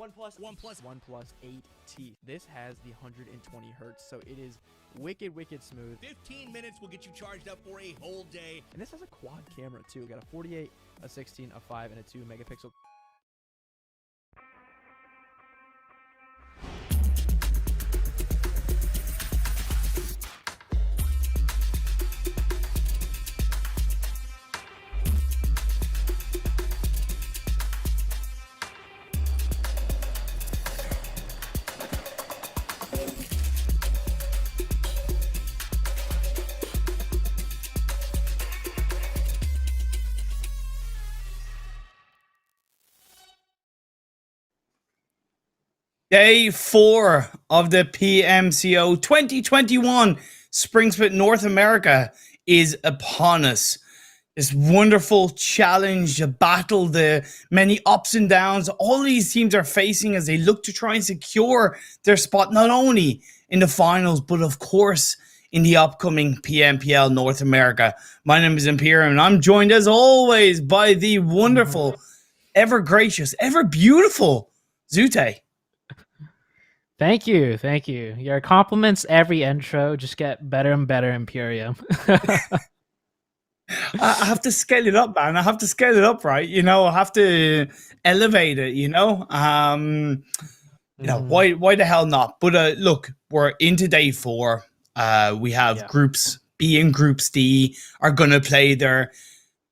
OnePlus 8T. This has the 120 hertz, so it is wicked smooth. 15 minutes will get you charged up for a whole day. And this has a quad camera too. Got a 48, a 16, a 5, and a 2 megapixel. Day 4 of the PMCO 2021 Spring Split North America is upon us. This wonderful challenge, the battle, the many ups and downs all these teams are facing as they look to try and secure their spot not only in the finals, but of course in the upcoming PMPL North America. My name is Imperium and I'm joined as always by the wonderful, ever gracious, ever beautiful Zute. Thank you. Your compliments every intro just get better and better, Imperium. I have to scale it up, man. I have to scale it up, right? You know, I have to elevate it, you know? Why the hell not? But look, we're into day 4. We have groups B and groups D are going to play their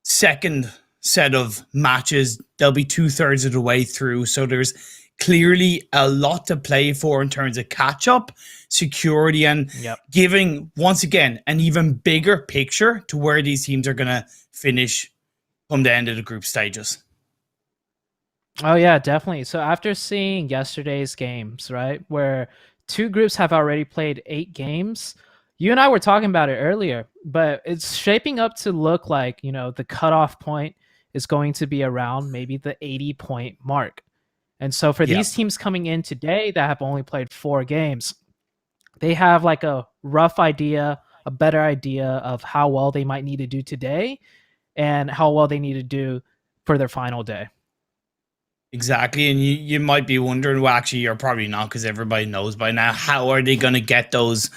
second set of matches. They'll be 2/3 of the way through. So there's clearly a lot to play for in terms of catch-up, security, and giving, once again, an even bigger picture to where these teams are going to finish come the end of the group stages. Oh, yeah, definitely. So after seeing yesterday's games, right, where 2 groups have already played 8 games, you and I were talking about it earlier, but it's shaping up to look like, you know, the cutoff point is going to be around maybe the 80-point mark. And so for these teams coming in today that have only played 4 games, they have like a rough idea, a better idea of how well they might need to do today and how well they need to do for their final day. Exactly. And you might be wondering, well, actually, you're probably not because everybody knows by now, how are they going to get those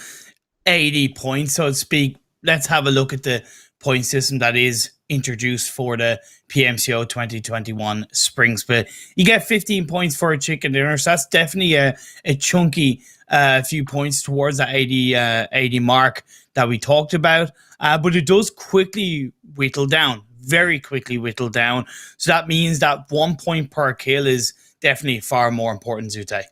80 points, so to speak? Let's have a look at the point system that is introduced for the PMCO 2021 Spring Split. You get 15 points for a chicken dinner, so that's definitely a chunky few points towards that 80 mark that we talked about. But it does quickly whittle down, very quickly whittle down. So that means that 1 point per kill is definitely far more important, Zute.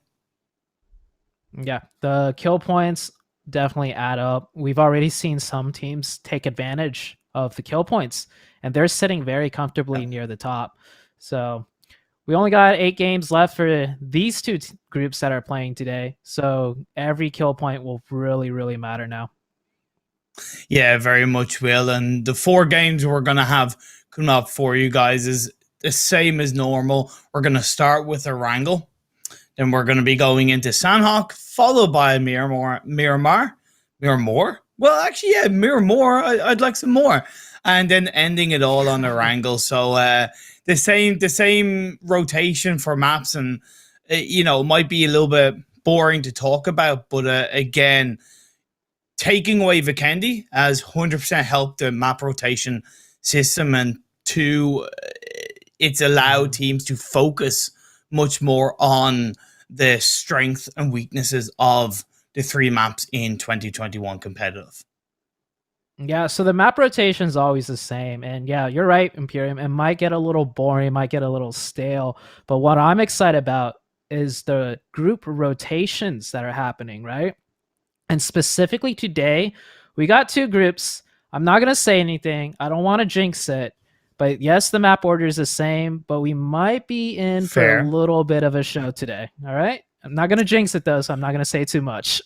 Yeah, the kill points definitely add up. We've already seen some teams take advantage of the kill points, and they're sitting very comfortably near the top. So we only got 8 games left for these 2 groups that are playing today. So every kill point will really matter now. Yeah, very much will. And the 4 games we're going to have coming up for you guys is the same as normal. We're going to start with a Wrangle. Then we're going to be going into Sanhok, followed by Miramar. Well, actually, yeah, Miramar. I'd like some more. And then ending it all on a Wrangle. So the same rotation for maps, and might be a little bit boring to talk about, but again, taking away Vikendi has 100% helped the map rotation system, and 2, it's allowed teams to focus much more on the strength and weaknesses of the 3 maps in 2021 competitive. Yeah, so the map rotation is always the same. And yeah, you're right, Imperium. It might get a little boring, might get a little stale. But what I'm excited about is the group rotations that are happening, right? And specifically today, we got 2 groups. I'm not going to say anything. I don't want to jinx it. But yes, the map order is the same, but we might be in for a little bit of a show today. All right? I'm not going to jinx it though, so I'm not going to say too much.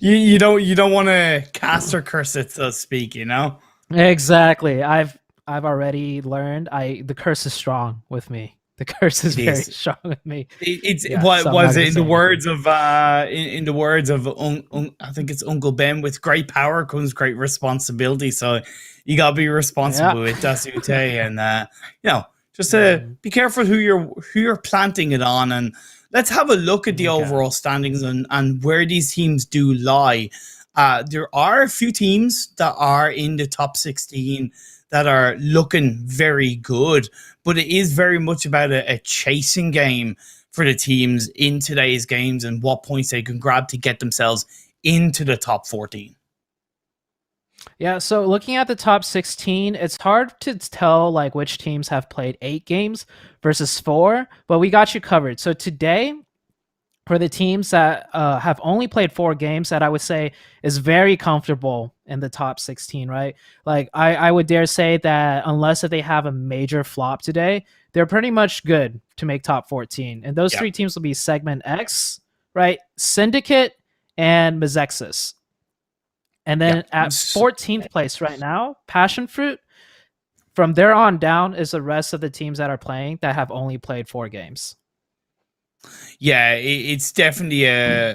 You don't want to cast or curse it, so to speak, you know? Exactly. I've already learned the curse is strong with me. The curse is very strong with me. What was it in the words of I think it's Uncle Ben, with great power comes great responsibility. So you gotta be responsible with Dasute, and Just Mhm. be careful who you're planting it on, and let's have a look at the Okay. overall standings and where these teams do lie. There are a few teams that are in the top 16 that are looking very good, but it is very much about a chasing game for the teams in today's games and what points they can grab to get themselves into the top 14. Yeah, so looking at the top 16, it's hard to tell like which teams have played 8 games versus 4, but we got you covered. So today, for the teams that have only played 4 games, that I would say is very comfortable in the top 16, right? Like I would dare say that unless if they have a major flop today, they're pretty much good to make top 14. And those Yeah. 3 teams will be Segment X, right? Syndicate and Mezexis. And then Yeah. at 14th place right now, Passion Fruit. From there on down is the rest of the teams that are playing that have only played 4 games. Yeah, it's definitely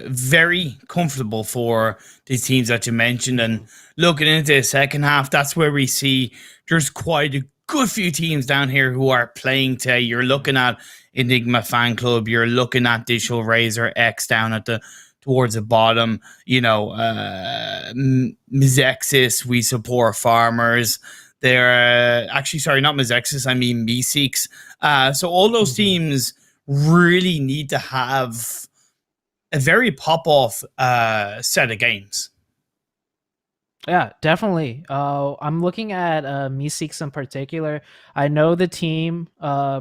very comfortable for these teams that you mentioned. And looking into the second half, that's where we see there's quite a good few teams down here who are playing today. You're looking at Enigma Fan Club, you're looking at Digital Razor X down at towards the bottom. You know, Mizexis, we support farmers. They're actually, sorry, not Mizexis, I mean Meeseeks. So all those teams really need to have a very pop-off set of games. Yeah, definitely. I'm looking at Meeseeks in particular. I know the team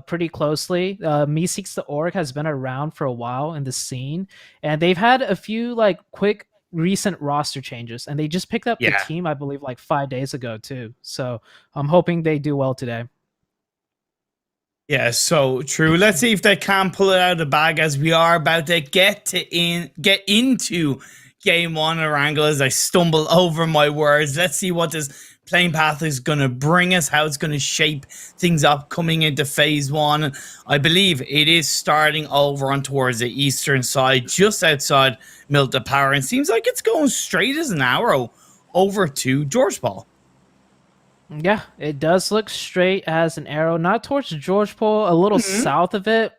pretty closely. Meeseeks the org has been around for a while in the scene, and they've had a few like quick recent roster changes, and they just picked up the Yeah. team, I believe, like 5 days ago too. So I'm hoping they do well today. Yeah, so true. Let's see if they can pull it out of the bag as we are about to get into game 1 of Wrangle as I stumble over my words. Let's see what this playing path is going to bring us, how it's going to shape things up coming into phase 1. I believe it is starting over on towards the eastern side, just outside Milton Power, and seems like it's going straight as an arrow over to George Paul. Yeah, it does look straight as an arrow, not towards George Pole, a little south of it.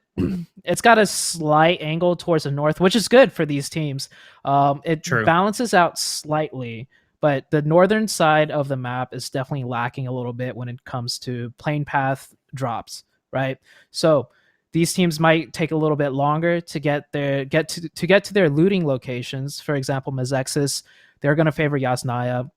It's got a slight angle towards the north, which is good for these teams. It balances out slightly, but the northern side of the map is definitely lacking a little bit when it comes to plane path drops, right? So these teams might take a little bit longer to get to their looting locations. For example, Mezexis, they're going to favor Yasnaya.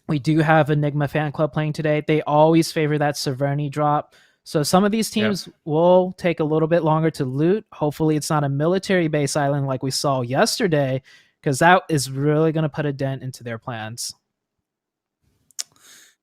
We do have Enigma Fan Club playing today. They always favor that Severny drop. So some of these teams will take a little bit longer to loot. Hopefully it's not a military base island like we saw yesterday, because that is really going to put a dent into their plans.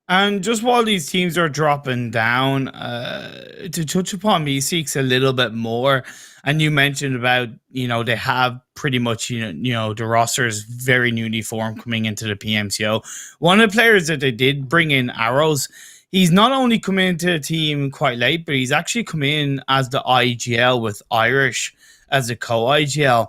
And just while these teams are dropping down, to touch upon Meeseeks a little bit more, and you mentioned about, you know, they have pretty much, you know, the roster is very newly formed coming into the PMCO. One of the players that they did bring in, Arrows, he's not only come into the team quite late, but he's actually come in as the IGL with Irish as a co-IGL.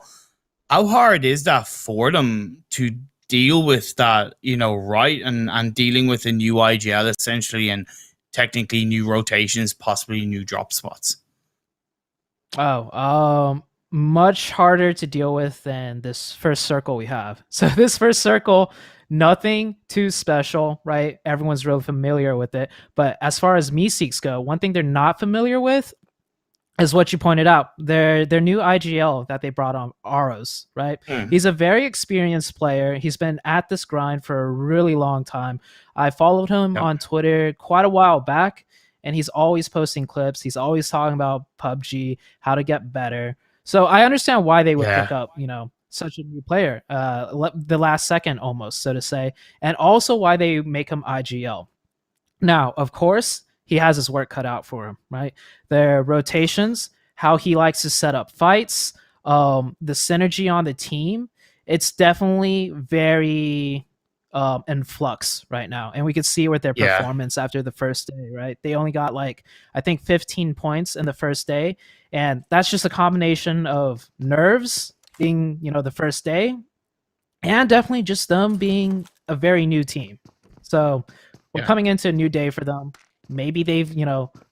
How hard is that for them to deal with that, you know, right? And dealing with a new IGL essentially, and technically new rotations, possibly new drop spots. Much harder to deal with than this first circle we have. So this first circle, nothing too special, right? Everyone's really familiar with it. But as far as Meeseeks go, one thing they're not familiar with is what you pointed out. Their new IGL that they brought on, Aros, right? He's a very experienced player. He's been at this grind for a really long time. I followed him on Twitter quite a while back, and he's always posting clips. He's always talking about PUBG, how to get better. So I understand why they would pick up, you know, such a new player, the last second almost, so to say, and also why they make him IGL. Now, of course, he has his work cut out for him, right? Their rotations, how he likes to set up fights, the synergy on the team, it's definitely very in flux right now. And we could see with their performance after the first day, right? They only got like, I think 15 points in the first day. And that's just a combination of nerves being, you know, the first day, and definitely just them being a very new team. So we're coming into a new day for them. maybe they've,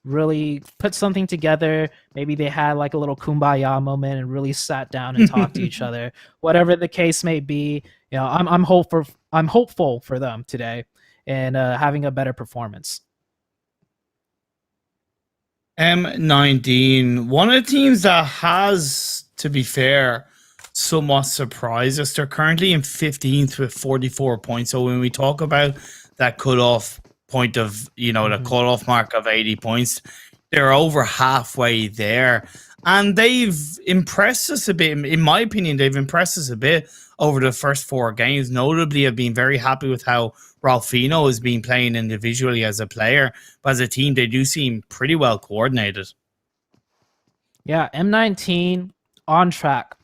really put something together. Maybe they had like a little kumbaya moment and really sat down and talked to each other. Whatever the case may be, I'm hopeful for them today and having a better performance. M19, one of the teams that has, to be fair, somewhat surprised us. They're currently in 15th with 44 points. So when we talk about that cutoff point of, the cutoff mark of 80 points, they're over halfway there. And they've impressed us a bit. In my opinion, they've impressed us a bit over the first 4 games. Notably, I've been very happy with how Ralphino has been playing individually as a player. But as a team, they do seem pretty well coordinated. Yeah, M19 on track.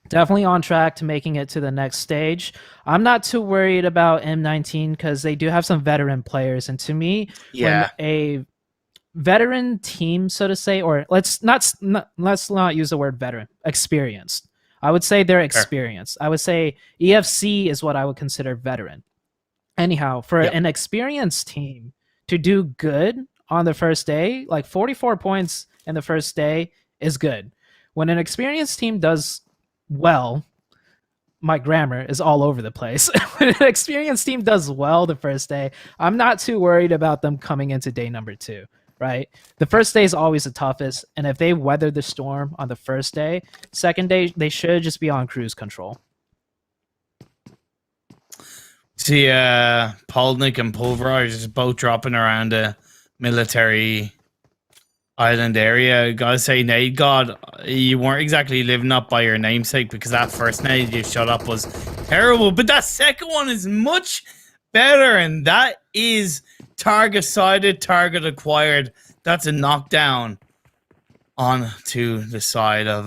Definitely on track to making it to the next stage. I'm not too worried about M19 because they do have some veteran players. And to me, when a veteran team, so to say, or let's not use the word veteran, experienced. I would say they're experienced. I would say EFC is what I would consider veteran. Anyhow, for an experienced team to do good on the first day, like 44 points in the first day is good. When an experienced team does well, my grammar is all over the place. When an experienced team does well the first day, I'm not too worried about them coming into day number 2, right? The first day is always the toughest, and if they weather the storm on the first day, second day, they should just be on cruise control. See, Polnik and Pulverizers just both dropping around the military island area. Gotta say, Nade God, you weren't exactly living up by your namesake, because that first nade you shot up was terrible, but that second one is much better, and that is target sided, target acquired. That's a knockdown on to the side of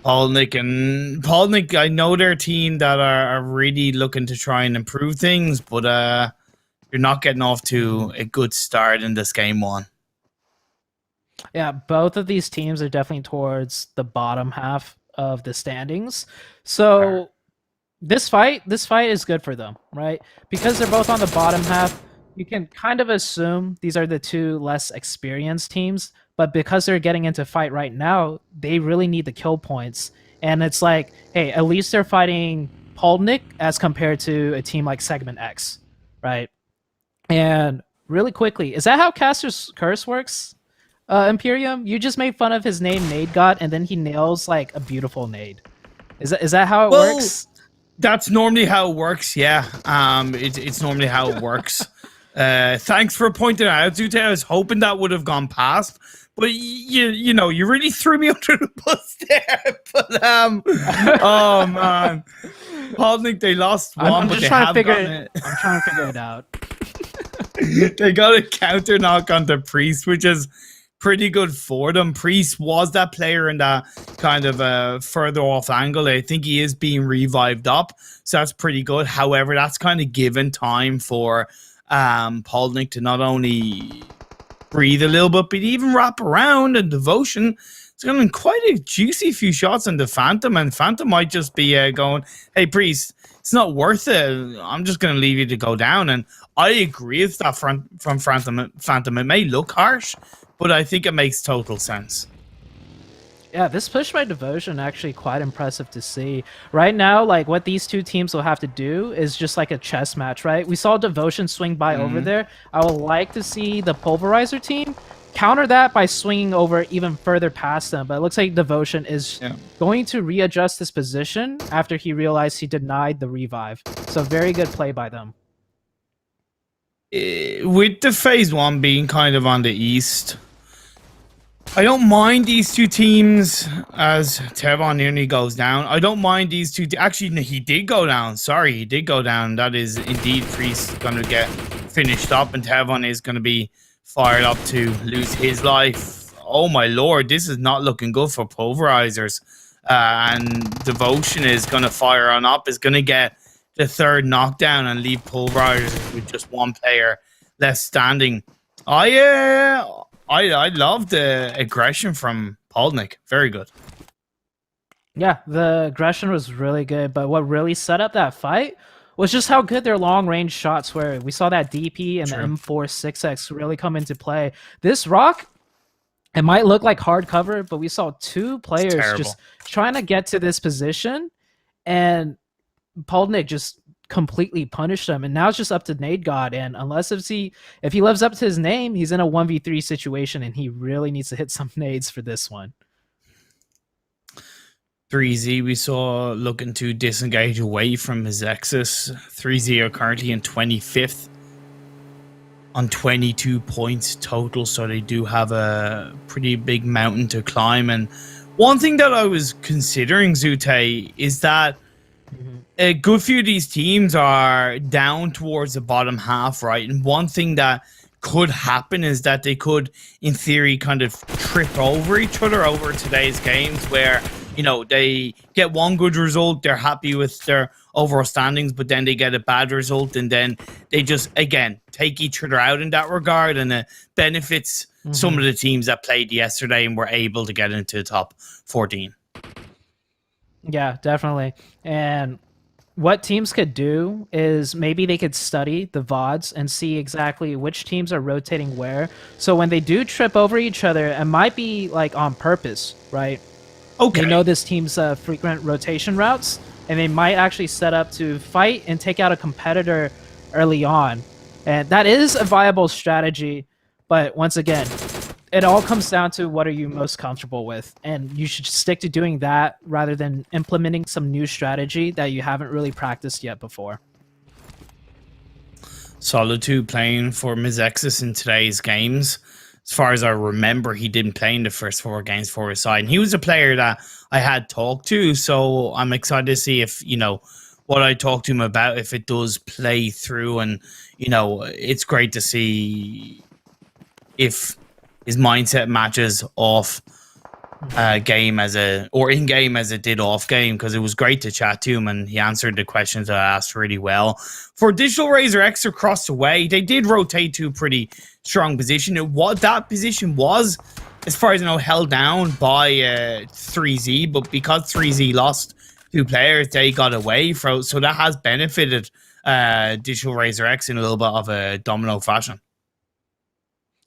Polnik. And Polnik, I know they're a team that are really looking to try and improve things, but you're not getting off to a good start in this game 1. Yeah, both of these teams are definitely towards the bottom half of the standings. So this fight is good for them, right? Because they're both on the bottom half, you can kind of assume these are the 2 less experienced teams, but because they're getting into fight right now, they really need the kill points. And it's like, hey, at least they're fighting Polnik as compared to a team like Segment X, right? And really quickly, is that how Caster's Curse works? Imperium, you just made fun of his name, Nade God, and then he nails like a beautiful nade. Is that how it works? That's normally how it works. Yeah, it's normally how it works. Thanks for pointing it out, Zute. I was hoping that would have gone past, but you really threw me under the bus there. But oh man, Polnik, they lost one. I'm trying to figure it out. They got a counter knock on the Priest, which is pretty good for them. Priest was that player in that kind of further off angle. I think he is being revived up, so that's pretty good. However, that's kind of given time for Polnik to not only breathe a little bit, but even wrap around. And Devotion, it's going quite a juicy few shots on the Phantom, and Phantom might just be going, hey, Priest, it's not worth it. I'm just going to leave you to go down. And I agree with that from Phantom. It may look harsh, but I think it makes total sense. Yeah, this push by Devotion actually quite impressive to see. Right now, like what these 2 teams will have to do is just like a chess match, right? We saw Devotion swing by over there. I would like to see the Pulverizer team counter that by swinging over even further past them. But it looks like Devotion is going to readjust his position after he realized he denied the revive. So very good play by them. With the phase 1 being kind of on the east, I don't mind these 2 teams as Tevon nearly goes down. I don't mind these 2. Actually, he did go down. Sorry, he did go down. That is indeed Priest going to get finished up, and Tevon is going to be fired up to lose his life. Oh my lord, this is not looking good for Pulverizers. And Devotion is going to fire on up, is going to get the 3rd knockdown and leave Pulverizers with just 1 player left standing. I love the aggression from Polnik. Very good. Yeah, the aggression was really good, but what really set up that fight Well, it's just how good their long range shots were. We saw that DP and True. the M4 6X really come into play. This rock, it might look like hard cover, but we saw two players terrible. just trying to get to this position, and Polnick just completely punished them. And now it's just up to Nade God. And unless if he lives up to his name, he's in a 1v3 situation, and he really needs to hit some nades for this one. 3Z we saw looking to disengage away from his Exus. 3Z are currently in 25th on 22 points total, so they do have a pretty big mountain to climb. And one thing that I was considering, Zute, is that a good few of these teams are down towards the bottom half, right? And one thing that could happen is that they could, in theory, kind of trip over each other over today's games, where, you know, they get one good result, they're happy with their overall standings, but then they get a bad result, and then they just, again, take each other out in that regard, and it benefits some of the teams that played yesterday and were able to get into the top 14. Yeah, definitely. And what teams could do is maybe they could study the VODs and see exactly which teams are rotating where. So when they do trip over each other, it might be like on purpose, right? Okay. They know this team's frequent rotation routes, and they might actually set up to fight and take out a competitor early on. And that is a viable strategy, but once again, it all comes down to what are you most comfortable with, and you should stick to doing that rather than implementing some new strategy that you haven't really practiced yet before. Solitude playing for Mizexis in today's games. As far as I remember, he didn't play in the first 4 games for his side, and he was a player that I had talked to, so I'm excited to see if, you know, what I talked to him about, if it does play through. And, you know, it's great to see if his mindset matches off game or in game as it did off game, because it was great to chat to him and he answered the questions that I asked really well. For Digital Razor X across the way, they did rotate to a pretty strong position. That position was, as far as I know, held down by 3Z, but because 3Z lost 2 players, they got away from, so that has benefited Digital Razor X in a little bit of a domino fashion.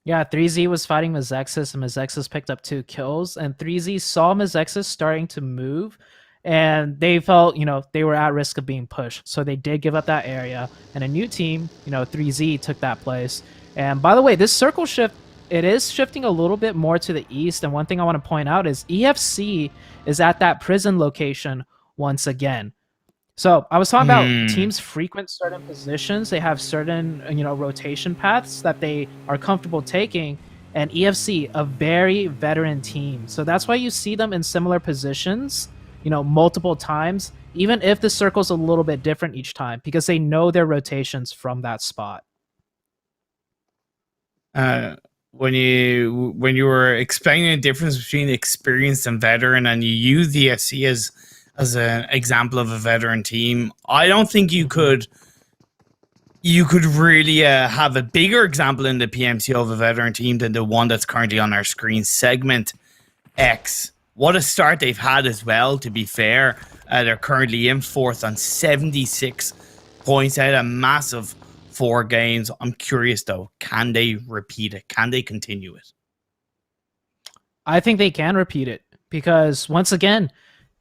Yeah, 3Z was fighting Mizexis, and Mizexis picked up 2 kills, and 3Z saw Mizexis starting to move, and they felt, you know, they were at risk of being pushed. So they did give up that area, and a new team, you know, 3Z took that place. And by the way, this circle shift, it is shifting a little bit more to the east, and one thing I want to point out is EFC is at that prison location once again. So I was talking about teams frequent certain positions. They have certain, you know, rotation paths that they are comfortable taking. And EFC, a very veteran team. So that's why you see them in similar positions, you know, multiple times, even if the circle's a little bit different each time, because they know their rotations from that spot. When you were explaining the difference between experienced and veteran, and you use the EFC as an example of a veteran team, I don't think you could really have a bigger example in the PMCO of a veteran team than the one that's currently on our screen, Segment X. What a start they've had as well, to be fair. They're currently in 4th on 76 points out of a massive 4 games. I'm curious though, can they repeat it? Can they continue it? I think they can repeat it, because once again,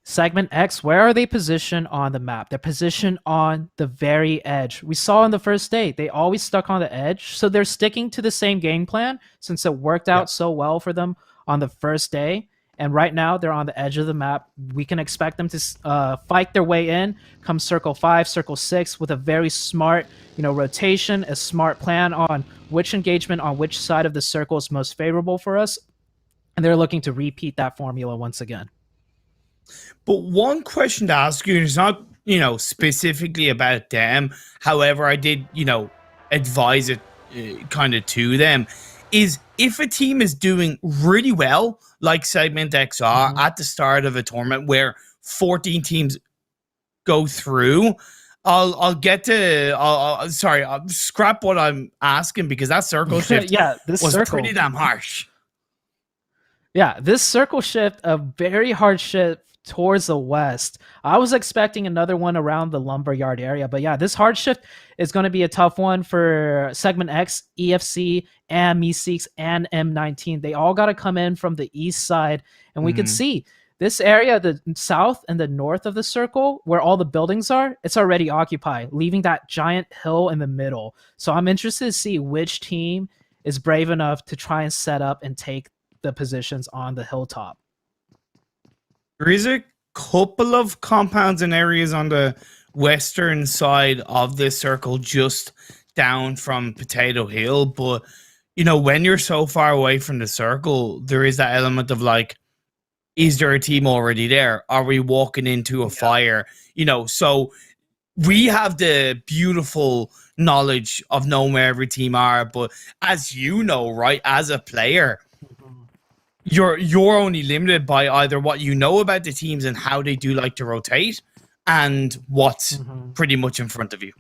Segment X, where are they positioned on the map? They're positioned on the very edge. We saw on the first day, they always stuck on the edge. So they're sticking to the same game plan since it worked out so well for them on the first day. And right now they're on the edge of the map. We can expect them to fight their way in, come circle 5, circle 6, with a very smart, you know, rotation, a smart plan on which engagement on which side of the circle is most favorable for us. And they're looking to repeat that formula once again. But one question to ask you, and it's not, you know, specifically about them. However, I did, you know, advise it kind of to them, is if a team is doing really well, like Segment XR at the start of a tournament where 14 teams go through, I'll scrap what I'm asking, because that circle shift yeah, this was circle pretty damn harsh. Yeah, this circle shift, a very hard shift towards the west. I was expecting another one around the lumberyard area, but yeah, this hard shift is going to be a tough one for Segment X, EFC, and Meeseeks, and M19. They all got to come in from the east side, and we could see this area, the south and the north of the circle, where all the buildings are, it's already occupied, leaving that giant hill in the middle. So I'm interested to see which team is brave enough to try and set up and take the positions on the hilltop. There is a couple of compounds and areas on the western side of this circle, just down from Potato Hill. But, you know, when you're so far away from the circle, there is that element of like, is there a team already there? Are we walking into a fire? You know, so we have the beautiful knowledge of knowing where every team are. But as you know, right, as a player, you're only limited by either what you know about the teams and how they do like to rotate, and what's pretty much in front of you.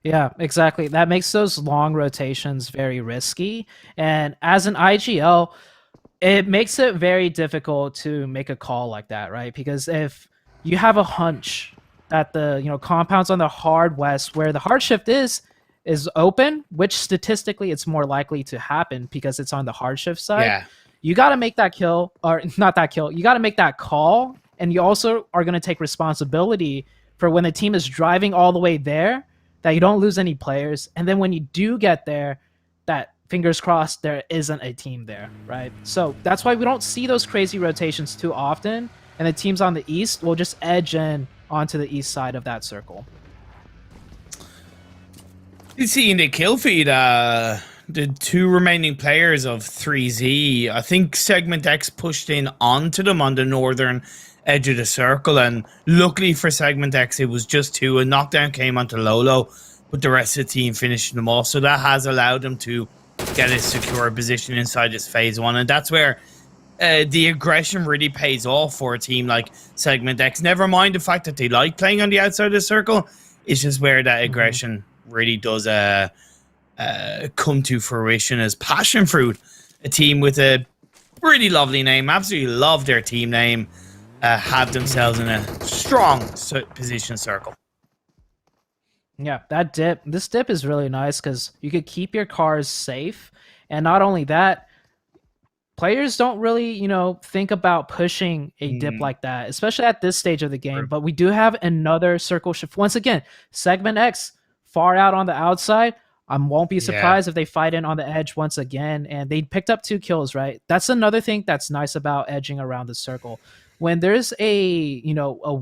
Yeah, exactly. That makes those long rotations very risky. And as an IGL, it makes it very difficult to make a call like that, right? Because if you have a hunch that the compounds on the hard west, where the hard shift is open, which statistically it's more likely to happen because it's on the hard shift side. Yeah. You got to make that kill, or not that kill. You got to make that call, and you also are going to take responsibility for when the team is driving all the way there, that you don't lose any players. And then when you do get there, that fingers crossed there isn't a team there, right? So that's why we don't see those crazy rotations too often, and the teams on the east will just edge in onto the east side of that circle. You see in the kill feed, the two remaining players of 3Z, I think Segment X pushed in onto them on the northern edge of the circle, and luckily for Segment X, it was just two. A knockdown came onto Lolo, but the rest of the team finishing them off. So that has allowed them to get a secure position inside this phase one, and that's where the aggression really pays off for a team like Segment X. Never mind the fact that they like playing on the outside of the circle, it's just where that aggression really does come to fruition as Passion Fruit, a team with a really lovely name, absolutely love their team name, have themselves in a strong position circle. Yeah, that dip. This dip is really nice because you could keep your cars safe, and not only that, players don't really, think about pushing a dip like that, especially at this stage of the game. But we do have another circle shift. Once again, Segment X far out on the outside. I won't be surprised if they fight in on the edge once again, and they picked up 2 kills, right? That's another thing that's nice about edging around the circle. When there's a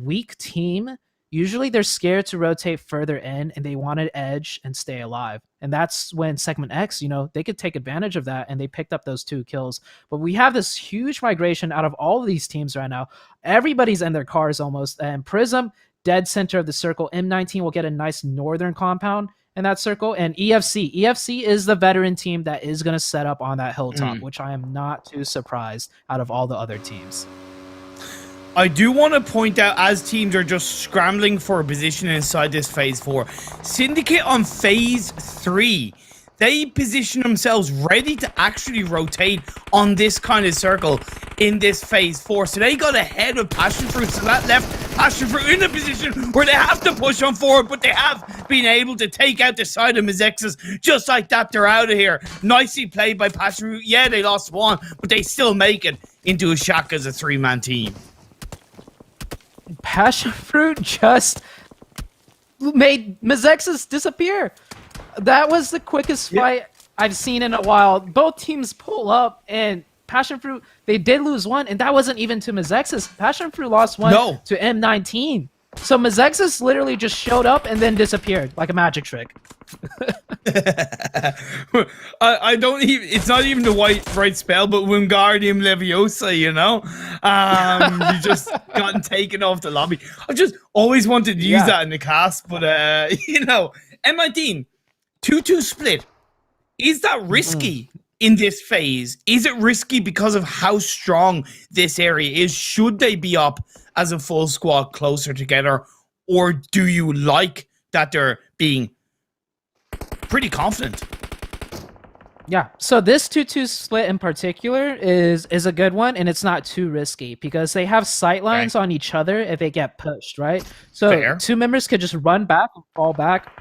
weak team, usually they're scared to rotate further in, and they want to edge and stay alive. And that's when Segment X, they could take advantage of that, and they picked up those 2 kills. But we have this huge migration out of all of these teams right now. Everybody's in their cars almost, and Prism, dead center of the circle. M19 will get a nice northern compound in that circle, and EFC is the veteran team that is going to set up on that hilltop, which I am not too surprised out of all the other teams. I do want to point out, as teams are just scrambling for a position inside this phase 4, Syndicate on phase 3, they position themselves ready to actually rotate on this kind of circle in this phase 4. So they got ahead of Passion Fruit, so that left Passion Fruit in a position where they have to push on forward, but they have been able to take out the side of Mizexus. Just like that, they're out of here. Nicely played by Passion Fruit. Yeah, they lost one, but they still make it into a shack as a 3-man team. Passion Fruit just made Mizexus disappear. That was the quickest fight I've seen in a while. Both teams pull up, and Passion Fruit, they did lose one, and that wasn't even to Mizexus. Passion Fruit lost one to M19. So Mizexus literally just showed up and then disappeared like a magic trick. I don't even, it's not even the right spell, but Wingardium Leviosa, you just gotten taken off the lobby. I just always wanted to use that in the cast, but M19 2-2 split, is that risky in this phase? Is it risky because of how strong this area is? Should they be up as a full squad closer together, or do you like that they're being pretty confident? Yeah, so this 2-2 split in particular is a good one, and it's not too risky because they have sight lines on each other if they get pushed, right? So Fair. 2 members could just run back and fall back,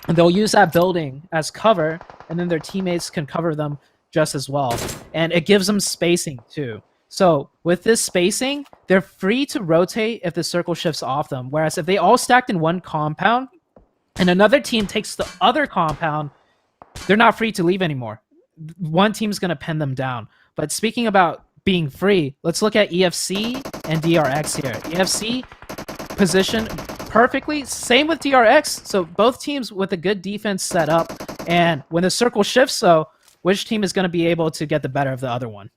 and they'll use that building as cover, and then their teammates can cover them just as well. And it gives them spacing too. So with this spacing, they're free to rotate if the circle shifts off them. Whereas if they all stacked in one compound, and another team takes the other compound, they're not free to leave anymore. One team's going to pin them down. But speaking about being free, let's look at EFC and DRX here. EFC position perfectly. Same with DRX. So both teams with a good defense set up. And when the circle shifts, so which team is going to be able to get the better of the other one?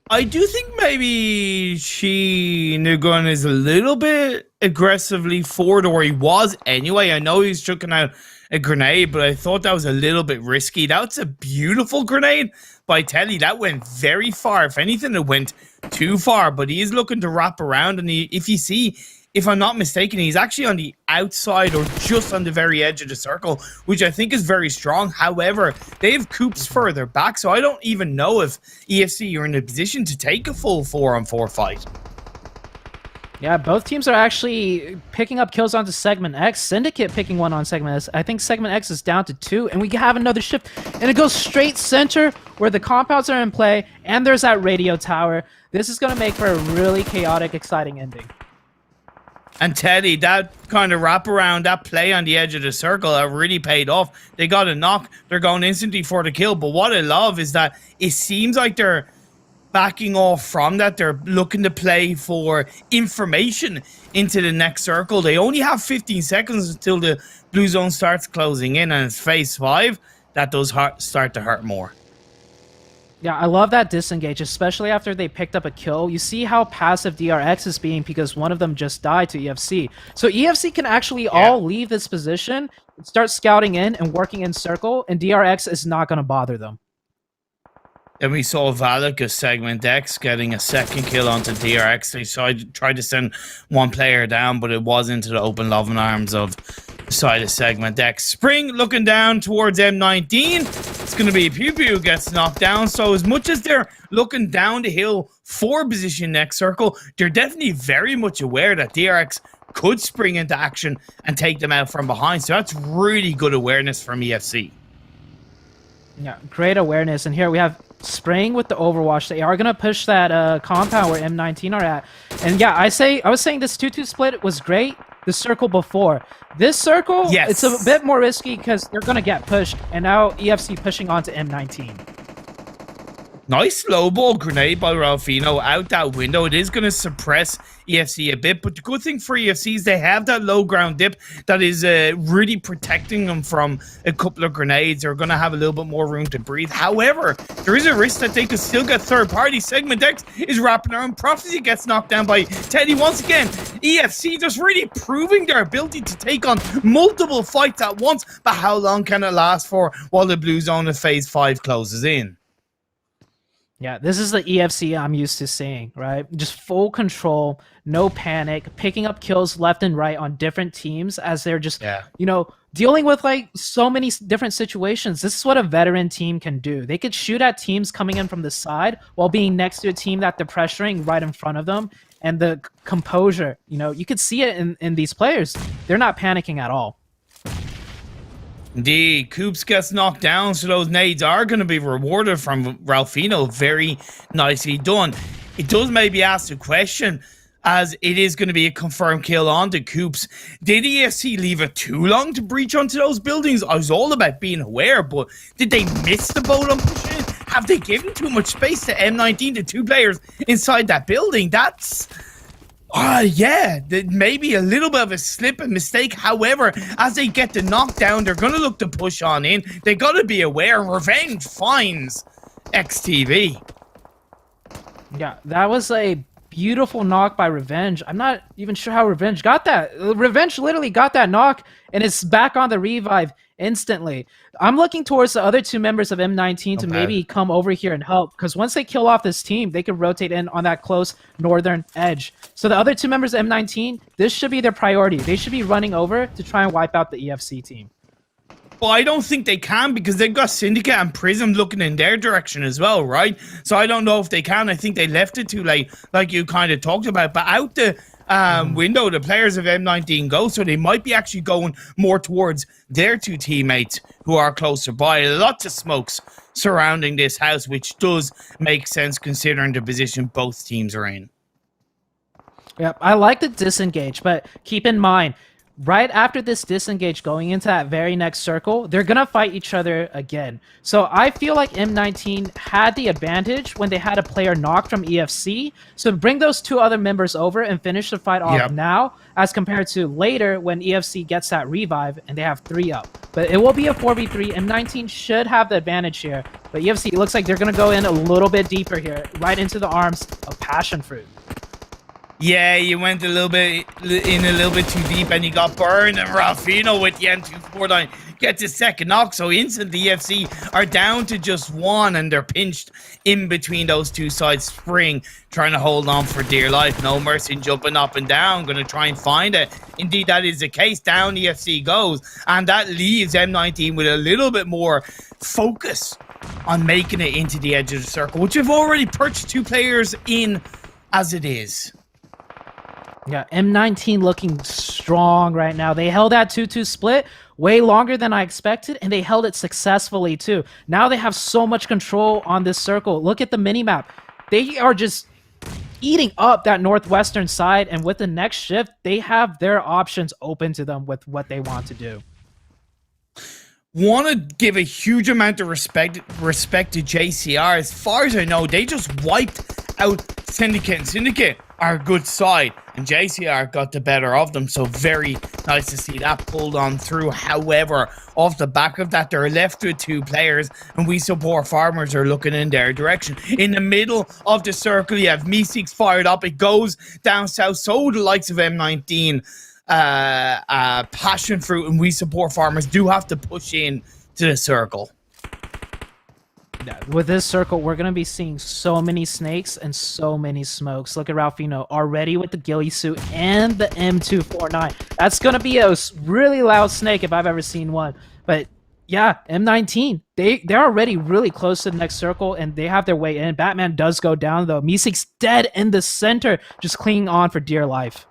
I do think maybe Nugun is a little bit aggressively forward, or he was anyway. I know he's chucking out a grenade, but I thought that was a little bit risky. That's a beautiful grenade, but I tell you, that went very far. If anything, it went too far, but he is looking to wrap around, and if you see, if I'm not mistaken, he's actually on the outside or just on the very edge of the circle, which I think is very strong. However, they have Coops further back, so I don't even know if EFC are in a position to take a full 4-on-4 fight. Yeah, both teams are actually picking up kills onto Segment X. Syndicate picking one on Segment X. I think Segment X is down to 2, and we have another shift, and it goes straight center where the compounds are in play, and there's that radio tower. This is going to make for a really chaotic, exciting ending. And Teddy, that kind of wraparound, that play on the edge of the circle, that really paid off. They got a knock. They're going instantly for the kill. But what I love is that it seems like they're backing off from that. They're looking to play for information into the next circle. They only have 15 seconds until the blue zone starts closing in, and it's phase 5. That does start to hurt more. Yeah, I love that disengage, especially after they picked up a kill. You see how passive DRX is being because one of them just died to EFC. So EFC can actually all leave this position, start scouting in and working in circle, and DRX is not going to bother them. And we saw Valak of Segment X getting a second kill onto DRX. They tried to send one player down, but it was into the open loving arms of the side of Segment X. Spring looking down towards M19. It's going to be Pubg who gets knocked down. So as much as they're looking down the hill for position next circle, they're definitely very much aware that DRX could spring into action and take them out from behind. So that's really good awareness from EFC. Yeah, great awareness. And here we have Spring with the Overwatch. They are going to push that compound where M19 are at. And yeah, I was saying this 2-2 split was great. The circle before. This circle, it's a bit more risky because they're going to get pushed. And now EFC pushing onto M19. Nice low ball grenade by Ralphino out that window. It is going to suppress EFC a bit, but the good thing for EFC is they have that low ground dip that is really protecting them from a couple of grenades. They're going to have a little bit more room to breathe. However, there is a risk that they could still get third party. Segment X is wrapping around. Prophecy gets knocked down by Teddy once again. EFC just really proving their ability to take on multiple fights at once, but how long can it last for while the blue zone of phase 5 closes in? Yeah, this is the EFC I'm used to seeing, right? Just full control, no panic, picking up kills left and right on different teams as they're just, you know, dealing with like so many different situations. This is what a veteran team can do. They could shoot at teams coming in from the side while being next to a team that they're pressuring right in front of them. And the composure, you know, you could see it in these players. They're not panicking at all. Indeed, Coops gets knocked down, so those nades are going to be rewarded from Ralphino. Very nicely done. It does maybe ask the question, as it is going to be a confirmed kill on the Coops. Did EFC leave it too long to breach onto those buildings? I was all about being aware, but did they miss the boat on pushing? Have they given too much space to M19, the 2 players inside that building? That's... yeah, maybe a little bit of a slip and mistake. However, as they get the knockdown, they're going to look to push on in. They got to be aware. Revenge finds XTV. Yeah, that was a beautiful knock by Revenge. I'm not even sure how Revenge got that. Revenge literally got that knock, and it's back on the revive instantly. I'm looking towards the other 2 members of M19 to maybe come over here and help, because once they kill off this team, they could rotate in on that close northern edge. So the other 2 members of M19, this should be their priority. They should be running over to try and wipe out the EFC team. But I don't think they can because they've got Syndicate and Prism looking in their direction as well, right? So I don't know if they can. I think they left it too late, like you kind of talked about. But out the window, the players of M19 go, so they might be actually going more towards their two teammates who are closer by. Lots of smokes surrounding this house, which does make sense considering the position both teams are in. Yep, I like the disengage, but keep in mind, right after this disengage, going into that very next circle, they're going to fight each other again. So I feel like M19 had the advantage when they had a player knocked from EFC. So bring those two other members over and finish the fight off now, as compared to later when EFC gets that revive and they have 3 up. But it will be a 4v3. M19 should have the advantage here. But EFC, it looks like they're going to go in a little bit deeper here, right into the arms of Passion Fruit. Yeah, you went a little bit too deep and you got burned, and Ralphino with the M249 gets his second knock, so instantly EFC are down to just 1 and they're pinched in between those two sides. Spring trying to hold on for dear life. No Mercy jumping up and down, going to try and find it. Indeed, that is the case. Down EFC goes, and that leaves M19 with a little bit more focus on making it into the edge of the circle, which have already perched 2 players in as it is. Yeah, M19 looking strong right now. They held that 2-2 split way longer than I expected, and they held it successfully too. Now they have so much control on this circle. Look at the minimap. They are just eating up that northwestern side, and with the next shift, they have their options open to them with what they want to do. Want to give a huge amount of respect to JCR. As far as I know, they just wiped out Syndicate, and Syndicate are a good side, and JCR got the better of them, so very nice to see that pulled on through. However, off the back of that, they're left with 2 players, and We Support Farmers are looking in their direction. In the middle of the circle, you have Meeseeks fired up. It goes down south, so the likes of M19, Passion Fruit, and We Support Farmers do have to push in to the circle. Yeah, with this circle, we're going to be seeing so many snakes and so many smokes. Look at Ralphino already with the ghillie suit and the M249. That's going to be a really loud snake if I've ever seen one. But yeah, M19, they're already really close to the next circle, and they have their way in. Batman does go down, though. Meeseeks dead in the center, just clinging on for dear life.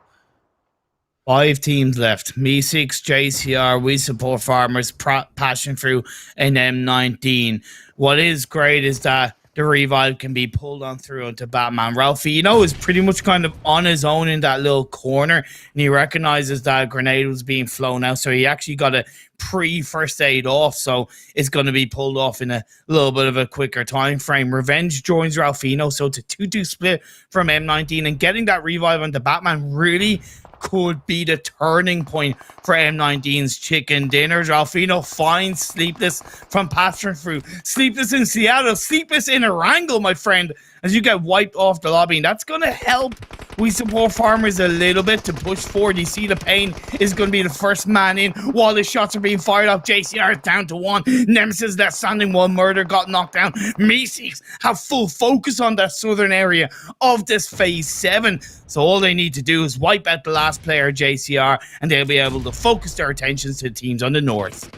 5 teams left. Meeseeks, JCR, We Support Farmers, Passion Fruit, and M19. What is great is that the revive can be pulled on through into Batman. Ralphino is pretty much kind of on his own in that little corner, and he recognizes that a grenade was being flown out, so he actually got a pre-first aid off, so it's going to be pulled off in a little bit of a quicker time frame. Revenge joins Ralphino, so it's a 2-2 split from M19, and getting that revive onto Batman really could be the turning point for M19's chicken dinners. Ralphino finds Sleepless from Passion Fruit. Sleepless in Seattle, Sleepless in Erangel, my friend, as you get wiped off the lobby. And that's going to help We Support Farmers a little bit to push forward. You see the Pain is going to be the first man in while the shots are being fired up. JCR is down to 1. Nemesis left standing while Murder got knocked down. Meeseeks have full focus on that southern area of this Phase 7. So all they need to do is wipe out the last player, JCR, and they'll be able to focus their attentions to teams on the north.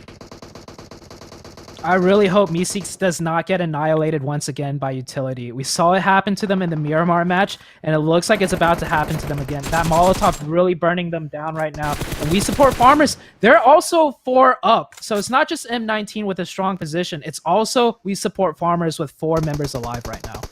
I really hope Meeseeks does not get annihilated once again by utility. We saw it happen to them in the Miramar match, and it looks like it's about to happen to them again. That Molotov really burning them down right now. And We Support Farmers, they're also 4 up. So it's not just M19 with a strong position. It's also We Support Farmers with 4 members alive right now.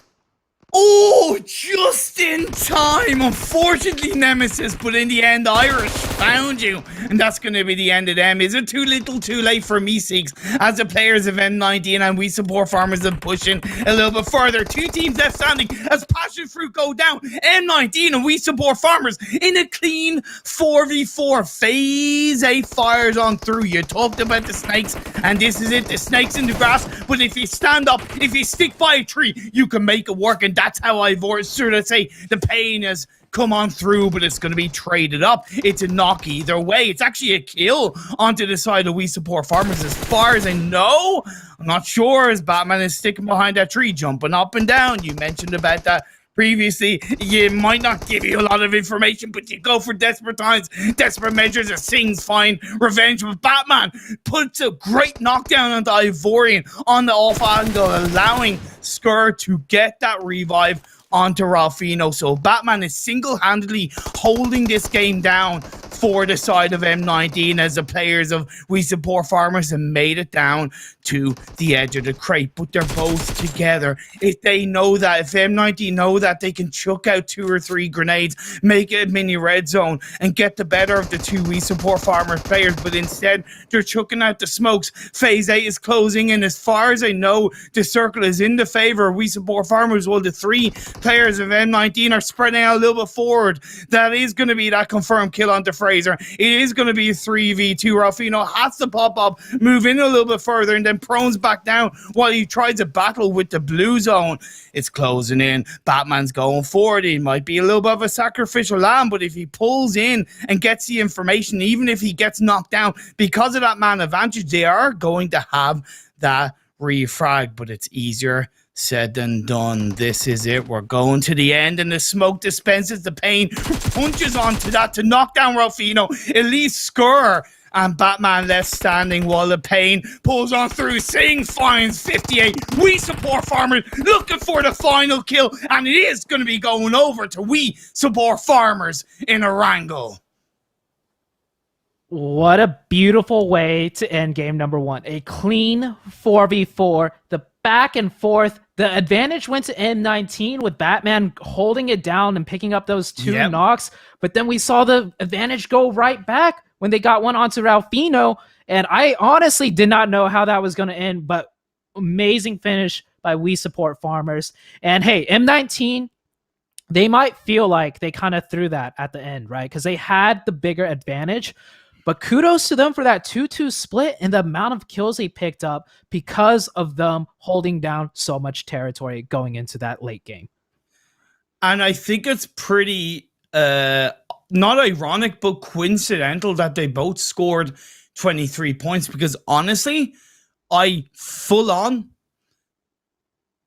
Oh, just in time. Unfortunately, Nemesis, but in the end, Irish found you. And that's going to be the end of them. Is it too little too late for Meeseeks as the players of M19 and We Support Farmers are pushing a little bit further? 2 teams left standing as Passion Fruit go down. M19 and We Support Farmers in a clean 4v4. Phase 8 fires on through. You talked about the snakes, and this is it. The snakes in the grass. But if you stand up, if you stick by a tree, you can make it work. And that's how I sort of say the Pain has come on through, but it's going to be traded up. It's a knock either way. It's actually a kill onto the side of We Support Farmers as far as I know. I'm not sure as Batman is sticking behind that tree, jumping up and down. You mentioned about that previously, you might not give you a lot of information, but you go for desperate times, desperate measures, or things find revenge. But Batman puts a great knockdown on the Ivorian on the off angle, allowing Skur to get that revive onto Ralphino. So Batman is single-handedly holding this game down for the side of M19 as the players of We Support Farmers have made it down to the edge of the crate. But they're both together. If they know that, if M19 know that, they can chuck out 2 or 3 grenades, make it a mini red zone, and get the better of the 2 We Support Farmers players. But instead, they're chucking out the smokes. Phase 8 is closing, and as far as I know, the circle is in the favor of We Support Farmers, while the 3 players of M19 are spreading out a little bit forward. That is going to be that confirmed kill onto Fraser. It is going to be a 3v2. Ralphino has to pop up, move in a little bit further, and then prones back down while he tries to battle with the blue zone. It's closing in. Batman's going forward. He might be a little bit of a sacrificial lamb, but if he pulls in and gets the information, even if he gets knocked down, because of that man advantage, they are going to have that refrag, but it's easier said than done. This is it. We're going to the end, and the smoke dispenses the pain, punches onto that to knock down Ralphino. It leaves Skur and Batman left standing while the pain pulls on through. Singh finds 58. We Support Farmers looking for the final kill, and it is going to be going over to We Support Farmers in a wrangle. What a beautiful way to end game number 1. A clean 4v4. The back and forth. The advantage went to M19 with Batman holding it down and picking up those 2 knocks. But then we saw the advantage go right back when they got one onto Ralphino. And I honestly did not know how that was going to end. But amazing finish by We Support Farmers. And hey, M19, they might feel like they kind of threw that at the end, right? Because they had the bigger advantage. But kudos to them for that 2-2 split and the amount of kills they picked up because of them holding down so much territory going into that late game. And I think it's pretty not ironic, but coincidental that they both scored 23 points, because honestly, I full on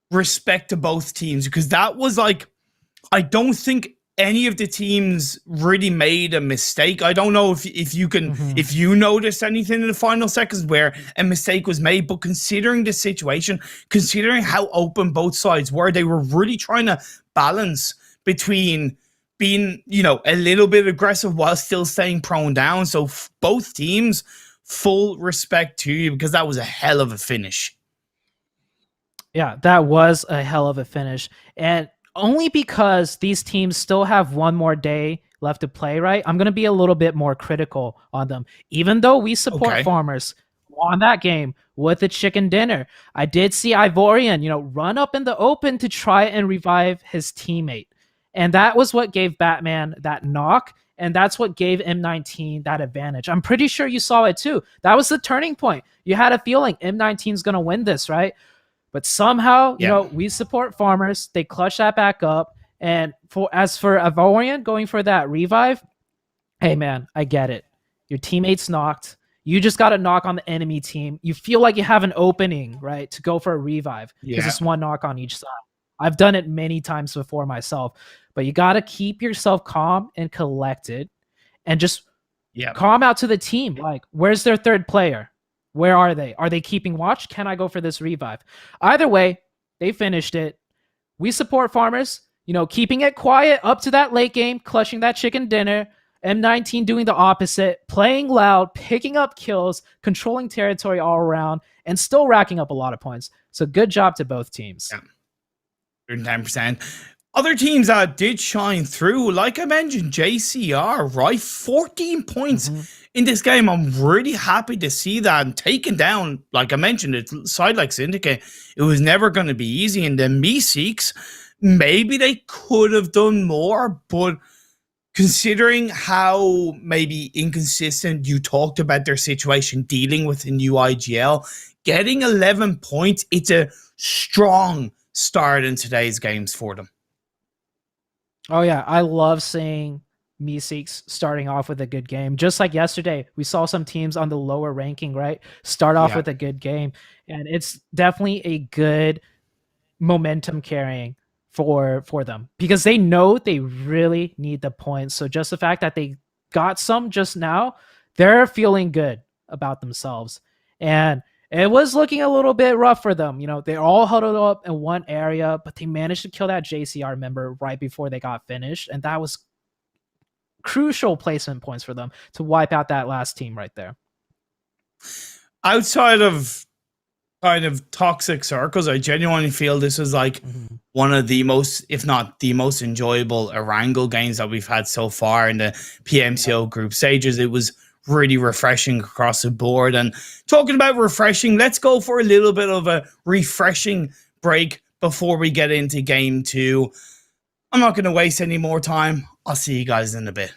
respect to both teams, because that was like, I don't think any of the teams really made a mistake. I don't know if you can, if you noticed anything in the final seconds where a mistake was made, but considering the situation, considering how open both sides were, they were really trying to balance between being, you know, a little bit aggressive while still staying prone down. So both teams, full respect to you, because that was a hell of a finish. Yeah, that was a hell of a finish. And only because these teams still have one more day left to play, right? I'm going to be a little bit more critical on them. Even though We Support Farmers won that game with a chicken dinner, I did see Ivorian, you know, run up in the open to try and revive his teammate. And that was what gave Batman that knock. And that's what gave M19 that advantage. I'm pretty sure you saw it too. That was the turning point. You had a feeling M19 is going to win this, right? But somehow, you know, We Support Farmers. They clutch that back up. And as for Ivorian going for that revive, hey, man, I get it. Your teammate's knocked. You just got a knock on the enemy team. You feel like you have an opening, right, to go for a revive because it's one knock on each side. I've done it many times before myself. But you got to keep yourself calm and collected and just calm out to the team. Like, where's their third player? Where are they? Are they keeping watch? Can I go for this revive? Either way, they finished it. We Support Farmers, you know, keeping it quiet up to that late game, clutching that chicken dinner. M19 doing the opposite, playing loud, picking up kills, controlling territory all around, and still racking up a lot of points. So good job to both teams. 110%. Other teams that did shine through, like I mentioned, JCR, right? 14 points in this game. I'm really happy to see that, and taken down, like I mentioned, it side like Syndicate. It was never going to be easy. And then Meeseeks, maybe they could have done more, but considering how maybe inconsistent you talked about their situation dealing with the new IGL, getting 11 points, it's a strong start in today's games for them. Oh, yeah. I love seeing Meeseeks starting off with a good game. Just like yesterday, we saw some teams on the lower ranking, right, start off with a good game. And it's definitely a good momentum carrying for them because they know they really need the points. So just the fact that they got some just now, they're feeling good about themselves. And it was looking a little bit rough for them. You know, they're all huddled up in one area, but they managed to kill that JCR member right before they got finished. And that was crucial placement points for them to wipe out that last team right there. Outside of kind of toxic circles, I genuinely feel this is like one of the most, if not the most enjoyable Erangel games that we've had so far in the PMCO group stages. It was really refreshing across the board. And talking about refreshing, let's go for a little bit of a refreshing break before we get into game 2. I'm not going to waste any more time. I'll see you guys in a bit.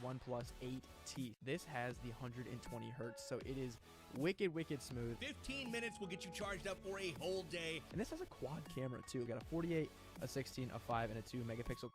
OnePlus 8T. This has the 120 hertz, so it is wicked smooth. 15 minutes will get you charged up for a whole day. And this has a quad camera too. We got a 48, a 16, a 5, and a 2 megapixel.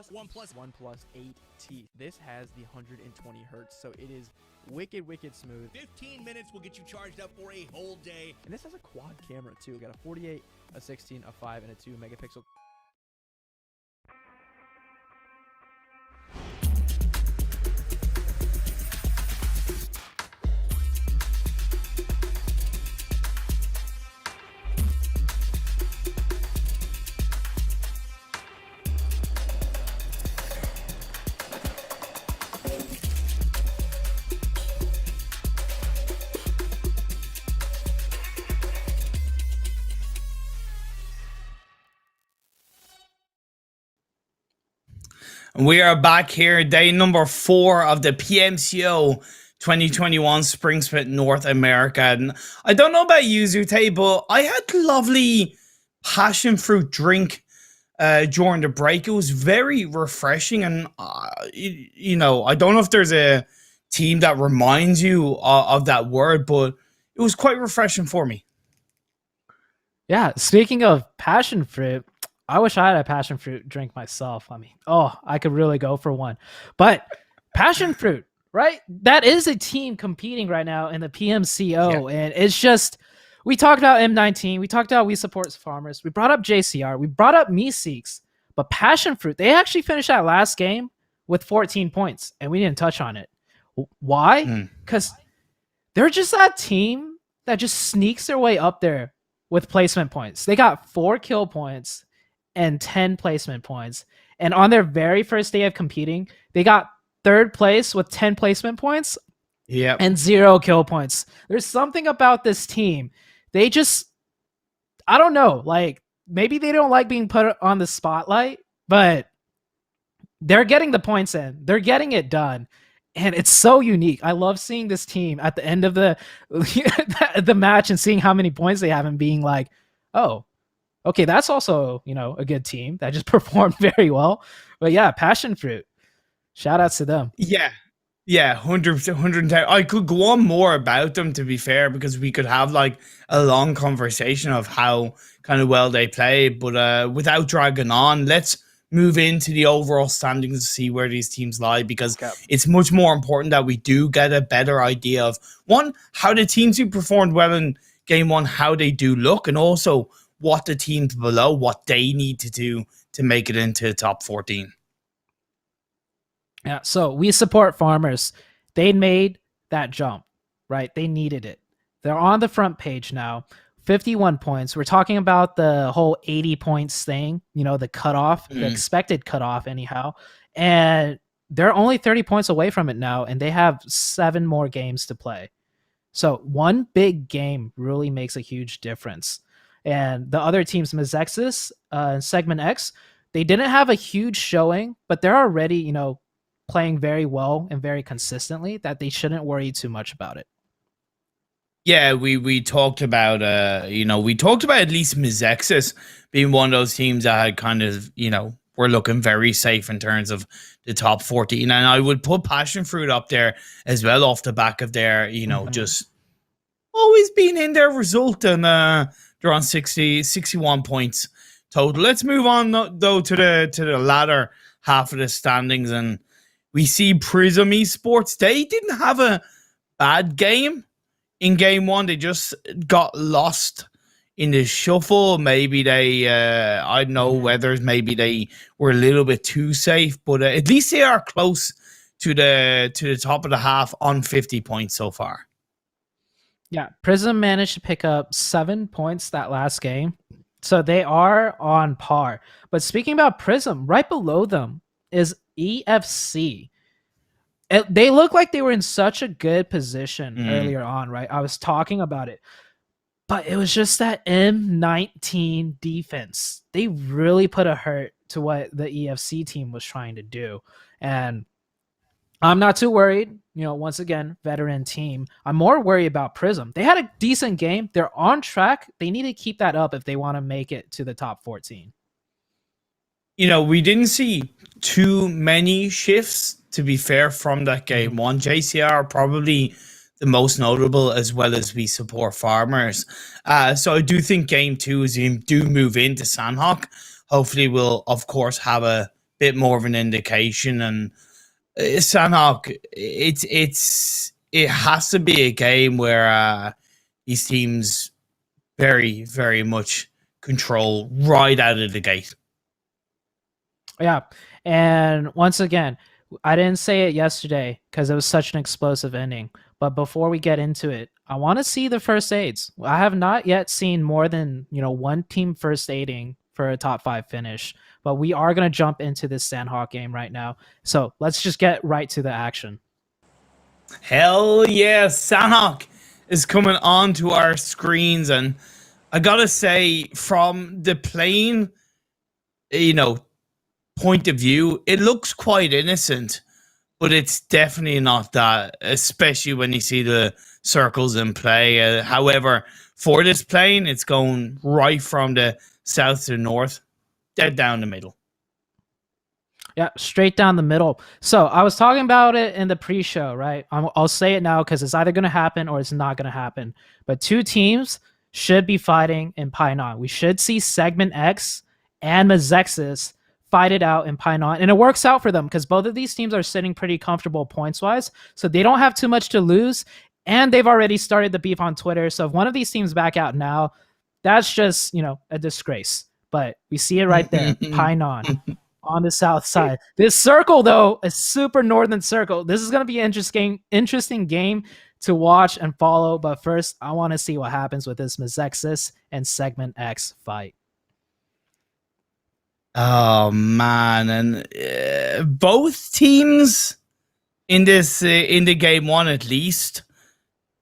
OnePlus 8T. This has the 120 hertz, so it is wicked smooth. 15 minutes will get you charged up for a whole day. And this has a quad camera too. We got a 48, a 16, a 5, and a 2 megapixel. And we are back here, day number 4 of the PMCO 2021 Spring Split North America. And I don't know about you, Zute, but I had lovely passion fruit drink during the break. It was very refreshing. And, you know, I don't know if there's a team that reminds you of that word, but it was quite refreshing for me. Yeah, speaking of passion fruit, I wish I had a passion fruit drink myself. I mean, I could really go for one. But passion fruit, right? That is a team competing right now in the PMCO. And it's just, we talked about M19. We talked about We Support Farmers. We brought up JCR. We brought up Meeseeks. But passion fruit, they actually finished that last game with 14 points. And we didn't touch on it. Why? Because they're just that team that just sneaks their way up there with placement points. They got 4 kill points and 10 placement points. And on their very first day of competing, they got 3rd place with 10 placement points and 0 kill points. There's something about this team. They just, I don't know, like maybe they don't like being put on the spotlight, but they're getting the points in. They're getting it done. And it's so unique. I love seeing this team at the end of the match and seeing how many points they have and being like, oh, okay, that's also, you know, a good team that just performed very well. But yeah, passion fruit. Shout outs to them. Yeah, 100%, 110. I could go on more about them, to be fair, because we could have like a long conversation of how kind of well they play. But without dragging on, let's move into the overall standings to see where these teams lie, because it's much more important that we do get a better idea of, one, how the teams who performed well in game 1, how they do look, and also what the teams below, what they need to do to make it into the top 14. Yeah, so We Support Farmers. They made that jump, right? They needed it. They're on the front page now. 51 points. We're talking about the whole 80 points thing, you know, the cutoff, the expected cutoff anyhow. And they're only 30 points away from it now, and they have 7 more games to play. So one big game really makes a huge difference. And the other teams, Mezexis and Segment X, they didn't have a huge showing, but they're already, you know, playing very well and very consistently that they shouldn't worry too much about it. Yeah, we talked about, you know, we talked about at least Mezexis being one of those teams that had kind of, you know, were looking very safe in terms of the top 14. And I would put Passion Fruit up there as well off the back of their, you know, just always being in their result. And they're on 61 points total. Let's move on, though, to the latter half of the standings. And we see Prism Esports. They didn't have a bad game. In game 1, they just got lost in the shuffle. Maybe they, I don't know whether maybe they were a little bit too safe, but at least they are close to the top of the half on 50 points so far. Yeah, Prism managed to pick up 7 points that last game, so they are on par. But speaking about Prism, right below them is EFC. They look like they were in such a good position earlier on, right? I was talking about it. But it was just that M19 defense. They really put a hurt to what the EFC team was trying to do. And I'm not too worried. You know, once again, veteran team. I'm more worried about Prism. They had a decent game. They're on track. They need to keep that up if they want to make it to the top 14. You know, we didn't see too many shifts, to be fair, from that game 1. JCR probably the most notable, as well as We Support Farmers. So I do think game 2, as you do move into Sanhok, hopefully we'll, of course, have a bit more of an indication. And Sanhok, it has to be a game where these teams very, very much control right out of the gate. Yeah, and once again, I didn't say it yesterday because it was such an explosive ending. But before we get into it, I want to see the first aids. I have not yet seen more than, you know, one team first aiding for a top 5 finish. But we are going to jump into this Sanhok game right now. So let's just get right to the action. Hell yeah, Sanhok is coming onto our screens. And I got to say, from the playing, you know, point of view, it looks quite innocent, but it's definitely not that, especially when you see the circles in play. However, for this plane, it's going right from the south to the north, dead down the middle. Yeah, straight down the middle. So I was talking about it in the pre-show, right? I'll say it now because it's either going to happen or it's not going to happen. But two teams should be fighting in Painan. We should see Segment X and Mazexis fight it out in Painan. And it works out for them because both of these teams are sitting pretty comfortable points-wise. So they don't have too much to lose. And they've already started the beef on Twitter. So if one of these teams back out now, that's just, a disgrace. But we see it right there, Painan. On the south side. This circle, though, a super northern circle. This is going to be an interesting game to watch and follow. But first, I want to see what happens with this Mazexis and Segment X fight. Oh, man. And both teams in this, in the game one at least,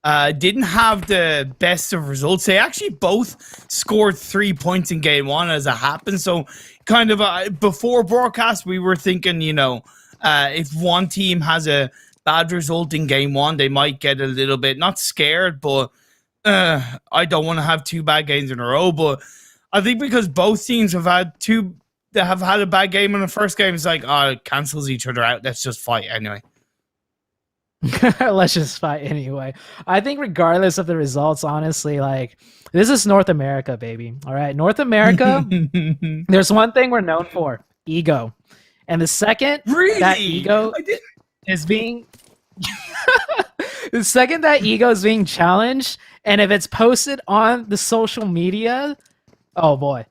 didn't have the best of results. They actually both scored 3 points in game one as it happened. So kind of before broadcast, we were thinking, if one team has a bad result in game one, they might get a little bit, not scared, but I don't want to have two bad games in a row. But I think because both teams have had a bad game in the first game, it's like, it cancels each other out. Let's just fight anyway. Let's just fight anyway. I think regardless of the results, honestly, this is North America, baby. All right. North America, there's one thing we're known for, ego. And the second that ego is being challenged, and if it's posted on the social media, oh boy,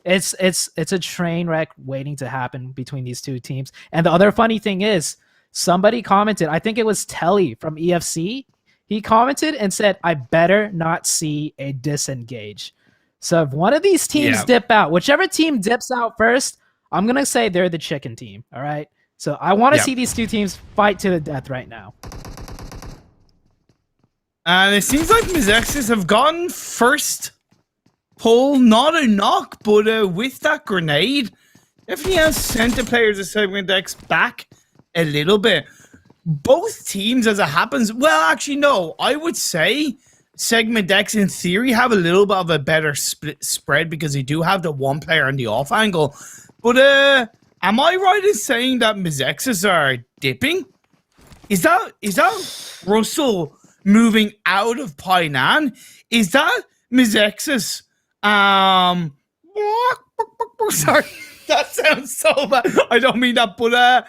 it's a train wreck waiting to happen between these two teams. And the other funny thing is, somebody commented, I think it was Telly from EFC. He commented and said, I better not see a disengage. So if one of these teams dip out, whichever team dips out first, I'm going to say they're the chicken team. All right. So I want to see these two teams fight to the death right now. And it seems like Mazexis have gotten first pull, not a knock, but with that grenade, definitely has sent the players of Segment X back a little bit. Both teams, as it happens, well, actually, no, I would say Segment X in theory have a little bit of a better split spread because they do have the one player on the off angle. But am I right in saying that Mazexis are dipping? Is that Russell moving out of Painan? Is that Mazexis? Sorry, that sounds so bad. I don't mean that, but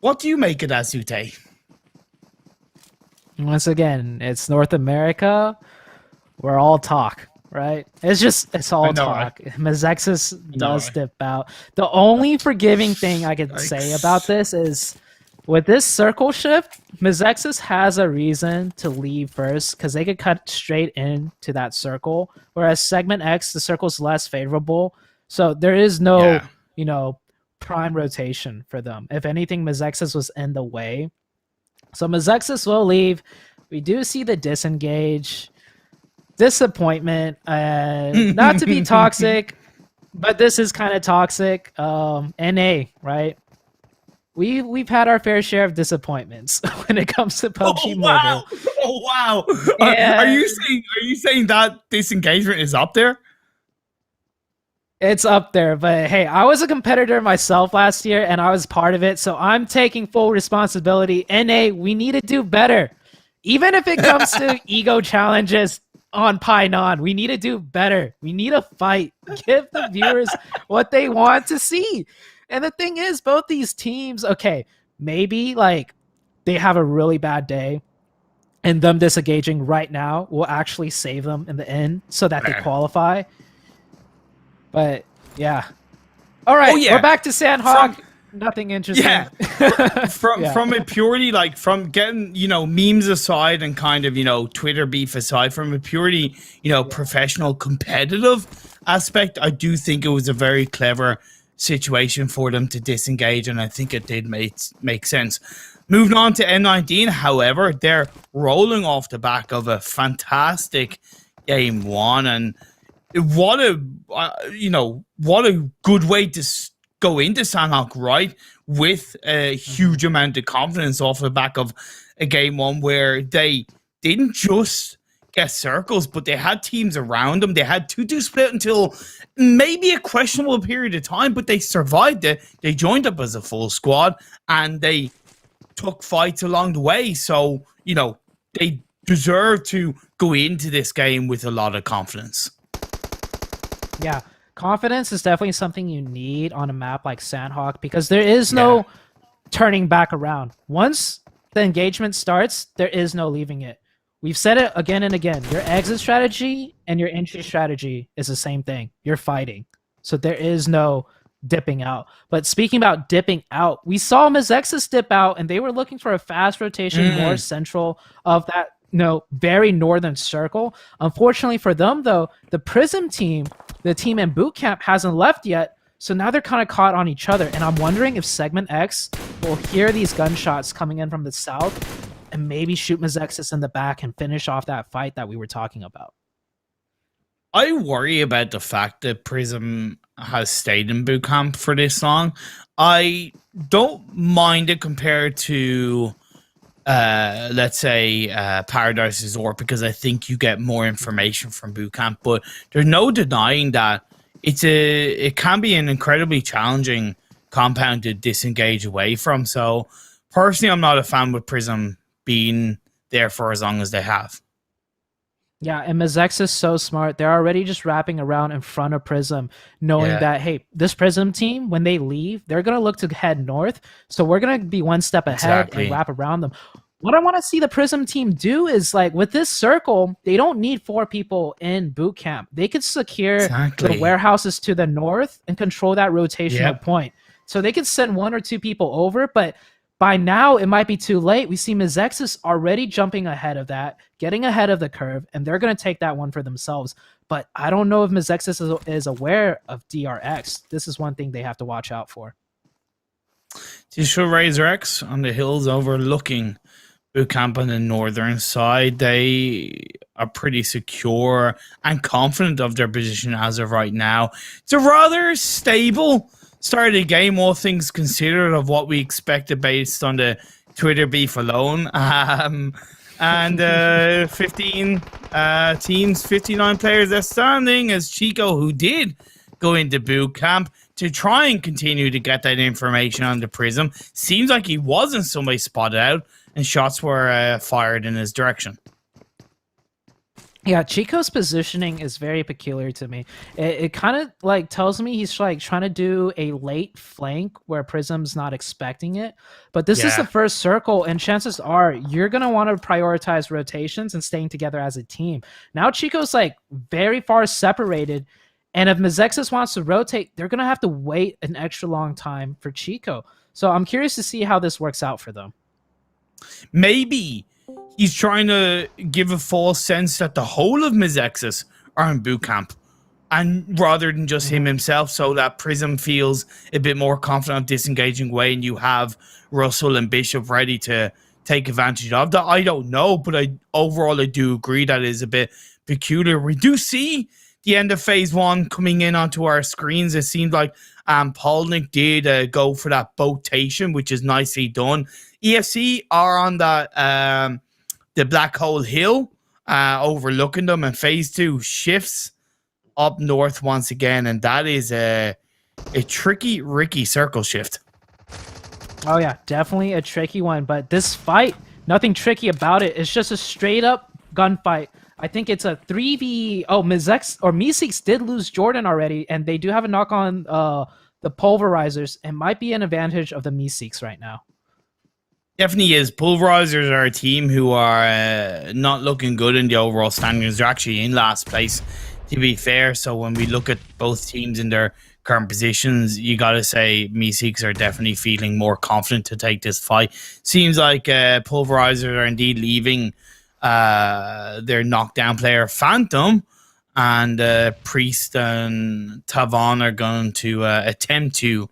what do you make of that, Sute? Once again, it's North America. We're all talk, right? It's all talk. Right? Mazexis does dip out. The only forgiving thing I could say about this is with this circle shift, Mazexis has a reason to leave first because they could cut straight into that circle, whereas Segment X, the circle's less favorable. So there is no, prime rotation for them. If anything, Mazexis was in the way. So Mazexis will leave. We do see the disengage. Disappointment. Not to be toxic, but this is kind of toxic. NA, right? We've had our fair share of disappointments when it comes to PUBG Mobile. Oh wow! Yeah. Are you saying that disengagement is up there? It's up there, but hey, I was a competitor myself last year, and I was part of it, so I'm taking full responsibility. NA, we need to do better. Even if it comes to ego challenges on Painan, we need to do better. We need a fight. Give the viewers what they want to see. And the thing is, both these teams, okay, maybe they have a really bad day, and them disengaging right now will actually save them in the end so that they qualify. But yeah. All right, we're back to Sanhok. Nothing interesting. Yeah. From a purely from getting, memes aside and kind of, Twitter beef aside, from a purely, professional competitive aspect, I do think it was a very clever situation for them to disengage, and I think it did make sense. Moving on to N19, however, they're rolling off the back of a fantastic game one, and what a what a good way to go into Sanhok, right? With a huge amount of confidence off the back of a game one where they didn't just get circles, but they had teams around them. They had 2-2 split until maybe a questionable period of time, but they survived it. They joined up as a full squad and they took fights along the way. So, they deserve to go into this game with a lot of confidence. Yeah, confidence is definitely something you need on a map like Sanhok because there is no turning back around. Once the engagement starts, there is no leaving it. We've said it again and again. Your exit strategy and your entry strategy is the same thing. You're fighting. So there is no dipping out. But speaking about dipping out, we saw Mizexus dip out and they were looking for a fast rotation more central of that very northern circle. Unfortunately for them, though, the Prism team, the team in boot camp, hasn't left yet. So now they're kind of caught on each other. And I'm wondering if Segment X will hear these gunshots coming in from the south and maybe shoot Mizexus in the back and finish off that fight that we were talking about. I worry about the fact that Prism has stayed in boot camp for this long. I don't mind it compared to let's say Paradise Resort, because I think you get more information from boot camp, but there's no denying that it can be an incredibly challenging compound to disengage away from. So personally, I'm not a fan with Prism being there for as long as they have. Yeah, and Mizexus is so smart. They're already just wrapping around in front of Prism, knowing that, hey, this Prism team, when they leave, they're going to look to head north. So we're going to be one step ahead and wrap around them. What I want to see the Prism team do is, like, with this circle, they don't need 4 people in boot camp. They could secure the warehouses to the north and control that rotational point. So they could send 1 or 2 people over, but by now, it might be too late. We see Mizexus already jumping ahead of that, getting ahead of the curve, and they're going to take that one for themselves. But I don't know if Mizexus is aware of DRX. This is one thing they have to watch out for. Digital Razor X on the hills overlooking boot camp on the northern side. They are pretty secure and confident of their position as of right now. It's a rather stable start of the game, all things considered, of what we expected based on the Twitter beef alone. And 15 teams, 59 players are standing as Chico, who did go into boot camp to try and continue to get that information on the Prism. Seems like he was in some way spotted out and shots were fired in his direction. Yeah, Chico's positioning is very peculiar to me. It kind of like tells me he's like trying to do a late flank where Prism's not expecting it. But this is the first circle, and chances are you're going to want to prioritize rotations and staying together as a team. Now Chico's like very far separated, and if Mizexus wants to rotate, they're going to have to wait an extra long time for Chico. So I'm curious to see how this works out for them. Maybe he's trying to give a false sense that the whole of Mizexus are in boot camp, and rather than just him himself, so that Prism feels a bit more confident of disengaging away, and you have Russell and Bishop ready to take advantage of that. I don't know, but overall I do agree that is a bit peculiar. We do see the end of phase 1 coming in onto our screens. It seemed like Polnick did go for that botation, which is nicely done. EFC are on that the Black Hole Hill, overlooking them, and phase 2 shifts up north once again, and that is a tricky, Ricky circle shift. Oh yeah, definitely a tricky one, but this fight, nothing tricky about it. It's just a straight up gunfight. I think it's a 3v. Oh, Meeseeks did lose Jordan already, and they do have a knock on the pulverizers, and might be an advantage of the Meeseeks right now. Definitely is. Pulverizers are a team who are not looking good in the overall standings. They're actually in last place, to be fair. So when we look at both teams in their current positions, you got to say Meeseeks are definitely feeling more confident to take this fight. Seems like Pulverizers are indeed leaving their knockdown player Phantom, and Priest and Tavon are going to attempt to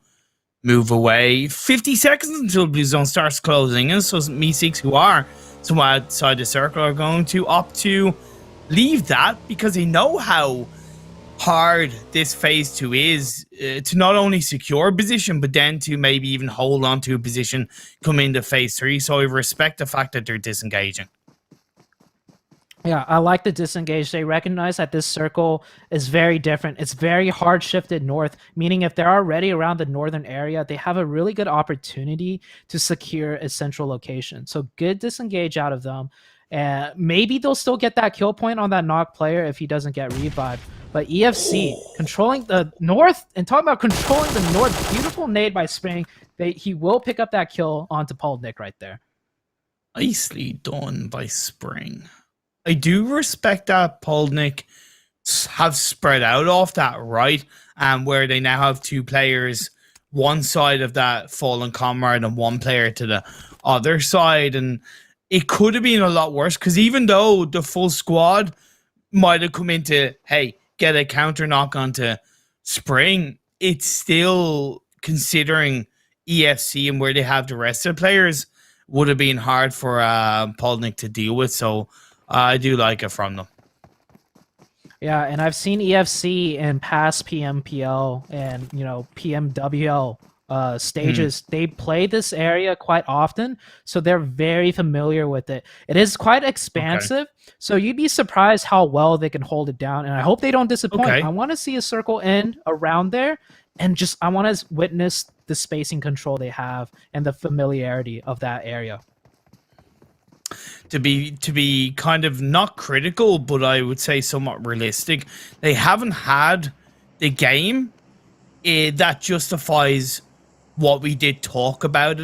move away. 50 seconds until Blue Zone starts closing in, so Meeseeks, who are somewhere outside the circle, are going to opt to leave that because they know how hard this phase 2 is to not only secure a position, but then to maybe even hold on to a position come into phase 3. So I respect the fact that they're disengaging. Yeah, I like the disengage. They recognize that this circle is very different. It's very hard shifted north, meaning if they're already around the northern area, they have a really good opportunity to secure a central location. So good disengage out of them. And maybe they'll still get that kill point on that knock player if he doesn't get revived. But EFC controlling the north, and talking about controlling the north, beautiful nade by Spring. He will pick up that kill onto Pubg right there. Nicely done by Spring. I do respect that Pubg have spread out off that right, where they now have 2 players, one side of that fallen comrade and 1 player to the other side. And it could have been a lot worse, because even though the full squad might have come into, hey, get a counter knock onto Spring, it's still, considering EFC and where they have the rest of the players, would have been hard for Pubg to deal with. So I do like it from them. Yeah, and I've seen EFC in past PMPL and PMWL stages. They play this area quite often, so they're very familiar with it. It is quite expansive, so you'd be surprised how well they can hold it down. And I hope they don't disappoint. I want to see a circle end around there, and I want to witness the spacing control they have and the familiarity of that area. To be kind of not critical, but I would say somewhat realistic, they haven't had the game that justifies what we did talk about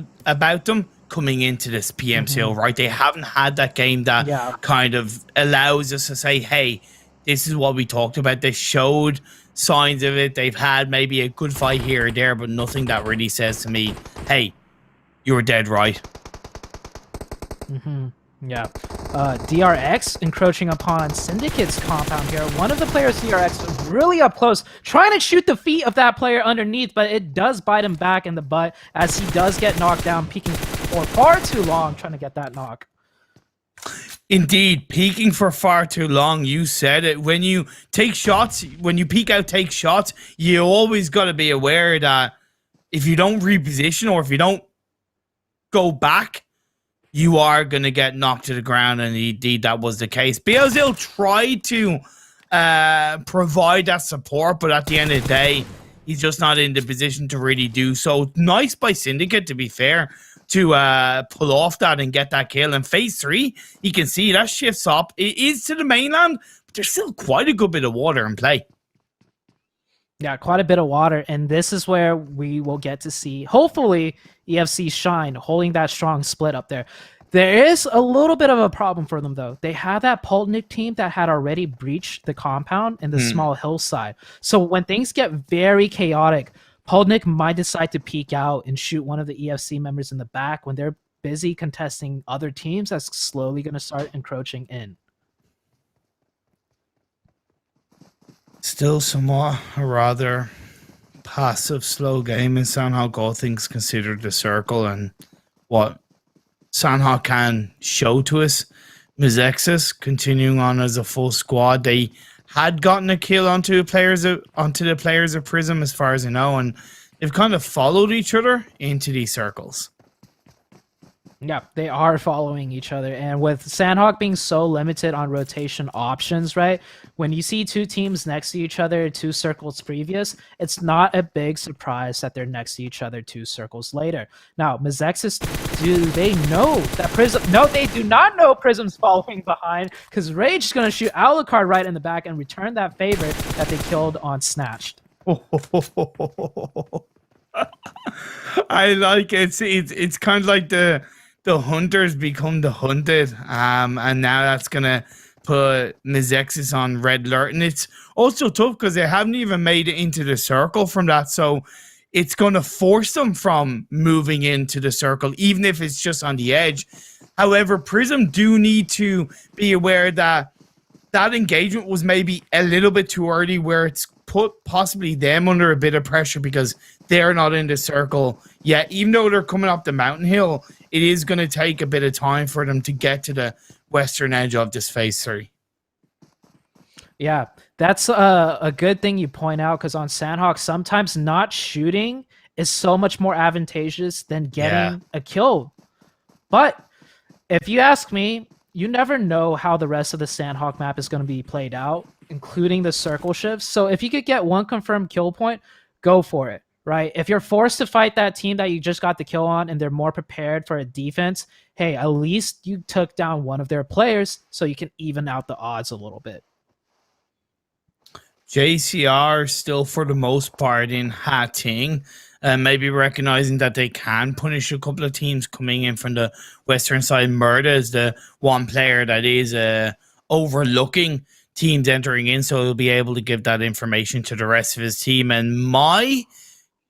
them coming into this PMCO, right? They haven't had that game that kind of allows us to say, hey, this is what we talked about. They showed signs of it. They've had maybe a good fight here or there, but nothing that really says to me, hey, you were dead right. Yeah. DRX encroaching upon Syndicate's compound here. One of the players, DRX, really up close, trying to shoot the feet of that player underneath, but it does bite him back in the butt as he does get knocked down, peeking for far too long, trying to get that knock. Indeed, peeking for far too long. You said it. When you take shots, when you peek out, take shots, you always got to be aware that if you don't reposition or if you don't go back, you are going to get knocked to the ground, and indeed that was the case. BLZL tried to provide that support, but at the end of the day, he's just not in the position to really do so. Nice by Syndicate, to be fair, to pull off that and get that kill. In phase 3, you can see that shifts up. It is to the mainland, but there's still quite a good bit of water in play. Yeah, quite a bit of water, and this is where we will get to see, hopefully, EFC shine, holding that strong split up there. There is a little bit of a problem for them, though. They have that Pubg team that had already breached the compound in the small hillside. So when things get very chaotic, Pubg might decide to peek out and shoot one of the EFC members in the back when they're busy contesting other teams that's slowly going to start encroaching in. Still somewhat a rather passive, slow game in Sanhok, all things considered, the circle and what Sanhok can show to us. Mizexis continuing on as a full squad. They had gotten a kill onto the players of Prism, as far as I know, and they've kind of followed each other into these circles. Yeah, they are following each other. And with Sanhok being so limited on rotation options, right? When you see 2 teams next to each other 2 circles previous, it's not a big surprise that they're next to each other 2 circles later. Now, Mizexis, do they know that Prism... No, they do not know Prism's following behind, because Rage is going to shoot Alucard right in the back and return that favor that they killed on Snatched. I like it. It's kind of like the hunters become the hunted, and now that's gonna put Mizexis on red alert, and it's also tough because they haven't even made it into the circle from that, so it's gonna force them from moving into the circle, even if it's just on the edge. However, Prism do need to be aware that that engagement was maybe a little bit too early, where it's put possibly them under a bit of pressure because they're not in the circle yet. Even though they're coming up the mountain hill, it is going to take a bit of time for them to get to the western edge of this phase 3. Yeah, That's a good thing you point out, because on Sanhok, sometimes not shooting is so much more advantageous than getting a kill. But if you ask me, you never know how the rest of the Sanhok map is going to be played out, including the circle shifts. So if you could get one confirmed kill point, go for it, right? If you're forced to fight that team that you just got the kill on and they're more prepared for a defense, hey, at least you took down one of their players so you can even out the odds a little bit. JCR still for the most part in hatting, maybe recognizing that they can punish a couple of teams coming in from the western side. Murda is the one player that is overlooking teams entering in, so he'll be able to give that information to the rest of his team. And my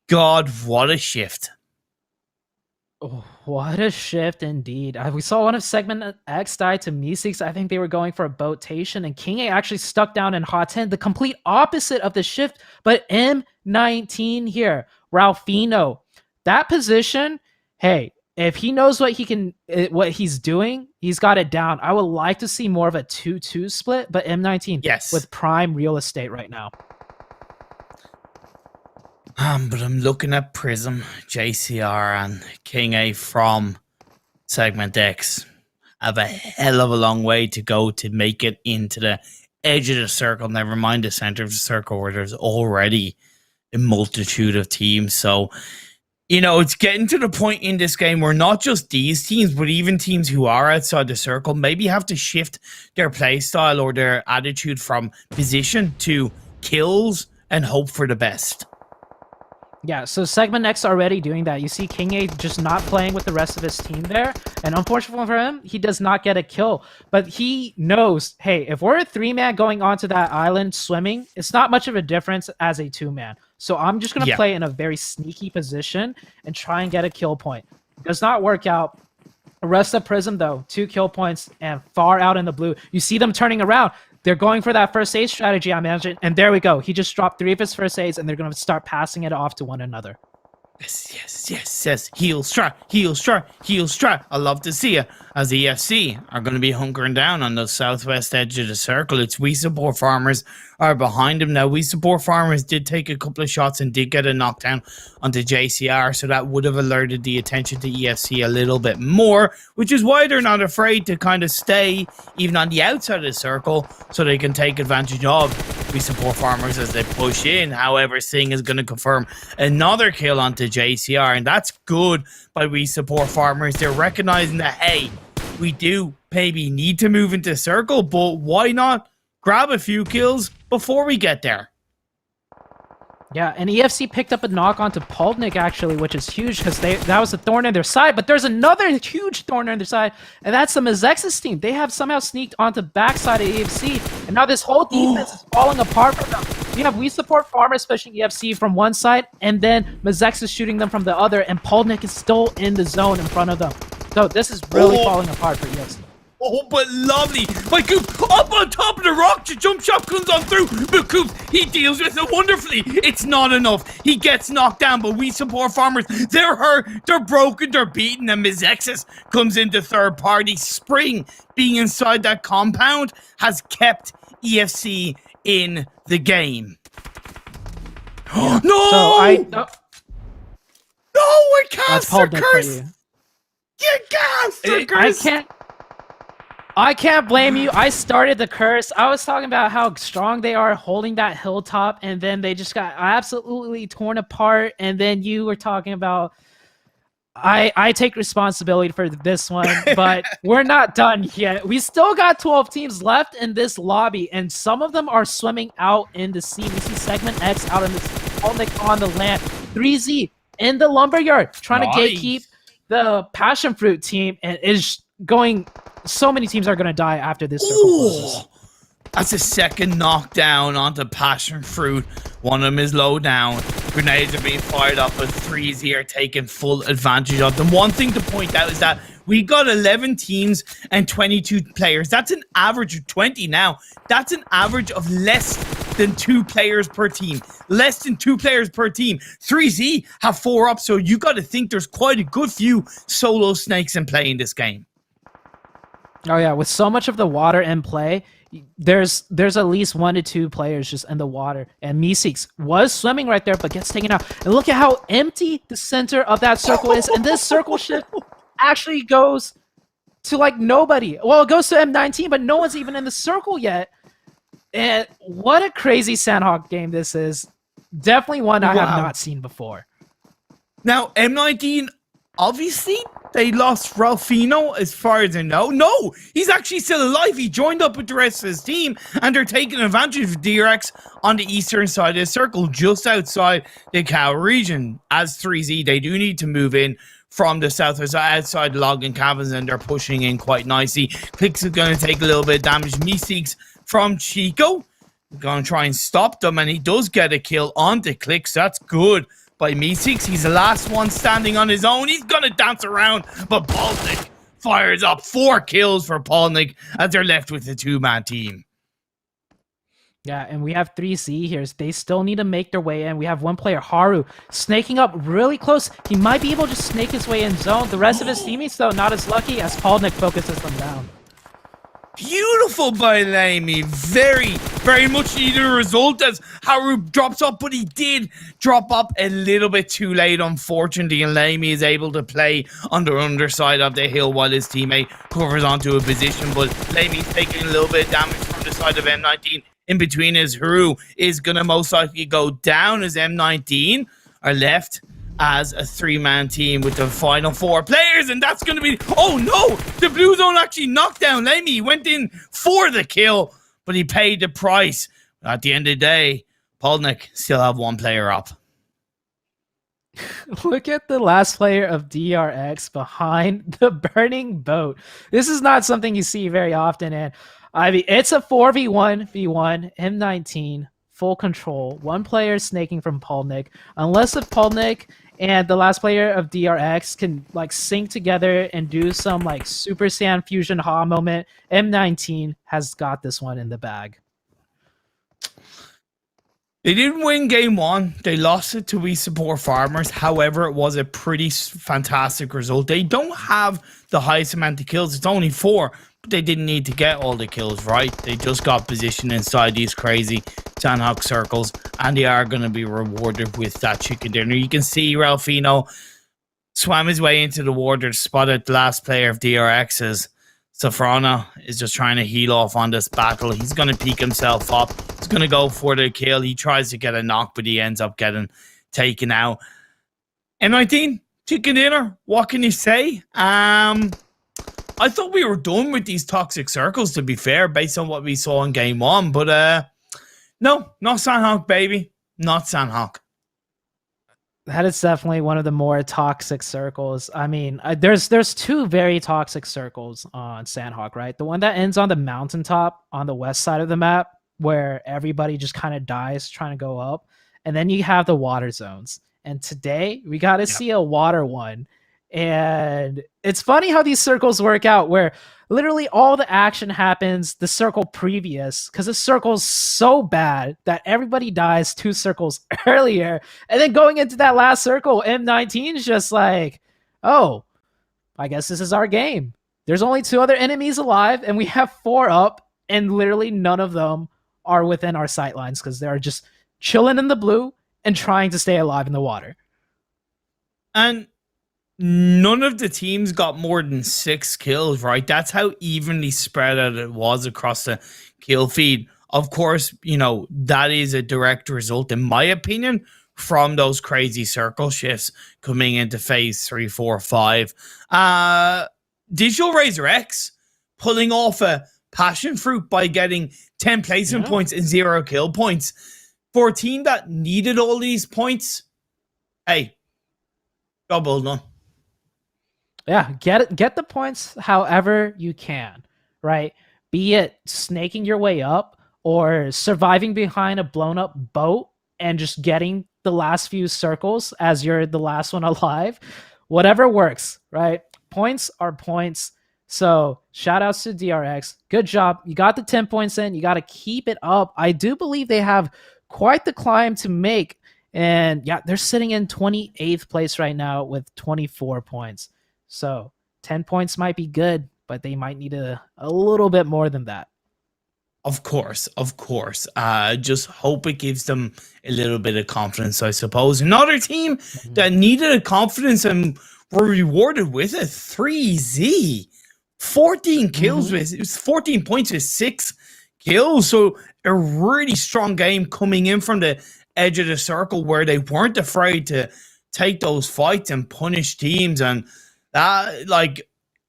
God, what a shift. Oh, what a shift indeed. We saw one of Segment X die to Meeseeks. I think they were going for a botation, and King A actually stuck down in Hot 10, the complete opposite of the shift. But M19 here, Ralphino, that position, hey, if he knows what he's doing, he's got it down. I would like to see more of a 2-2 split, but M19 with prime real estate right now. But I'm looking at Prism, JCR, and King A from Segment X. Have a hell of a long way to go to make it into the edge of the circle, never mind the center of the circle, where there's already a multitude of teams. So, you know, it's getting to the point in this game where not just these teams, but even teams who are outside the circle maybe have to shift their play style or their attitude from position to kills and hope for the best. Yeah, so Segment X already doing that. You see King A just not playing with the rest of his team there. And unfortunately for him, he does not get a kill. But he knows, hey, if we're a 3-man going onto that island swimming, it's not much of a difference as a 2-man. So I'm just going to play in a very sneaky position and try and get a kill point. Does not work out. The rest of Prism, though, 2 kill points and far out in the blue. You see them turning around. They're going for that first aid strategy I mentioned, and there we go. He just dropped 3 of his first aids, and they're going to start passing it off to one another. Yes. Heal strat. I love to see it. As the EFC are going to be hunkering down on the southwest edge of the circle. It's We Support Farmers are behind him now. We Support Farmers did take a couple of shots and did get a knockdown onto JCR, so that would have alerted the attention to EFC a little bit more, which is why they're not afraid to kind of stay even on the outside of the circle so they can take advantage of We Support Farmers as they push in. However, Singh is going to confirm another kill onto JCR, and that's good by We Support Farmers. They're recognizing that, hey, we do maybe need to move into circle, but why not grab a few kills before we get there? Yeah, and EFC picked up a knock onto Pubg actually, which is huge because that was a thorn in their side. But there's another huge thorn in their side, and that's the Mazex's team. They have somehow sneaked onto the backside of EFC, and now this whole defense is falling apart from them. You have We Support Farmers pushing EFC from one side, and then Mazex is shooting them from the other, and Pubg is still in the zone in front of them. So this is really falling apart for EFC. Oh, but lovely. My Coop up on top of the rock to jump shot comes on through. But Coop, he deals with it wonderfully. It's not enough. He gets knocked down, but We Support Farmers, they're hurt, they're broken, they're beaten, and Mizexis comes into third party. Spring being inside that compound has kept EFC in the game. No! So No, I cast the curse! You. You cast the curse! I can't blame you. I started the curse. I was talking about how strong they are holding that hilltop, and then they just got absolutely torn apart. And then you were talking about I take responsibility for this one, but we're not done yet. We still got 12 teams left in this lobby, and some of them are swimming out in the sea. We see Segment X out in the sea, on the land. 3Z in the lumberyard trying to gatekeep the passion fruit team, and is going. So many teams are going to die after this circle closes. That's a second knockdown onto passion fruit. One of them is low down. Grenades are being fired up, but 3Z are taking full advantage of them. One thing to point out is that we got 11 teams and 22 players. That's an average of 20 now. That's an average of less than 2 players per team. Less than 2 players per team. 3Z have 4 up, so you got to think there's quite a good few solo snakes in play in this game. Oh yeah, with so much of the water in play, there's at least 1 to 2 players just in the water, and Meeseeks was swimming right there but gets taken out. And look at how empty the center of that circle is, and this circle shift actually goes to like nobody. Well, it goes to M19, but no one's even in the circle yet. And what a crazy Sanhok game this is. Definitely one I have not seen before. Now, M19, obviously, they lost Ralphino as far as I know. No, he's actually still alive. He joined up with the rest of his team, and they're taking advantage of DRX on the eastern side of the circle, just outside the Cow region. As 3Z, they do need to move in from the south outside the logging cabins, and they're pushing in quite nicely. Clicks are going to take a little bit of damage. Meeseeks from Chico going to try and stop them, and he does get a kill onto Clicks. That's good by Meeseeks. He's the last one standing on his own. He's going to dance around, but Polnick fires up 4 kills for Polnick as they're left with a 2-man team. Yeah, and we have 3Z here. They still need to make their way in. We have one player, Haru, snaking up really close. He might be able to snake his way in zone. The rest of his teammates, though, not as lucky as Polnick focuses them down. Beautiful by Lamy. Very, very much needed a result as Haru drops up, but he did drop up a little bit too late, unfortunately, and Lamy is able to play on the underside of the hill while his teammate covers onto a position, but Lamy's taking a little bit of damage from the side of M19. In between as Haru is going to most likely go down as M19 are left as a 3-man team with the final 4 players, and that's going to be... Oh no! The blue zone actually knocked down Lamy. He went in for the kill, but he paid the price. At the end of the day, Polnick still have 1 player up. Look at the last player of DRX behind the burning boat. This is not something you see very often, and I mean, it's a 4v1v1, M19, full control. 1 player snaking from Polnick. Unless if Polnick and the last player of DRX can like sync together and do some like Super Saiyan Fusion Ha moment, M19 has got this one in the bag. They didn't win game 1. They lost it to We Support Farmers. However, it was a pretty fantastic result. They don't have the highest amount of kills. It's only 4. But they didn't need to get all the kills, right? They just got positioned inside these crazy Sanhok circles, and they are going to be rewarded with that chicken dinner. You can see Ralphino swam his way into the water, spotted the last player of DRX's. Safrana is just trying to heal off on this battle. He's going to peek himself up. He's going to go for the kill. He tries to get a knock, but he ends up getting taken out. M19, chicken dinner. What can you say? I thought we were done with these toxic circles, to be fair, based on what we saw in game 1. But no, not Sanhok, baby. Not Sanhok. That is definitely one of the more toxic circles. I mean, there's 2 very toxic circles on Sanhok, right? The one that ends on the mountaintop on the west side of the map, where everybody just kind of dies trying to go up. And then you have the water zones. And today, we got to see a water one. And it's funny how these circles work out, where literally all the action happens the circle previous, because the circle's so bad that everybody dies 2 circles earlier. And then going into that last circle, M19 is just like, oh, I guess this is our game. There's only 2 other enemies alive, and we have 4 up, and literally none of them are within our sight lines because they're just chilling in the blue and trying to stay alive in the water. And none of the teams got more than 6 kills, right? That's how evenly spread out it was across the kill feed. Of course, you know, that is a direct result, in my opinion, from those crazy circle shifts coming into phase 3, 4, 5. Digital Razor X pulling off a passion fruit by getting 10 placement points and 0 kill points. For a team that needed all these points, hey, double done. Yeah, get the points however you can, right? Be it snaking your way up or surviving behind a blown up boat and just getting the last few circles as you're the last one alive. Whatever works, right? Points are points. So shout outs to DRX. Good job. You got the 10 points in. You got to keep it up. I do believe they have quite the climb to make. And yeah, they're sitting in 28th place right now with 24 points. So 10 points might be good, but they might need a little bit more than that. Of course, of course. Just hope it gives them a little bit of confidence, I suppose. Another team that needed a confidence and were rewarded with a 3Z. 14 kills with it was 14 points with 6 kills. So a really strong game coming in from the edge of the circle where they weren't afraid to take those fights and punish teams. And that, like,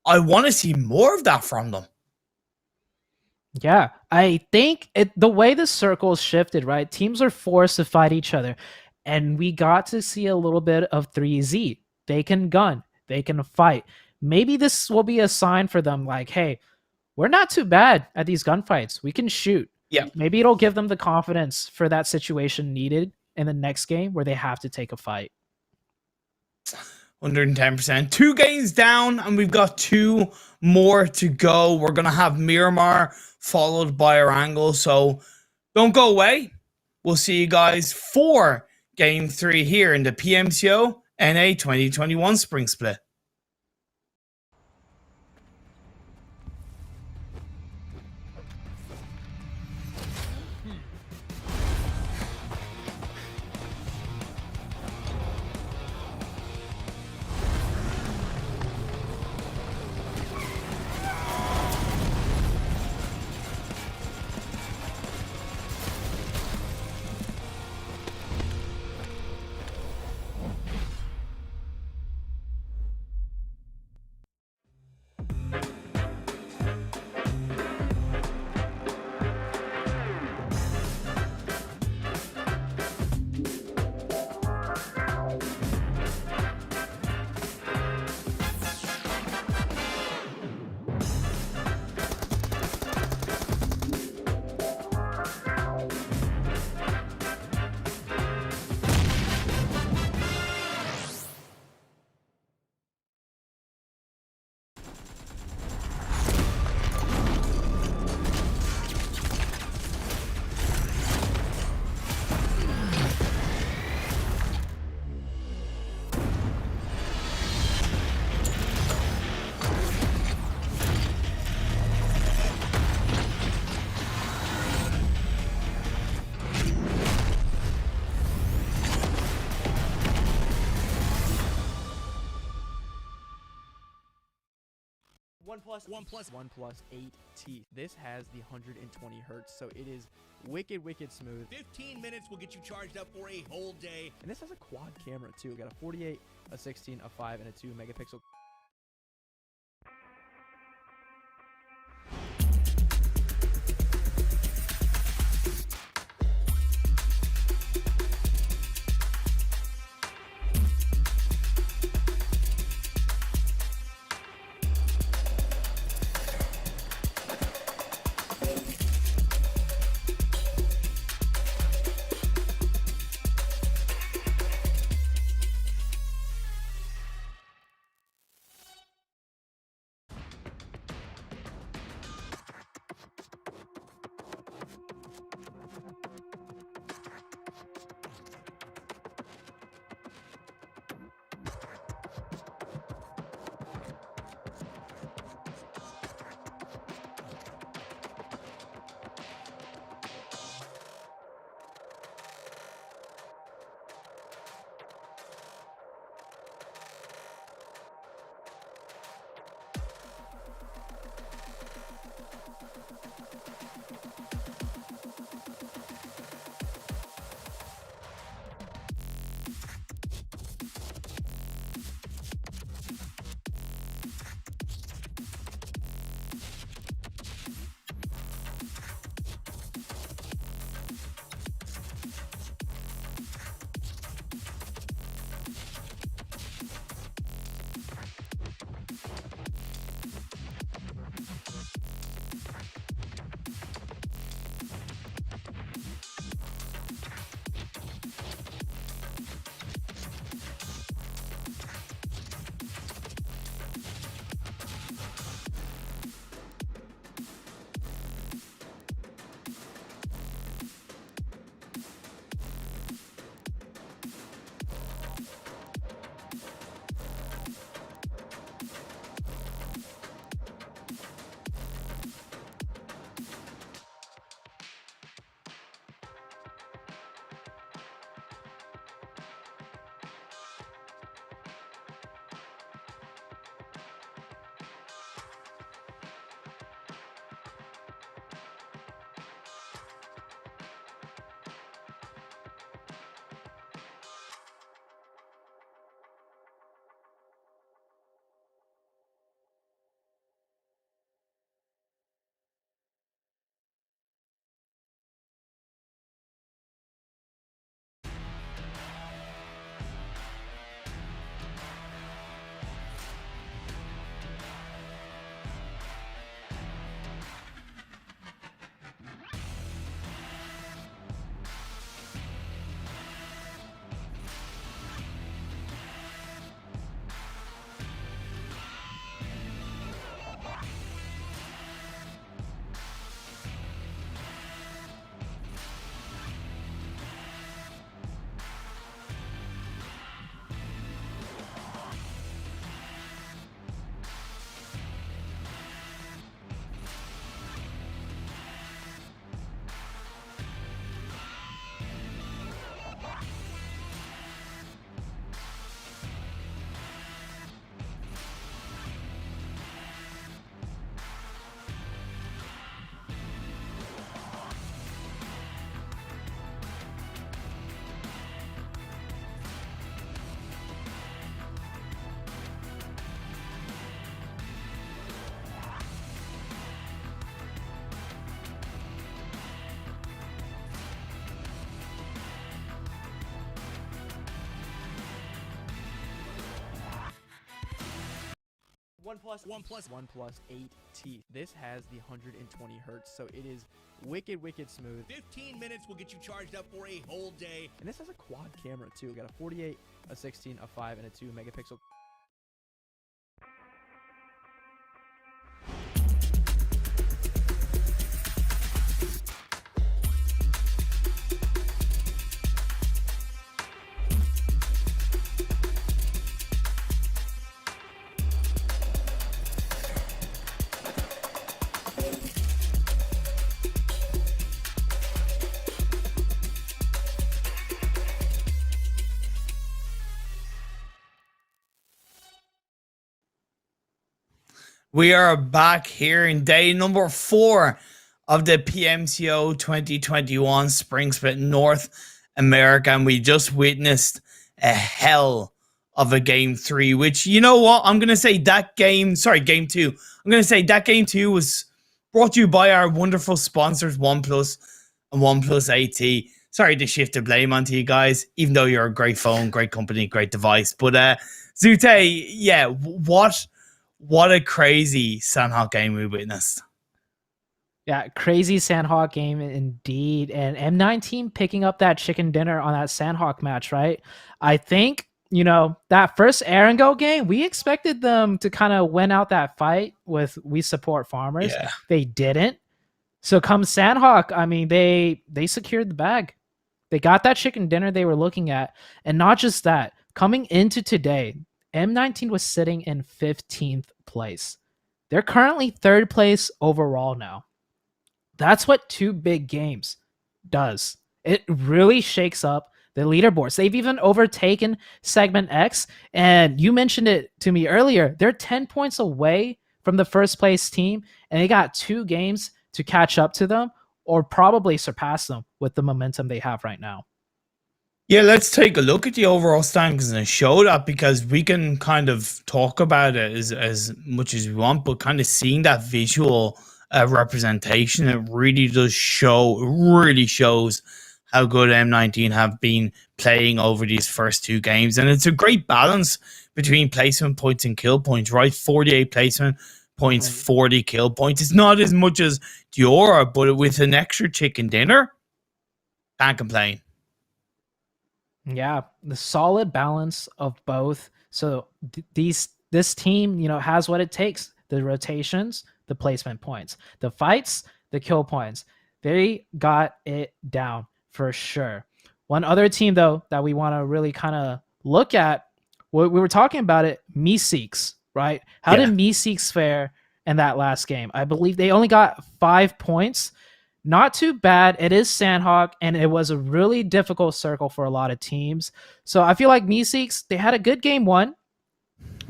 I want to see more of that from them. Yeah, I think the way the circles shifted, right? Teams are forced to fight each other, and we got to see a little bit of 3Z. They can gun, they can fight. Maybe this will be a sign for them, like, hey, we're not too bad at these gunfights. We can shoot. Yeah. Maybe it'll give them the confidence for that situation needed in the next game where they have to take a fight. 110%. 2 games down, and we've got 2 more to go. We're going to have Miramar followed by Erangel, so don't go away. We'll see you guys for Game 3 here in the PMCO NA 2021 Spring Split. OnePlus 8 teeth. This has the 120 hertz, so it is wicked smooth. 15 minutes will get you charged up for a whole day. And this has a quad camera too. We got a 48, a 16, a 5, and a 2 megapixel. OnePlus 8 teeth. This has the 120 hertz, so it is wicked smooth. 15 minutes will get you charged up for a whole day. And this has a quad camera too. We got a 48, a 16, a 5, and a 2 megapixel. We are back here in day number 4 of the PMCO 2021 Spring Split North America, and we just witnessed a hell of a game 3, which, you know what, I'm going to say that game 2. I'm going to say that game 2 was brought to you by our wonderful sponsors, OnePlus and OnePlus 8T. Sorry to shift the blame onto you guys, even though you're a great phone, great company, great device. But Zute, yeah, what a crazy Sanhok game we witnessed. Yeah, crazy Sanhok game indeed. And M9 team picking up that chicken dinner on that Sanhok match, right? I think, that first Aaron Go game, we expected them to kind of win out that fight with We Support Farmers. Yeah. They didn't. So come Sanhok, I mean, they secured the bag. They got that chicken dinner they were looking at. And not just that, coming into today, M19 was sitting in 15th place. They're currently 3rd place overall now. That's what 2 big games does. It really shakes up the leaderboards. They've even overtaken Segment X, and you mentioned it to me earlier. They're 10 points away from the 1st place team, and they got 2 games to catch up to them or probably surpass them with the momentum they have right now. Yeah, let's take a look at the overall standings and show that, because we can kind of talk about it as much as we want, but kind of seeing that visual representation, it really does show, it really shows how good M19 have been playing over these first 2 games. And it's a great balance between placement points and kill points, right? 48 placement points, 40 kill points. It's not as much as Diora, but with an extra chicken dinner, can't complain. Yeah, the solid balance of both. So this team, has what it takes. The rotations, the placement points, the fights, the kill points. They got it down for sure. One other team, though, that we want to really kind of look at, we were talking about it, Meeseeks, right? How did Meeseeks fare in that last game? I believe they only got 5 points. Not too bad. It is Sanhok, and it was a really difficult circle for a lot of teams. So I feel like Meeseeks, they had a good game 1.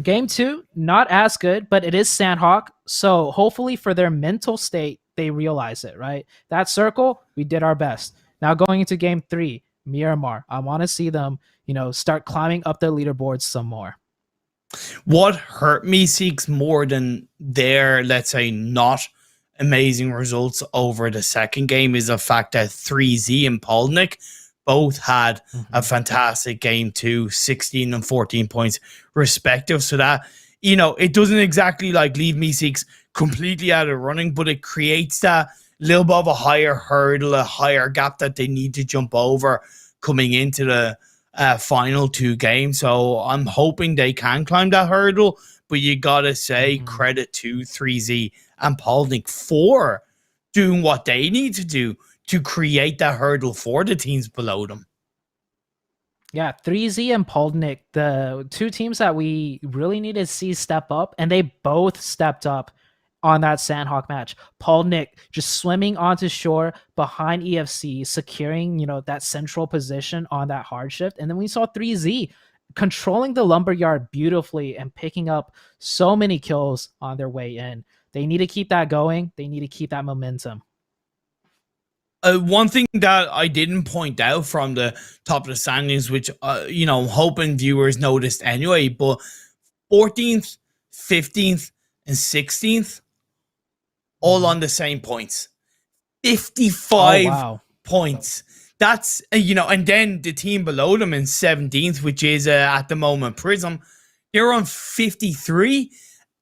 Game 2, not as good, but it is Sanhok. So hopefully for their mental state, they realize it, right? That circle, we did our best. Now going into game 3, Miramar. I want to see them, start climbing up the leaderboards some more. What hurt Meeseeks more than their, let's say, not amazing results over the second game is the fact that 3Z and Polnik both had a fantastic game too, 16 and 14 points respective. So that, it doesn't exactly leave Meeseeks completely out of running, but it creates that little bit of a higher hurdle, a higher gap that they need to jump over coming into the final 2 games. So I'm hoping they can climb that hurdle, but you gotta say credit to 3Z and Polnik for doing what they need to do to create that hurdle for the teams below them. Yeah, 3Z and Polnik, the 2 teams that we really need to see step up, and they both stepped up on that Sanhok match. Polnik just swimming onto shore behind EFC, securing, that central position on that hard shift. And then we saw 3Z controlling the lumberyard beautifully and picking up so many kills on their way in. They need to keep that going. They need to keep that momentum. One thing that I didn't point out from the top of the standings, which, hoping viewers noticed anyway, but 14th, 15th, and 16th, all on the same points. 55 points. That's, and then the team below them in 17th, which is at the moment Prism, they're on 53.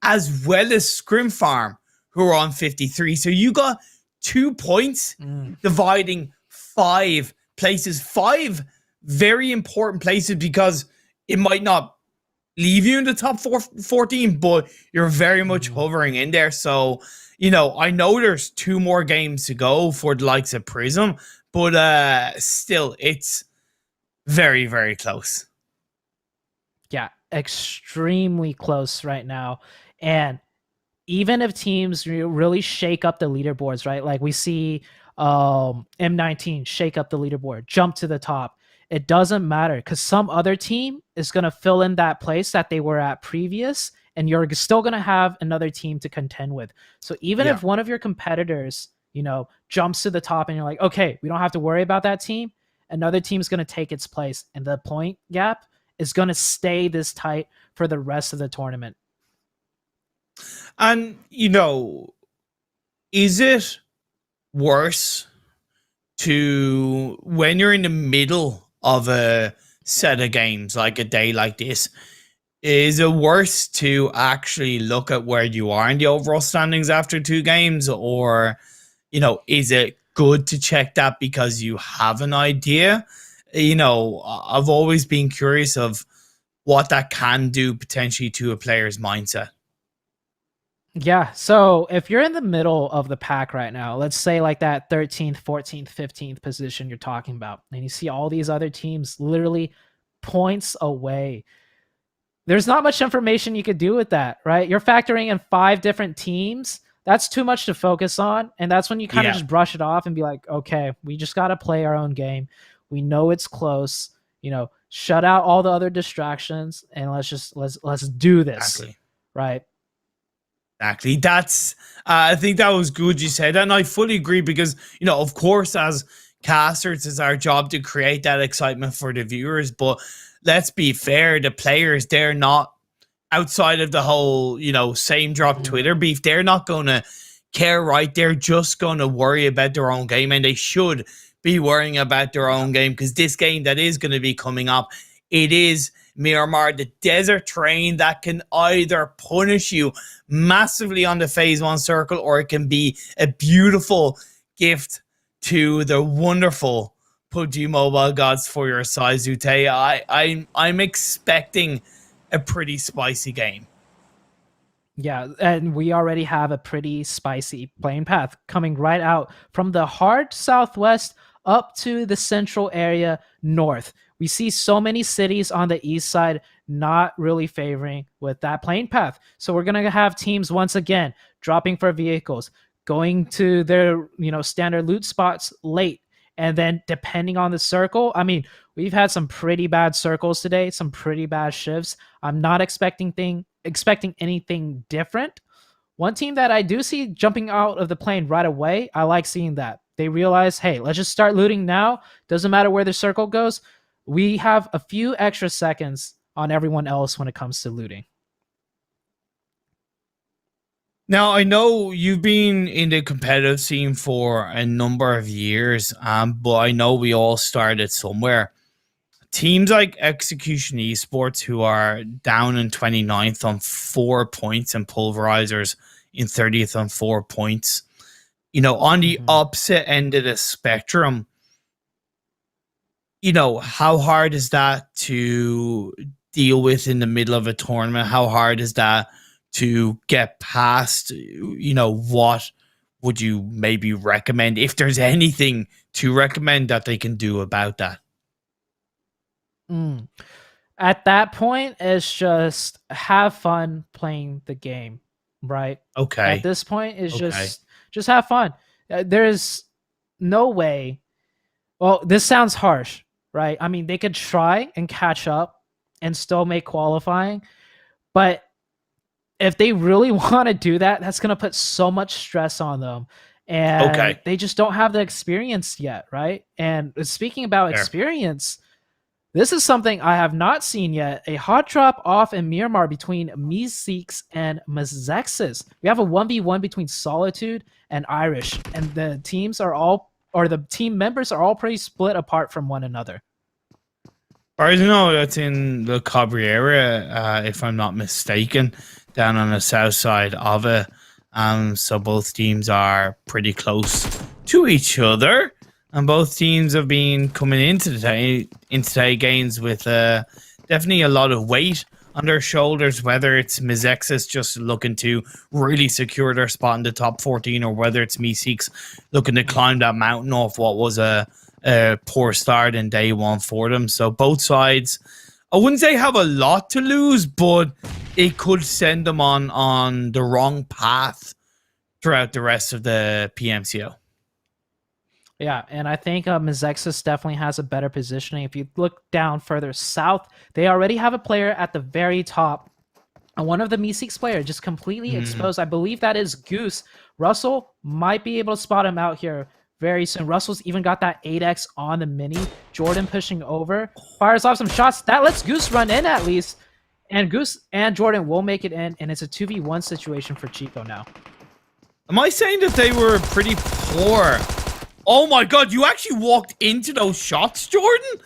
as well as Scrim Farm, who are on 53. So you got 2 points dividing 5 places, 5 very important places, because it might not leave you in the top 14, but you're very much hovering in there. So, you know, I know there's 2 more games to go for the likes of Prism, but still, it's very, very close. Yeah, extremely close right now. And even if teams really shake up the leaderboards, right? Like we see M19 shake up the leaderboard, jump to the top. It doesn't matter because some other team is going to fill in that place that they were at previous, and you're still going to have another team to contend with. So even if one of your competitors, you know, jumps to the top and you're like, okay, we don't have to worry about that team, another team's going to take its place, and the point gap is going to stay this tight for the rest of the tournament. And, you know, is it worse to, when you're in the middle of a set of games, like a day like this, is it worse to actually look at where you are in the overall standings after 2 games? Or, you know, is it good to check that because you have an idea? You know, I've always been curious of what that can do potentially to a player's mindset. Yeah, so if you're in the middle of the pack right now, let's say like that 13th, 14th, 15th position you're talking about, and you see all these other teams literally points away, there's not much information you could do with that, right? You're factoring in 5 different teams. That's too much to focus on, and that's when you kind of just brush it off and be like, okay, we just got to play our own game. We know it's close, you know, shut out all the other distractions, and let's do this. Exactly. Right? Exactly. That's, I think that was good you said, and I fully agree because, you know, of course, as casters, it's our job to create that excitement for the viewers, but let's be fair, the players, they're not, outside of the whole, you know, same drop Twitter beef, they're not going to care, right? They're just going to worry about their own game, and they should be worrying about their own game, because this game that is going to be coming up, it is Miramar, the desert train that can either punish you massively on the phase 1 circle, or it can be a beautiful gift to the wonderful Pubg mobile gods for your size, Ute. I'm expecting a pretty spicy game. Yeah, and we already have a pretty spicy playing path coming right out from the hard southwest up to the central area north. We see so many cities on the east side not really favoring with that playing path. So we're going to have teams once again dropping for vehicles, going to their, you know, standard loot spots late. And then depending on the circle, I mean, we've had some pretty bad circles today, some pretty bad shifts. I'm not expecting anything different. One team that I do see jumping out of the plane right away, I like seeing that. They realize, hey, let's just start looting now. Doesn't matter where the circle goes. We have a few extra seconds on everyone else when it comes to looting. Now, I know you've been in the competitive scene for a number of years, but I know we all started somewhere. Teams like Execution Esports, who are down in 29th on 4 points, and Pulverizers in 30th on 4 points. You know, on the opposite end of the spectrum, you know, how hard is that to deal with in the middle of a tournament? How hard is that to get past? You know, what would you maybe recommend, if there's anything to recommend that they can do about that? At that point, it's just have fun playing the game, right? Okay. At this point, it's just have fun. There's no way. Well, this sounds harsh, right? I mean, they could try and catch up and still make qualifying, but if they really want to do that, that's going to put so much stress on them. And they just don't have the experience yet, right? And speaking about experience, this is something I have not seen yet. A hot drop off in Miramar between Meeseeks and Mazexis. We have a 1v1 between Solitude and Irish, and the teams are all, or the team members are all pretty split apart from one another. I don't know, that's in the Cabri area, if I'm not mistaken. down on the south side of it. So both teams are pretty close to each other, and both teams have been coming into today games with definitely a lot of weight on their shoulders, whether it's Mizexis just looking to really secure their spot in the top 14, or whether it's Meeseeks looking to climb that mountain off what was a poor start in day one for them. So both sides, I wouldn't say have a lot to lose, but it could send them on the wrong path throughout the rest of the PMCO. Yeah, and I think Mizexis definitely has a better positioning. If you look down further south, they already have a player at the very top. And one of the Meeseeks players just completely exposed. I believe that is Goose. Russell might be able to spot him out here very soon. Russell's even got that 8x on the mini. Jordan pushing over. Fires off some shots. That lets Goose run in at least. And Goose and Jordan will make it in. And it's a 2v1 situation for Chico now. Am I saying that they were pretty poor? Oh my god, you actually walked into those shots, Jordan?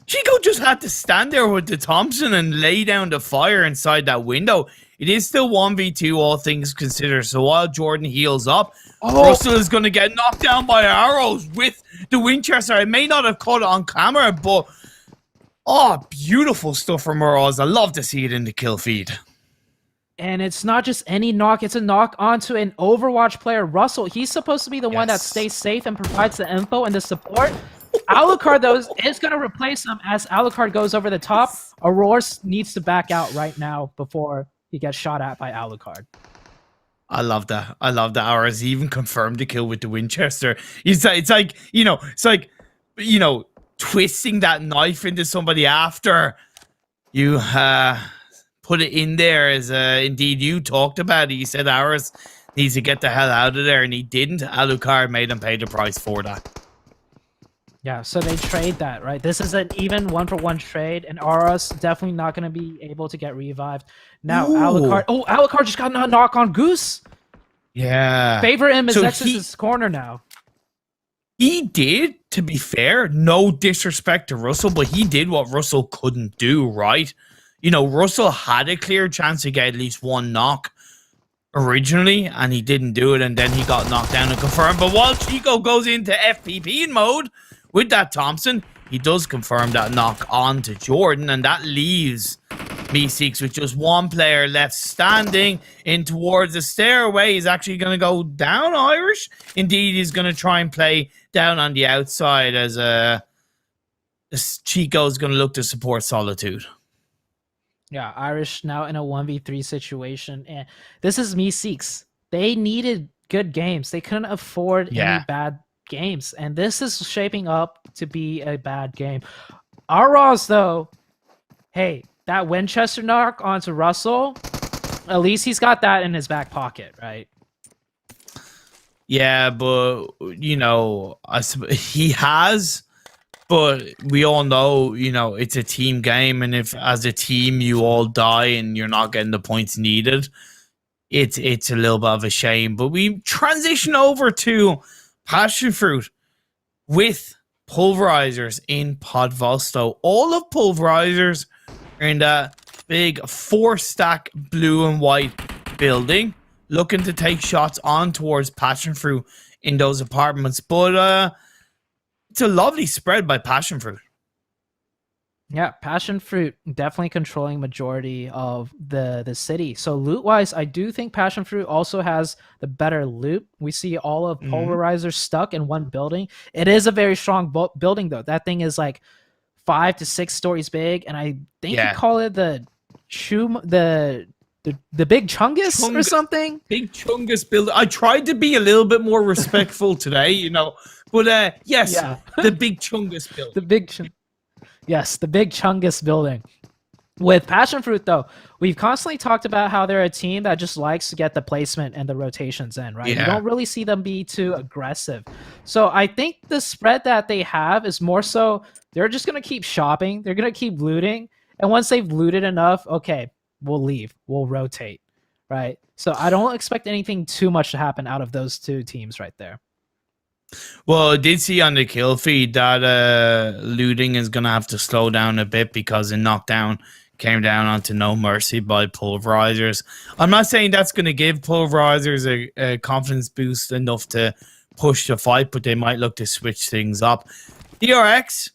Chico just had to stand there with the Thompson and lay down the fire inside that window. It is still 1v2, all things considered. So while Jordan heals up, Russell is going to get knocked down by arrows with the Winchester. I may not have caught it on camera, but beautiful stuff from Moraz. I love to see it in the kill feed. And it's not just any knock, it's a knock onto an Overwatch player, Russell. He's supposed to be the one that stays safe and provides the info and the support. Alucard, though, is going to replace him as Alucard goes over the top. Aurora needs to back out right now before he gets shot at by Alucard. I love that. I love that. Auras even confirmed the kill with the Winchester. It's like twisting that knife into somebody after you put it in there, as indeed you talked about it. You said Auras needs to get the hell out of there, and he didn't. Alucard made him pay the price for that. Yeah, so they trade that, right? This is an even 1-for-1 trade, and Auras definitely not going to be able to get revived. Now, Alucard... Oh, Alucard just got a knock on Goose! Yeah. Favor him as Exodus' corner now. He did, to be fair, no disrespect to Russell, but he did what Russell couldn't do, right? You know, Russell had a clear chance to get at least one knock originally, and he didn't do it, and then he got knocked down and confirmed. But while Chico goes into FPP mode with that Thompson, he does confirm that knock on to Jordan, and that leaves Meeseeks with just one player left standing in towards the stairway. He's actually going to go down Irish. Indeed, he's going to try and play down on the outside as Chico is going to look to support Solitude. Yeah, Irish now in a 1v3 situation, and this is Meeseeks. They needed good games. They couldn't afford any bad games, and this is shaping up to be a bad game. Araz, though, hey, that Winchester knock onto Russell, at least he's got that in his back pocket, right? Yeah, but, you know, he has, but we all know, you know, it's a team game, and if as a team you all die and you're not getting the points needed, it's a little bit of a shame. But we transition over to Passion Fruit with Pulverizers in Podvosto. All of Pulverizers are in that big 4-stack blue and white building, looking to take shots on towards Passion Fruit in those apartments. But it's a lovely spread by Passion Fruit. Yeah, Passion Fruit definitely controlling majority of the city. So loot-wise, I do think Passion Fruit also has the better loot. We see all of Pulverizers stuck in one building. It is a very strong building, though. That thing is like 5 to 6 stories big, and I think you call it the Big Chungus or something. Big Chungus building. I tried to be a little bit more respectful today, you know, but yes, the Big Chungus building. Yes, the Big Chungus building. With Passion Fruit, though, we've constantly talked about how they're a team that just likes to get the placement and the rotations in, right? You don't really see them be too aggressive. So I think the spread that they have is more so they're just going to keep shopping. They're going to keep looting. And once they've looted enough, okay, we'll leave. We'll rotate, right? So I don't expect anything too much to happen out of those two teams right there. Well, I did see on the kill feed that looting is going to have to slow down a bit because in knockdown came down onto No Mercy by Pulverizers. I'm not saying that's going to give Pulverizers a confidence boost enough to push the fight, but they might look to switch things up. DRX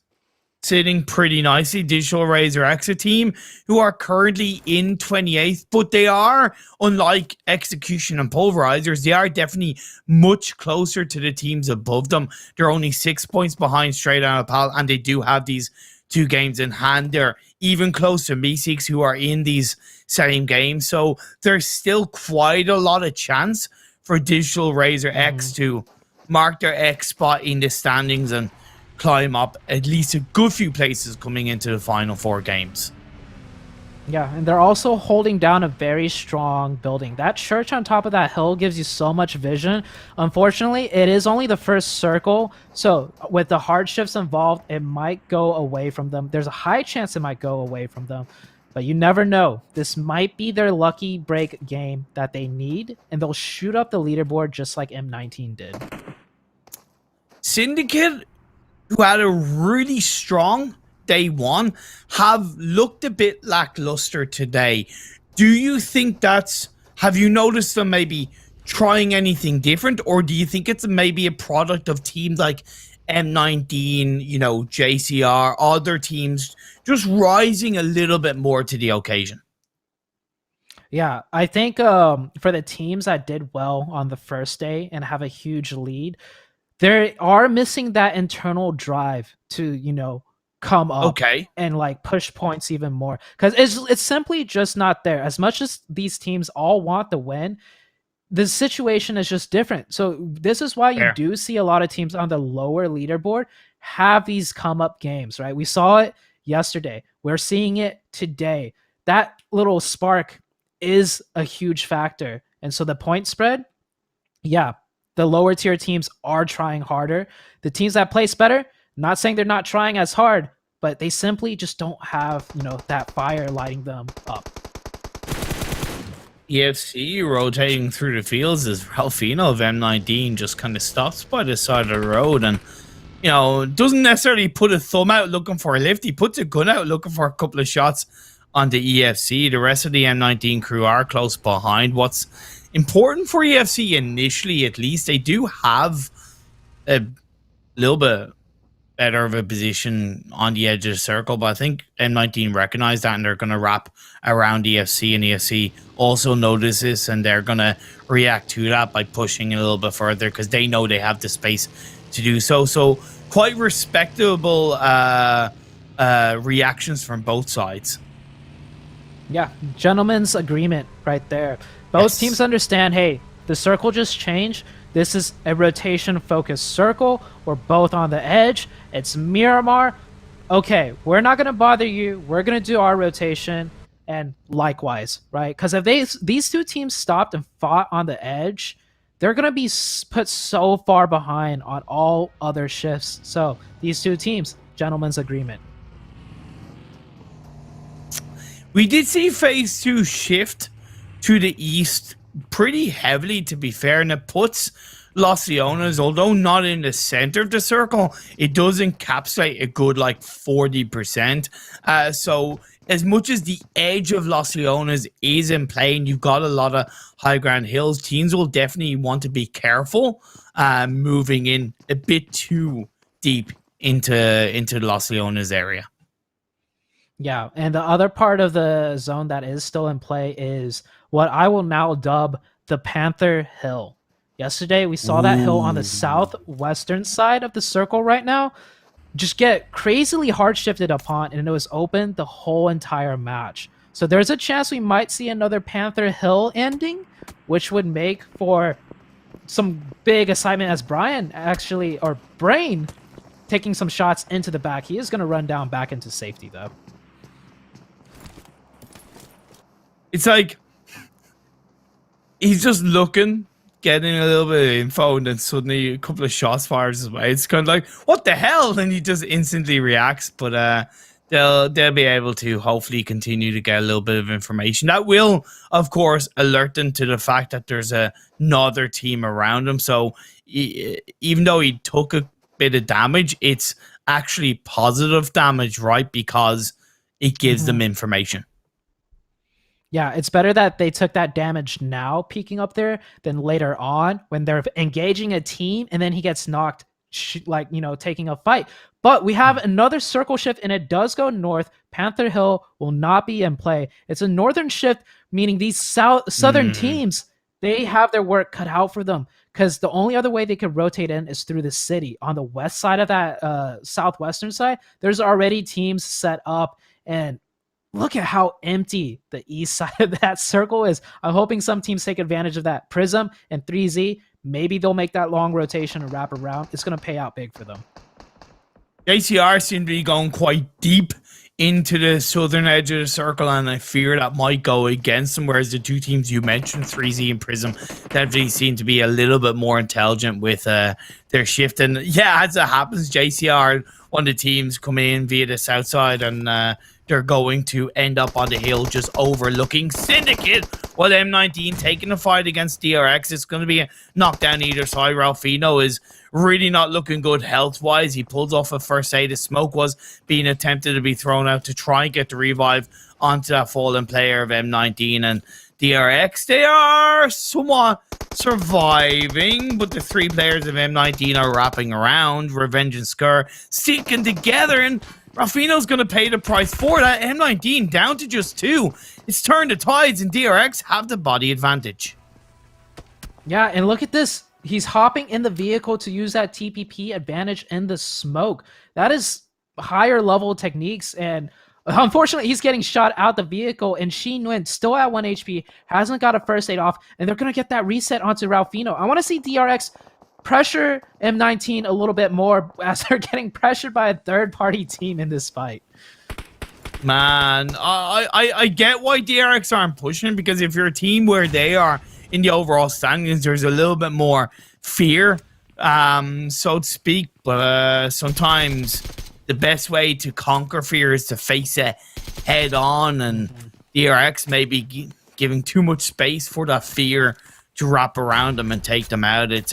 sitting pretty nicely. Digital Razor X, a team who are currently in 28th, but they are, unlike Execution and Pulverizers, they are definitely much closer to the teams above them. They're only 6 points behind Straight Out of Pal, and they do have these 2 games in hand. They're even close to Meeseeks, who are in these same games. So there's still quite a lot of chance for Digital Razor X to mark their X spot in the standings and climb up at least a good few places coming into the final 4 games. Yeah, and they're also holding down a very strong building. That church on top of that hill gives you so much vision. Unfortunately, it is only the first circle, so with the hardships involved, it might go away from them. There's a high chance it might go away from them, but you never know. This might be their lucky break game that they need, and they'll shoot up the leaderboard just like M19 did. Syndicate, who had a really strong day 1, have looked a bit lackluster today. Do you think have you noticed them maybe trying anything different, or do you think it's maybe a product of teams like M19, JCR, other teams just rising a little bit more to the occasion? Yeah, I think for the teams that did well on the first day and have a huge lead, they are missing that internal drive to, come up and like push points even more. Because it's simply just not there. As much as these teams all want the win, the situation is just different. So this is why you do see a lot of teams on the lower leaderboard have these come up games, right? We saw it yesterday. We're seeing it today. That little spark is a huge factor. And so the point spread, yeah, the lower tier teams are trying harder. The teams that place better, not saying they're not trying as hard, but they simply just don't have, that fire lighting them up. EFC rotating through the fields as Ralphino of M19 just kind of stops by the side of the road and, doesn't necessarily put a thumb out looking for a lift. He puts a gun out looking for a couple of shots on the EFC. The rest of the M19 crew are close behind. What's important for EFC initially, at least, they do have a little bit better of a position on the edge of the circle, but I think M19 recognize that and they're going to wrap around EFC, and EFC also notice this and they're going to react to that by pushing a little bit further because they know they have the space to do so. So quite respectable reactions from both sides. Yeah, gentleman's agreement right there. Both teams understand, hey, the circle just changed. This is a rotation-focused circle. We're both on the edge. It's Miramar. Okay, we're not going to bother you. We're going to do our rotation, and likewise, right? Because if these 2 teams stopped and fought on the edge, they're going to be put so far behind on all other shifts. So these 2 teams, gentleman's agreement. We did see phase 2 shift to the east pretty heavily, to be fair, and it puts Los Leones, although not in the center of the circle, it does encapsulate a good 40%. So as much as the edge of Los Leones is in play and you've got a lot of high ground hills, teams will definitely want to be careful moving in a bit too deep into the Los Leones area. Yeah, and the other part of the zone that is still in play is what I will now dub the Panther Hill. Yesterday, we saw that hill on the southwestern side of the circle right now just get crazily hard shifted upon, and it was open the whole entire match. So there's a chance we might see another Panther Hill ending, which would make for some big assignment as Brain taking some shots into the back. He is going to run down back into safety, though. It's like he's just looking, getting a little bit of info, and then suddenly a couple of shots fires his way. It's kind of like, what the hell? And he just instantly reacts. But they'll be able to hopefully continue to get a little bit of information. That will, of course, alert them to the fact that there's another team around him. So even though he took a bit of damage, it's actually positive damage, right? Because it gives them information. Yeah, it's better that they took that damage now peeking up there than later on when they're engaging a team and then he gets knocked, like, taking a fight. But we have another circle shift and it does go north. Panther Hill will not be in play. It's a northern shift, meaning these southern teams, they have their work cut out for them because the only other way they could rotate in is through the city. On the west side of that southwestern side, there's already teams set up, and look at how empty the east side of that circle is. I'm hoping some teams take advantage of that. Prism and 3Z, maybe they'll make that long rotation and wrap around. It's going to pay out big for them. JCR seem to be going quite deep into the southern edge of the circle, and I fear that might go against them, whereas the two teams you mentioned, 3Z and Prism, definitely seem to be a little bit more intelligent with their shift. And yeah, as it happens, JCR, one of the teams, come in via the south side, and they're going to end up on the hill just overlooking Syndicate, while M19 taking the fight against DRX. It's going to be a knockdown either side. Ralphino is really not looking good health-wise. He pulls off a first aid. The smoke was being attempted to be thrown out to try and get the revive onto that fallen player of M19 and DRX. They are somewhat surviving, but the three players of M19 are wrapping around. Revenge and Skir sticking together, and Ralphino's going to pay the price for that. M19 down to just 2. It's turned the tides, and DRX have the body advantage. Yeah, and look at this. He's hopping in the vehicle to use that TPP advantage in the smoke. That is higher level techniques, and unfortunately, he's getting shot out the vehicle, and Sheen Nguyen still at 1 HP, hasn't got a first aid off, and they're going to get that reset onto Ralphino. I want to see DRX pressure M19 a little bit more as they're getting pressured by a third-party team in this fight. Man, I get why DRX aren't pushing, because if you're a team where they are in the overall standings, there's a little bit more fear, so to speak, but sometimes the best way to conquer fear is to face it head on, and DRX may be giving too much space for that fear to wrap around them and take them out. It's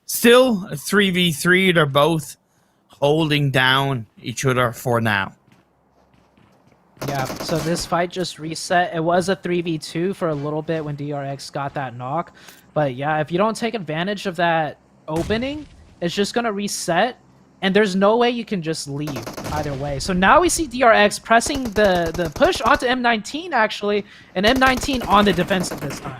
still a 3v3. They're both holding down each other for now. Yeah, so this fight just reset. It was a 3v2 for a little bit when DRX got that knock. But yeah, if you don't take advantage of that opening, it's just going to reset. And there's no way you can just leave either way. So now we see DRX pressing the push onto M19, actually. And M19 on the defensive this time.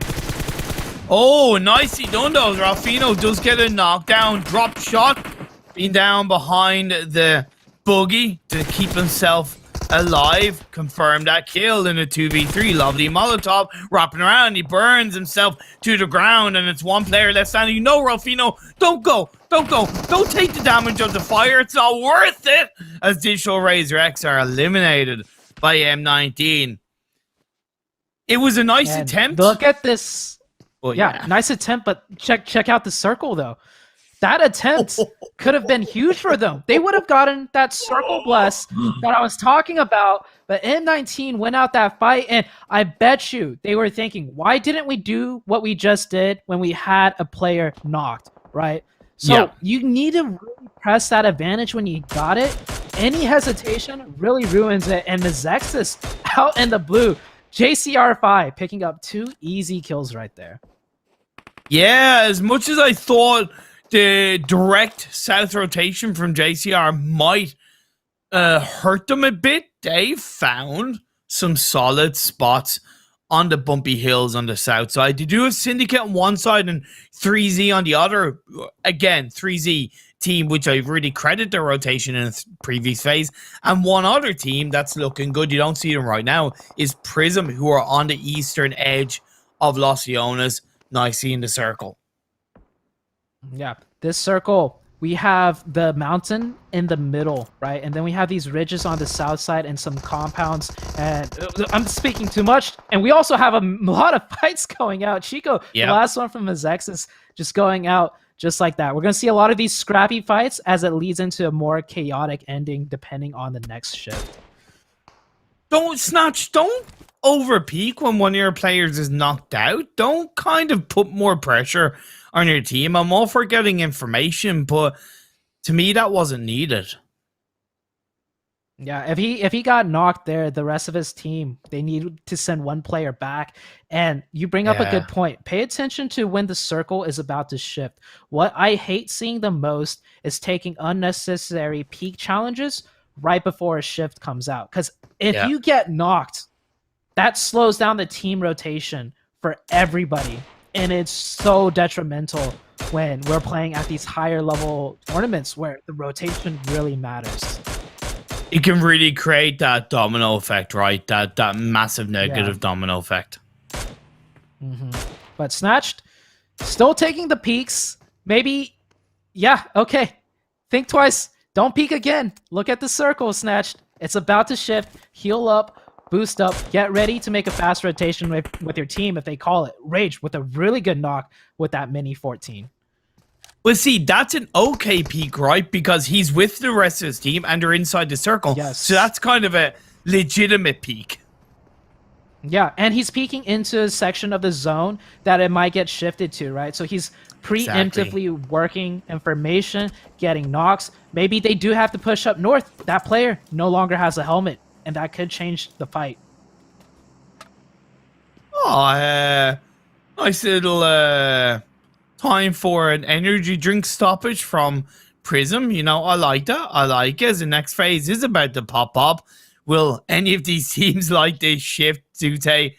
Oh, nicely done, though. Ralphino does get a knockdown. Drop shot. Being down behind the buggy to keep himself alive. Confirmed that kill in a 2v3. Lovely Molotov wrapping around. He burns himself to the ground, and it's one player left standing. You know, Ralphino, don't go. Don't go. Don't take the damage of the fire. It's not worth it. As Digital Razor X are eliminated by M19. It was a nice attempt. Look at this. Well, yeah, nice attempt, but check out the circle, though. That attempt could have been huge for them. They would have gotten that circle bless that I was talking about, but M19 went out that fight, and I bet you they were thinking, why didn't we do what we just did when we had a player knocked, right? So you need to really press that advantage when you got it. Any hesitation really ruins it, and the Zexus out in the blue. JCR5 picking up 2 easy kills right there. Yeah, as much as I thought the direct south rotation from JCR might hurt them a bit, they found some solid spots on the bumpy hills on the south side. They do have Syndicate on one side and 3Z on the other. Again, 3Z team, which I really credit their rotation in the previous phase. And one other team that's looking good, you don't see them right now, is Prism, who are on the eastern edge of Los Leones, nicely in the circle. Yeah, this circle, we have the mountain in the middle, right? And then we have these ridges on the south side and some compounds. And I'm speaking too much. And we also have a lot of fights going out. Chico, the last one from Azex is just going out just like that. We're going to see a lot of these scrappy fights as it leads into a more chaotic ending depending on the next shift. Don't overpeak when one of your players is knocked out. Don't kind of put more pressure on your team. I'm all for getting information, but to me that wasn't needed. Yeah, if he got knocked there, the rest of his team, they need to send one player back. And you bring up a Yeah. good point. Pay attention to when the circle is about to shift. What I hate seeing the most is taking unnecessary peak challenges right before a shift comes out. Because if Yeah. you get knocked, that slows down the team rotation for everybody. And it's so detrimental when we're playing at these higher level tournaments where the rotation really matters. It can really create that domino effect, right? That massive negative domino effect. But Snatched, still taking the peaks. Maybe, yeah, okay. Think twice. Don't peek again. Look at the circle, Snatched. It's about to shift. Heal up, boost up. Get ready to make a fast rotation with your team if they call it. Rage with a really good knock with that mini 14. Well, see, that's an okay peak, right? Because he's with the rest of his team and they're inside the circle. Yes. So that's kind of a legitimate peak. Yeah, and he's peeking into a section of the zone that it might get shifted to, right? So he's preemptively working information, getting knocks. Maybe they do have to push up north. That player no longer has a helmet, and that could change the fight. Oh, nice little time for an energy drink stoppage from Prism. You know, I like that. I like it. As the next phase is about to pop up. Will any of these teams like this shift to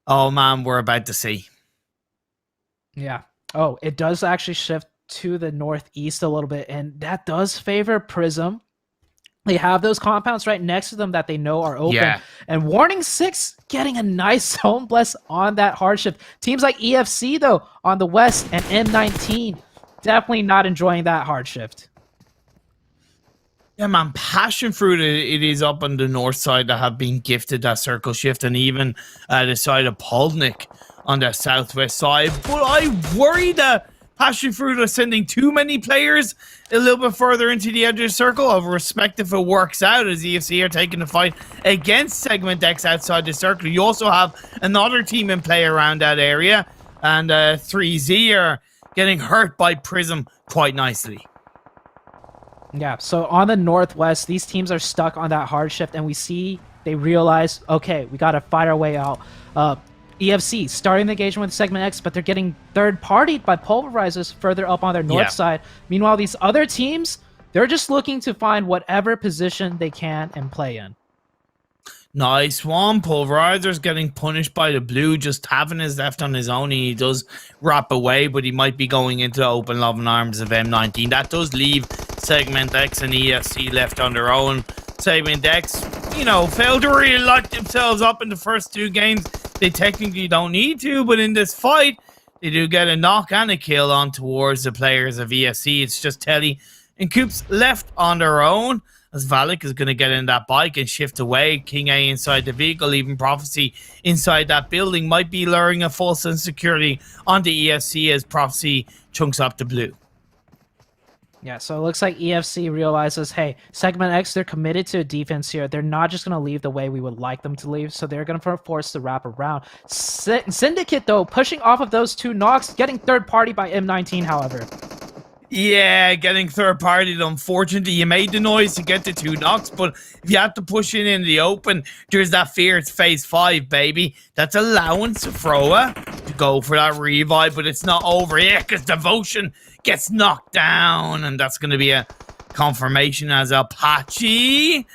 oh man, we're about to see. Yeah. Oh, it does actually shift to the northeast a little bit, and that does favor Prism. They have those compounds right next to them that they know are open. Yeah. And Warning 6 getting a nice zone bless on that hard shift. Teams like EFC, though, on the west, and M19, definitely not enjoying that hard shift. Yeah, man, Passion Fruit, it is up on the north side that have been gifted that circle shift, and even the side of Polnik on the southwest side. But I worry that Passion Fruit are sending too many players a little bit further into the edge of the circle. I'll respect if it works out, as EFC are taking the fight against Segment X outside the circle. You also have another team in play around that area, and 3Z are getting hurt by Prism quite nicely. Yeah, so on the northwest, these teams are stuck on that hard shift, and they realize, okay, we got to fight our way out. EFC starting the engagement with Segment X, but they're getting third-partied by pulverizers further up on their north side. Meanwhile, these other teams, they're just looking to find whatever position they can and play in. Nice one. Pulverizer's getting punished by the blue, just having his left on his own. He does wrap away, but he might be going into the open loving arms of M19. That does leave Segment X and EFC left on their own. Segment X, failed to really lock themselves up in the first two games. They technically don't need to, but in this fight, they do get a knock and a kill on towards the players of EFC. It's just Telly and Coops left on their own, as Valak is going to get in that bike and shift away. King A inside the vehicle, even Prophecy inside that building might be luring a false insecurity onto EFC as Prophecy chunks up the blue. Yeah, so it looks like EFC realizes, hey, Segment X, they're committed to a defense here. They're not just going to leave the way we would like them to leave, so they're going to force the wrap around. Syndicate, though, pushing off of those two knocks, getting third party by M19, however. Yeah, getting third party. Unfortunately, you made the noise to get the two knocks, but if you have to push it in the open, there's that fear. It's phase 5, baby. That's allowance to Froa to go for that revive, but it's not over yet because Devotion gets knocked down, and that's going to be a confirmation as Apache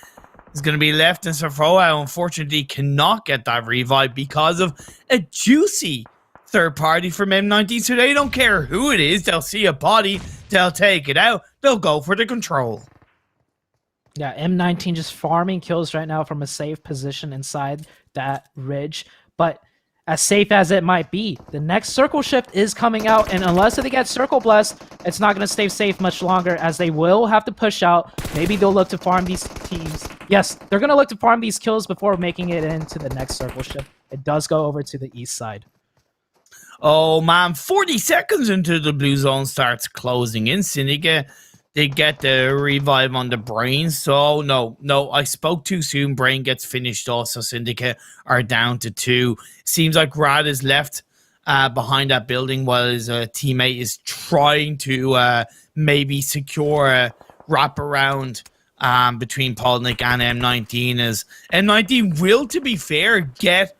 is going to be left, and Safroa unfortunately cannot get that revive because of a juicy third party from M19, so they don't care who it is. They'll see a body, they'll take it out, they'll go for the control. Yeah, M19 just farming kills right now from a safe position inside that ridge, but as safe as it might be, the next circle shift is coming out, and unless they get circle blessed, it's not going to stay safe much longer, as they will have to push out. Maybe they'll look to farm these teams. Yes, they're going to look to farm these kills before making it into the next circle shift. It does go over to the east side. Oh man, 40 seconds into the blue zone starts closing in. Syndicate, they get the revive on the Brain. So no, I spoke too soon. Brain gets finished off, so Syndicate are down to 2. Seems like Rad is left behind that building while his teammate is trying to maybe secure a wraparound between Polnick and M19, as M19 will, to be fair, get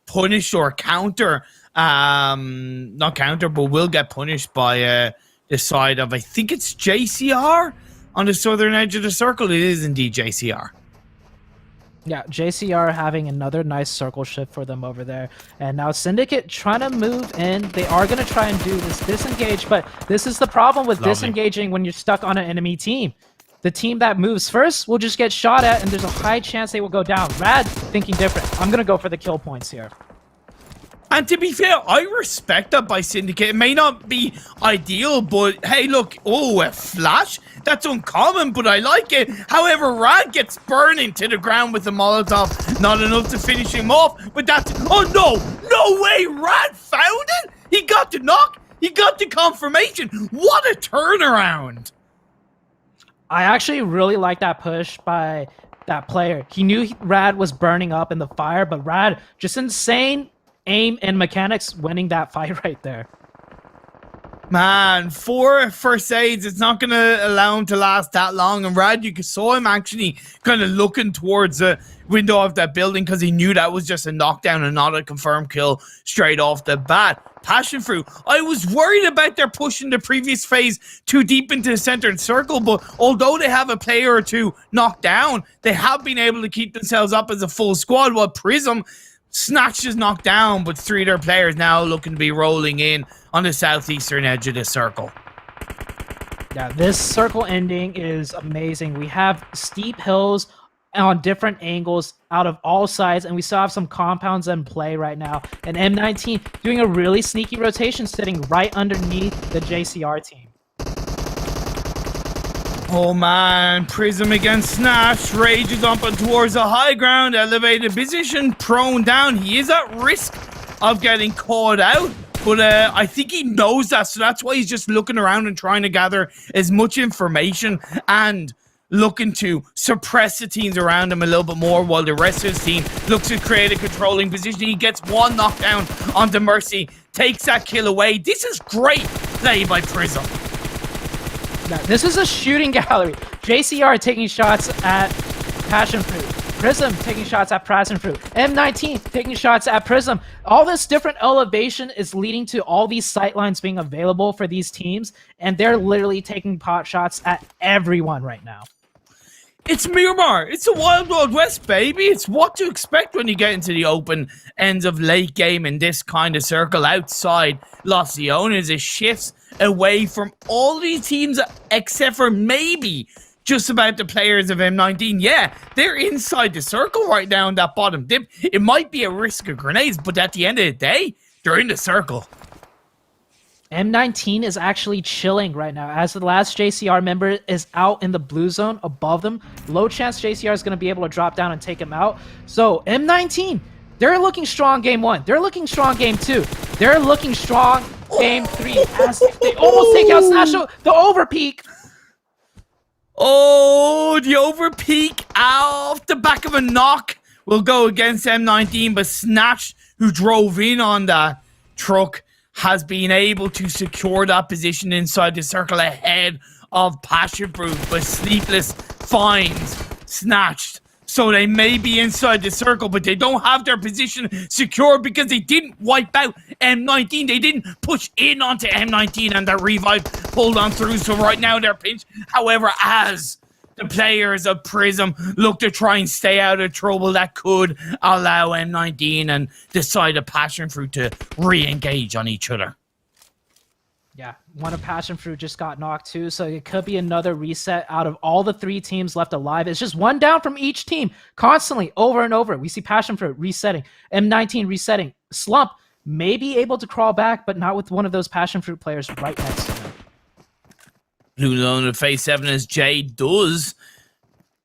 punished or counter, not counter, but will get punished by the side of, I think it's JCR on the southern edge of the circle. It is indeed JCR. Yeah, JCR having another nice circle shift for them over there. And now Syndicate trying to move in. They are going to try and do this disengage, but this is the problem with disengaging when you're stuck on an enemy team. The team that moves first will just get shot at, and there's a high chance they will go down. Rad thinking different. I'm going to go for the kill points here. And to be fair, I respect that by Syndicate. It may not be ideal, but hey, look, oh, a flash? That's uncommon, but I like it. However, Rad gets burning to the ground with the Molotov. Not enough to finish him off, but that's... Oh, no! No way! Rad found it? He got the knock? He got the confirmation? What a turnaround! I actually really like that push by that player. He knew Rad was burning up in the fire, but Rad, just insane aim and mechanics, winning that fight right there. Man, 4 first aids, it's not going to allow him to last that long. And Rad, you saw him actually kind of looking towards the window of that building because he knew that was just a knockdown and not a confirmed kill straight off the bat. Passion Fruit, I was worried about their pushing the previous phase too deep into the centered circle, but although they have a player or two knocked down, they have been able to keep themselves up as a full squad, while Prism... Snatch is knocked down, but 3 of their players now looking to be rolling in on the southeastern edge of the circle. Yeah, this circle ending is amazing. We have steep hills on different angles out of all sides, and we still have some compounds in play right now. And M19 doing a really sneaky rotation, sitting right underneath the JCR team. Oh man, Prism against Snatch, rages up and towards the high ground, elevated position, prone down. He is at risk of getting caught out, but I think he knows that, so that's why he's just looking around and trying to gather as much information and looking to suppress the teams around him a little bit more, while the rest of his team looks to create a controlling position. He gets one knockdown onto Mercy, takes that kill away. This is great play by Prism. Now, this is a shooting gallery. JCR taking shots at Passion Fruit. Prism taking shots at Passion Fruit. M19 taking shots at Prism. All this different elevation is leading to all these sightlines being available for these teams, and they're literally taking pot shots at everyone right now. It's Miramar. It's a Wild Wild West, baby. It's what to expect when you get into the open ends of late game in this kind of circle. Outside Los Leones, it shifts away from all these teams except for maybe just about the players of M19. Yeah, they're inside the circle right now in that bottom dip. It might be a risk of grenades, but at the end of the day, they're in the circle. M19 is actually chilling right now, as the last JCR member is out in the blue zone above them. Low chance JCR is going to be able to drop down and take him out. So M19, they're looking strong game 1. They're looking strong game 2. They're looking strong game 3. As they almost take out Snatch, the overpeak. Oh, the overpeak off the back of a knock will go against M19, but Snatch, who drove in on that truck, has been able to secure that position inside the circle ahead of Passion Fruit, but Sleepless finds Snatched. So they may be inside the circle, but they don't have their position secure because they didn't wipe out M19. They didn't push in onto M19, and that revive pulled on through. So right now they're pinched. However, as the players of Prism look to try and stay out of trouble, that could allow M19 and the side of Passion Fruit to re-engage on each other. Yeah, one of Passion Fruit just got knocked too, so it could be another reset out of all the 3 teams left alive. It's just one down from each team, constantly, over and over. We see Passion Fruit resetting, M19 resetting. Slump may be able to crawl back, but not with one of those Passion Fruit players right next to him. Blue Zone to phase 7 as Jay does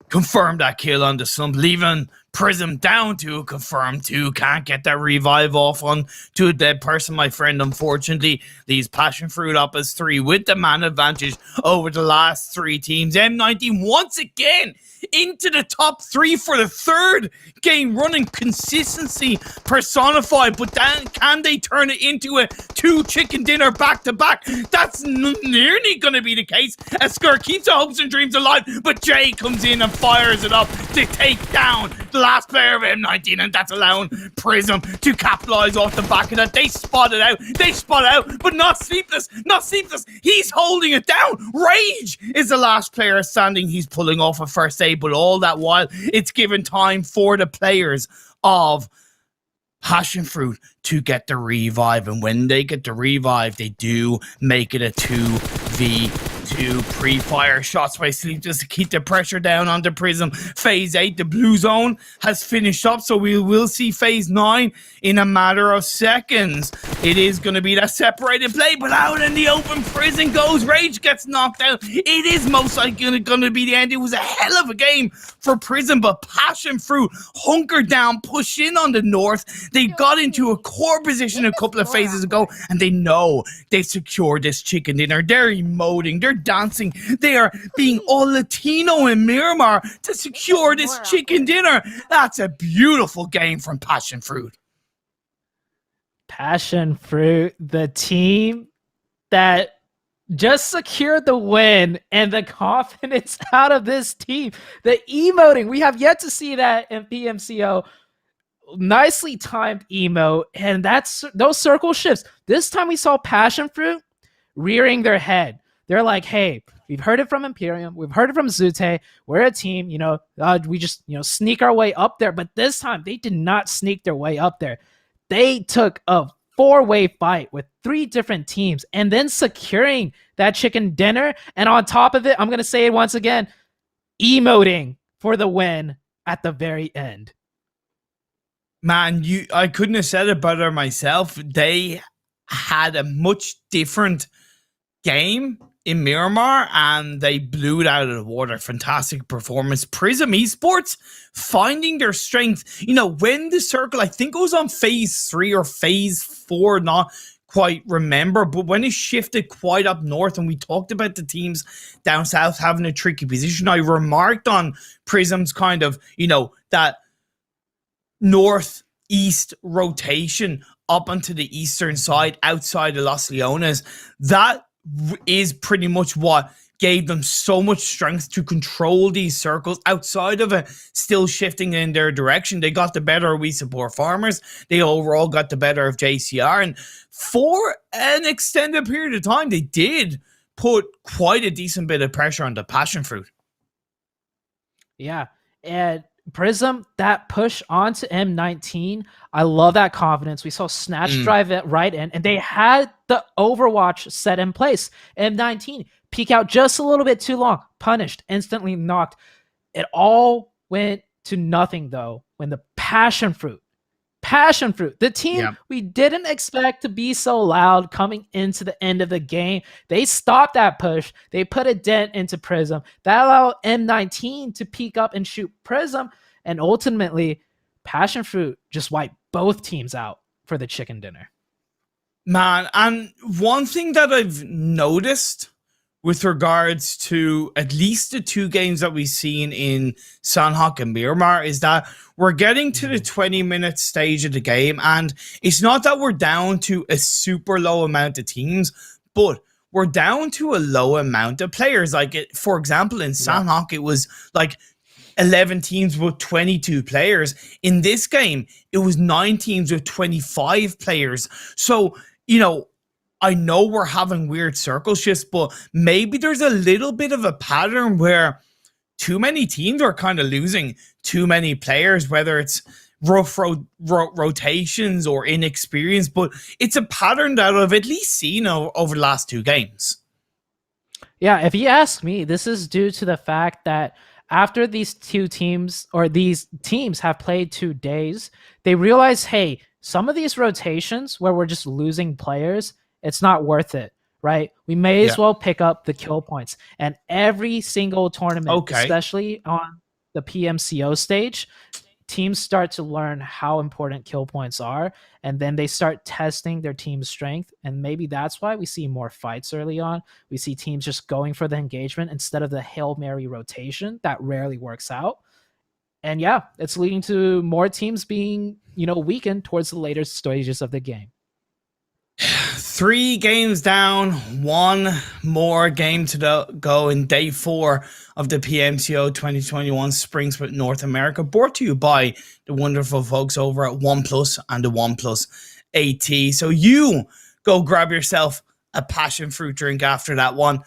confirm that kill on the Slump, leaving Prism down to a confirmed 2. Can't get that revive off on to a dead person, my friend. Unfortunately, leaves Passion Fruit up as 3 with the man advantage over the last 3 teams. M19 once again into the top 3 for the 3rd game running. Consistency personified, but then can they turn it into a 2 chicken dinner back to back. That's nearly going to be the case. Skir keeps our hopes and dreams alive, but Jay comes in and fires it up to take down the last player of M19, and that's allowing Prism to capitalize off the back of that. They spot it out, but not Sleepless. He's holding it down. Rage is the last player standing. He's pulling off a first aid, but all that while, it's given time for the players of Passion Fruit to get the revive, and when they get the revive, they do make it a 2v2. Pre-fire shots by Sleepless to keep the pressure down on the Prism. Phase 8, the blue zone has finished up, so we will see phase 9 in a matter of seconds. It is going to be that separated play, but out in the open, Prison goes. Rage gets knocked out. It is most likely going to be the end. It was a hell of a game for Prism, but Passion Fruit hunkered down, pushed in on the north. They got into a core position a couple of phases ago, and they know they secured this chicken dinner. They're emoting, they're dancing, they are being all Latino in Miramar to secure this chicken dinner. That's a beautiful game from Passion Fruit. Passion Fruit, the team that just secured the win, and the confidence out of this team, the emoting, we have yet to see that in PMCO. Nicely timed emo, and that's those circle shifts. This time we saw Passion Fruit rearing their head. They're like, hey, we've heard it from Imperium, we've heard it from Zute, we're a team, we just sneak our way up there. But this time they did not sneak their way up there. They took a 4-way fight with 3 different teams, and then securing that chicken dinner, and on top of it, I'm gonna say it once again, emoting for the win at the very end. Man, I couldn't have said it better myself. They had a much different game in Miramar, and they blew it out of the water. Fantastic performance. Prism Esports finding their strength. When the circle, I think it was on phase 3 or phase 4, not quite remember, but when it shifted quite up north, and we talked about the teams down south having a tricky position, I remarked on Prism's kind of, that northeast rotation up onto the eastern side outside of Los Leones. That is pretty much what gave them so much strength to control these circles outside of it still shifting in their direction. They got the better of We Support Farmers. They overall got the better of JCR. And for an extended period of time, they did put quite a decent bit of pressure on the Passion Fruit. Yeah. And Prism, that push onto M19, I love that confidence. We saw Snatch drive it right in, and they had the Overwatch set in place. M19 peek out just a little bit too long, punished, instantly knocked. It all went to nothing, though, when the Passion Fruit, the team we didn't expect to be so loud coming into the end of the game, they stopped that push. They put a dent into Prism. That allowed M19 to peek up and shoot Prism, and ultimately, Passion Fruit just wiped both teams out for the chicken dinner. Man, and one thing that I've noticed with regards to at least the 2 games that we've seen in Sanhok and Miramar is that we're getting to the 20-minute stage of the game, and it's not that we're down to a super low amount of teams, but we're down to a low amount of players. Like, for example, in Sanhok, it was like 11 teams with 22 players. In this game, it was 9 teams with 25 players. So, I know we're having weird circle shifts, but maybe there's a little bit of a pattern where too many teams are kind of losing too many players, whether it's rough rotations or inexperience, but it's a pattern that I've at least seen over the last 2 games. Yeah, if you ask me, this is due to the fact that after these 2 teams, or these teams have played 2 days, they realize, hey, some of these rotations where we're just losing players, it's not worth it, right? We may as well pick up the kill points. And every single tournament, especially on the PMCO stage, teams start to learn how important kill points are, and then they start testing their team's strength. And maybe that's why we see more fights early on. We see teams just going for the engagement instead of the Hail Mary rotation that rarely works out. And yeah, it's leading to more teams being, weakened towards the later stages of the game. 3 games down, 1 more game to go in day 4 of the PMCO 2021 Spring Split North America, brought to you by the wonderful folks over at OnePlus and the OnePlus AT. So you go grab yourself a passion fruit drink after that one.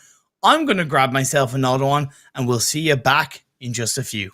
I'm going to grab myself another one, and we'll see you back in just a few.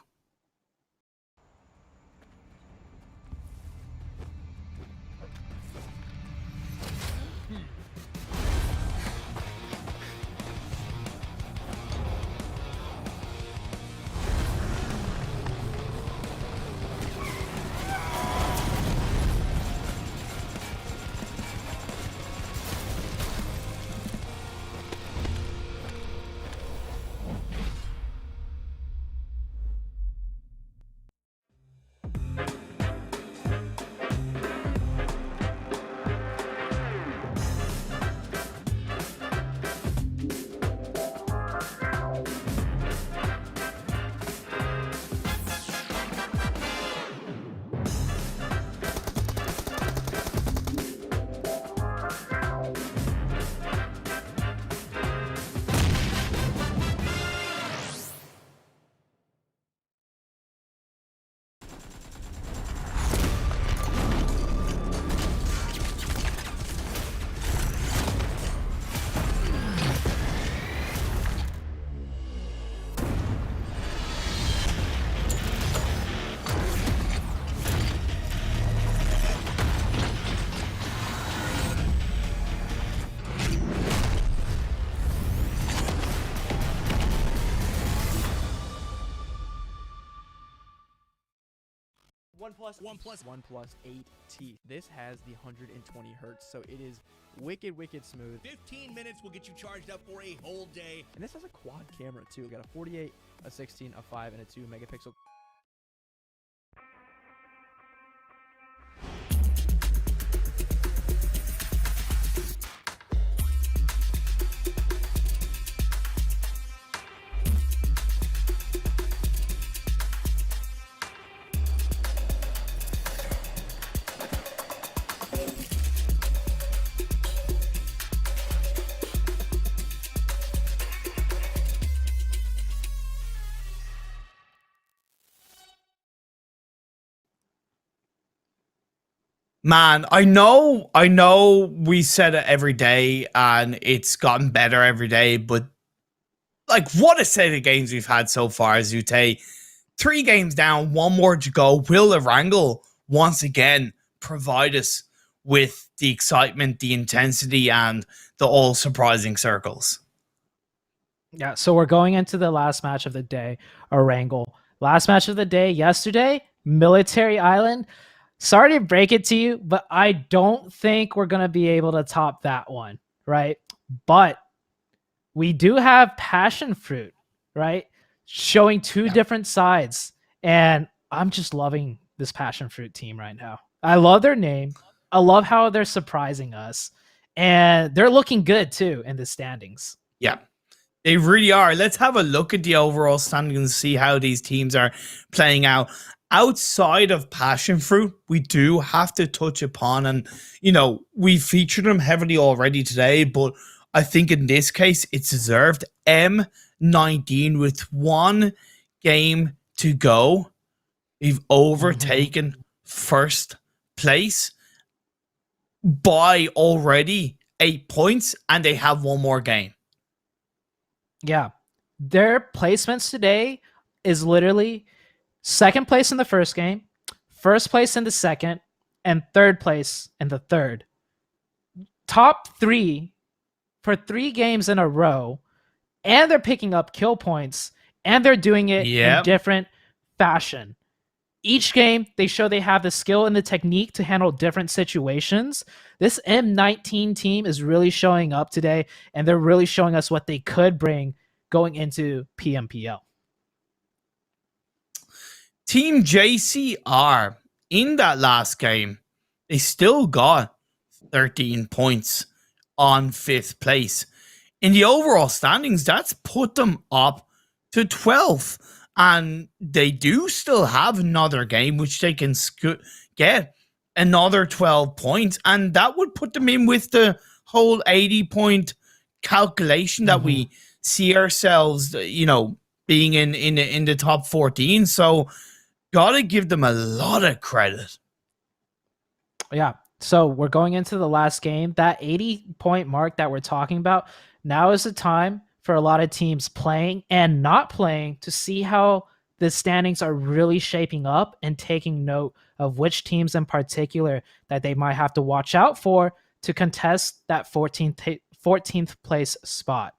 OnePlus 8T. This has the 120 hertz, so it is wicked smooth. 15 minutes will get you charged up for a whole day. And this has a quad camera too. We got a 48, a 16, a 5, and a 2 megapixel. Man, I know we said it every day and it's gotten better every day, but like, what a set of games we've had so far, Zute. 3 games down, 1 more to go. Will the Wrangle once again provide us with the excitement, the intensity, and the all surprising circles? Yeah, so we're going into the last match of the day, a Wrangle. Last match of the day yesterday, Military Island. Sorry to break it to you, but I don't think we're going to be able to top that one, right? But we do have Passion Fruit, right? Showing 2 different sides. And I'm just loving this Passion Fruit team right now. I love their name. I love how they're surprising us. And they're looking good, too, in the standings. Yeah, they really are. Let's have a look at the overall standings and see how these teams are playing out. Outside of Passion Fruit, we do have to touch upon, and we featured them heavily already today, but I think in this case it's deserved. M19 with 1 game to go. We've overtaken first place by already 8 points, and they have 1 more game. Yeah, their placements today is literally 2nd place in the first game, 1st place in the second, and 3rd place in the third. Top 3 for 3 games in a row, and they're picking up kill points, and they're doing it in different fashion. Each game, they show they have the skill and the technique to handle different situations. This M19 team is really showing up today, and they're really showing us what they could bring going into PMPL. Team JCR, in that last game, they still got 13 points on 5th place. In the overall standings, that's put them up to 12th. And they do still have another game, which they can get another 12 points. And that would put them in with the whole 80-point calculation that we see ourselves, being in the top 14. So gotta give them a lot of credit. Yeah. So we're going into the last game. That 80-point mark that we're talking about, now is the time for a lot of teams playing and not playing to see how the standings are really shaping up and taking note of which teams in particular that they might have to watch out for to contest that 14th place spot.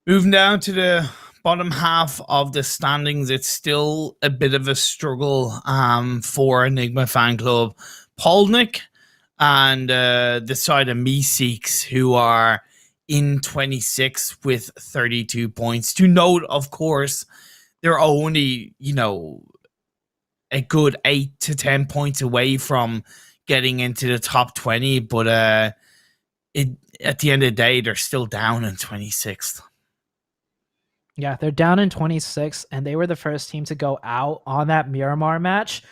Moving down to the bottom half of the standings, it's still a bit of a struggle for Enigma Fan Club. Polnick and the side of Meeseeks, who are in 26 with 32 points. To note, of course, they're only, a good 8 to 10 points away from getting into the top 20, but at the end of the day, they're still down in 26th. Yeah, they're down in 26, and they were the first team to go out on that Miramar match.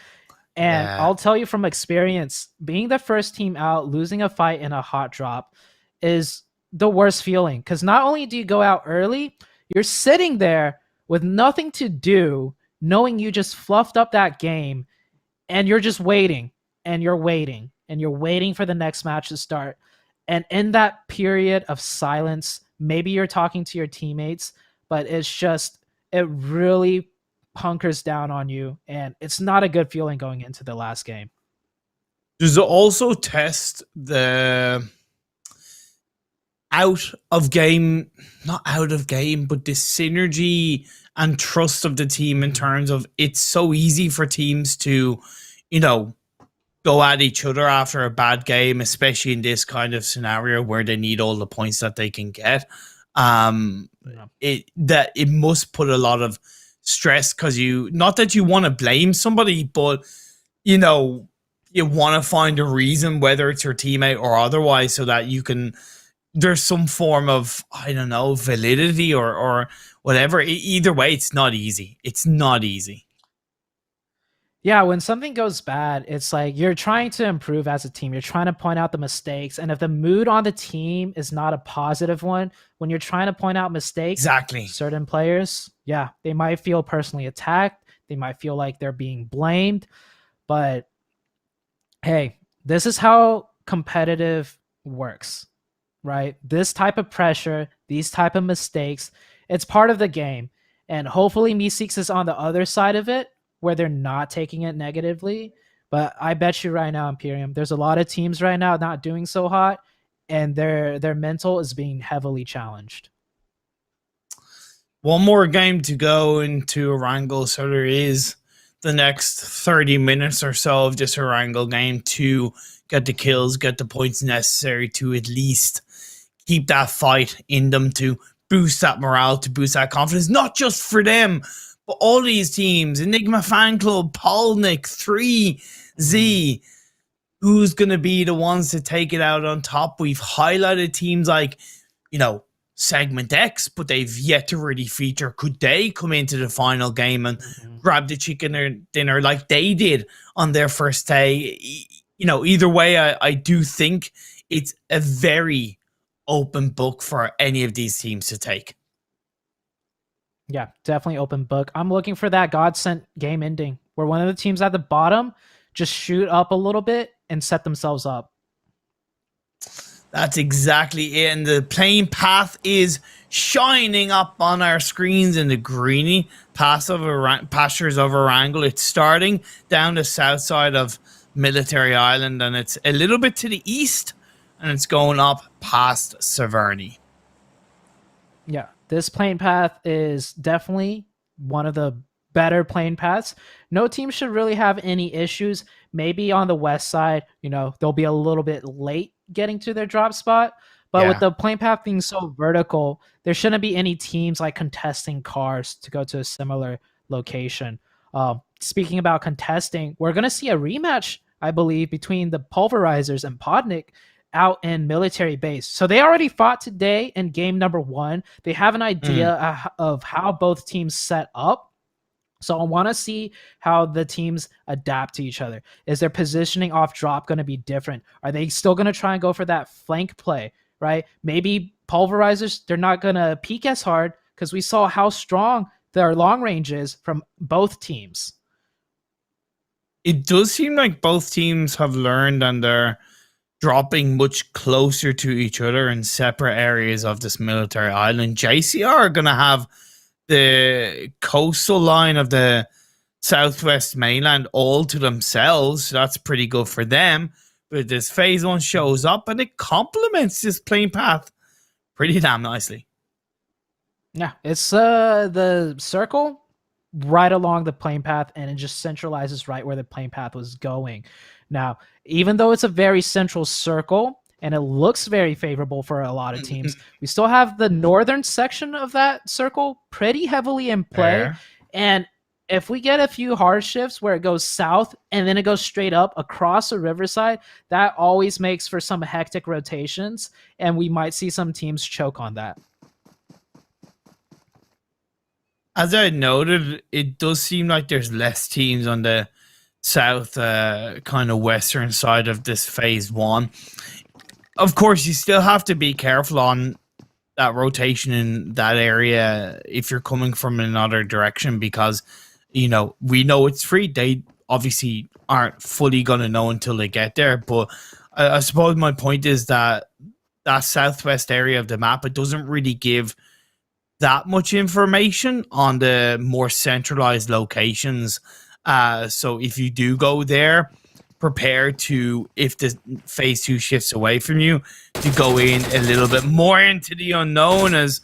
And I'll tell you from experience, being the first team out, losing a fight in a hot drop is the worst feeling. Because not only do you go out early, you're sitting there with nothing to do, knowing you just fluffed up that game, and you're just waiting, and you're waiting, and you're waiting for the next match to start. And in that period of silence, maybe you're talking to your teammates, but it really hunkers down on you, and it's not a good feeling going into the last game. Does it also test the not out of game, but the synergy and trust of the team in terms of it's so easy for teams to, go at each other after a bad game, especially in this kind of scenario where they need all the points that they can get. It must put a lot of stress, because not that you want to blame somebody, but you want to find a reason, whether it's your teammate or otherwise, so that there's some form of, validity or whatever. Either way, it's not easy. Yeah, when something goes bad, it's like you're trying to improve as a team. You're trying to point out the mistakes. And if the mood on the team is not a positive one, when you're trying to point out mistakes, exactly, certain players, they might feel personally attacked. They might feel like they're being blamed. But hey, this is how competitive works, right? This type of pressure, these type of mistakes, it's part of the game. And hopefully Meeseeks is on the other side of it, where they're not taking it negatively. But I bet you right now, Imperium, there's a lot of teams right now not doing so hot, and their mental is being heavily challenged. One more game to go into Erangel, so there is the next 30 minutes or so of this Erangel game to get the kills, get the points necessary to at least keep that fight in them, to boost that morale, to boost that confidence, not just for them, but all these teams, Enigma Fan Club, Polnick, 3Z, who's going to be the ones to take it out on top? We've highlighted teams like, Segment X, but they've yet to really feature. Could they come into the final game and grab the chicken dinner like they did on their first day? Either way, I do think it's a very open book for any of these teams to take. Yeah, definitely open book. I'm looking for that God-sent game ending where one of the teams at the bottom just shoot up a little bit and set themselves up. That's exactly it. And the playing path is shining up on our screens in the greeny pastures of Erangel. It's starting down the south side of Military Island, and it's a little bit to the east, and it's going up past Severny. Yeah, this plane path is definitely one of the better plane paths. No team should really have any issues. Maybe on the west side, they'll be a little bit late getting to their drop spot. But with the plane path being so vertical, there shouldn't be any teams like contesting cars to go to a similar location. Speaking about contesting, we're going to see a rematch, I believe, between the Pulverizers and Podnik out in Military Base. So they already fought today in game number 1. They have an idea of how both teams set up. So I want to see how the teams adapt to each other. Is their positioning off drop going to be different? Are they still going to try and go for that flank play, right? Maybe pulverizers, they're not going to peek as hard because we saw how strong their long range is from both teams. It does seem like both teams have learned and they're dropping much closer to each other in separate areas of this military island. JCR are going to have the coastal line of the southwest mainland all to themselves. That's pretty good for them. But this phase 1 shows up and it complements this plane path pretty damn nicely. Yeah, it's the circle right along the plane path, and it just centralizes right where the plane path was going. Now, even though it's a very central circle and it looks very favorable for a lot of teams, we still have the northern section of that circle pretty heavily in play. And if we get a few hard shifts where it goes south and then it goes straight up across the riverside, that always makes for some hectic rotations, and we might see some teams choke on that. As I noted, it does seem like there's less teams on the south kind of western side of this phase 1. Of course, you still have to be careful on that rotation in that area if you're coming from another direction, because, you know, we know it's free. They obviously aren't fully going to know until they get there. But I suppose my point is that that southwest area of the map, it doesn't really give that much information on the more centralized locations. So if you do go there, prepare to, if the phase 2 shifts away from you, to go in a little bit more into the unknown, as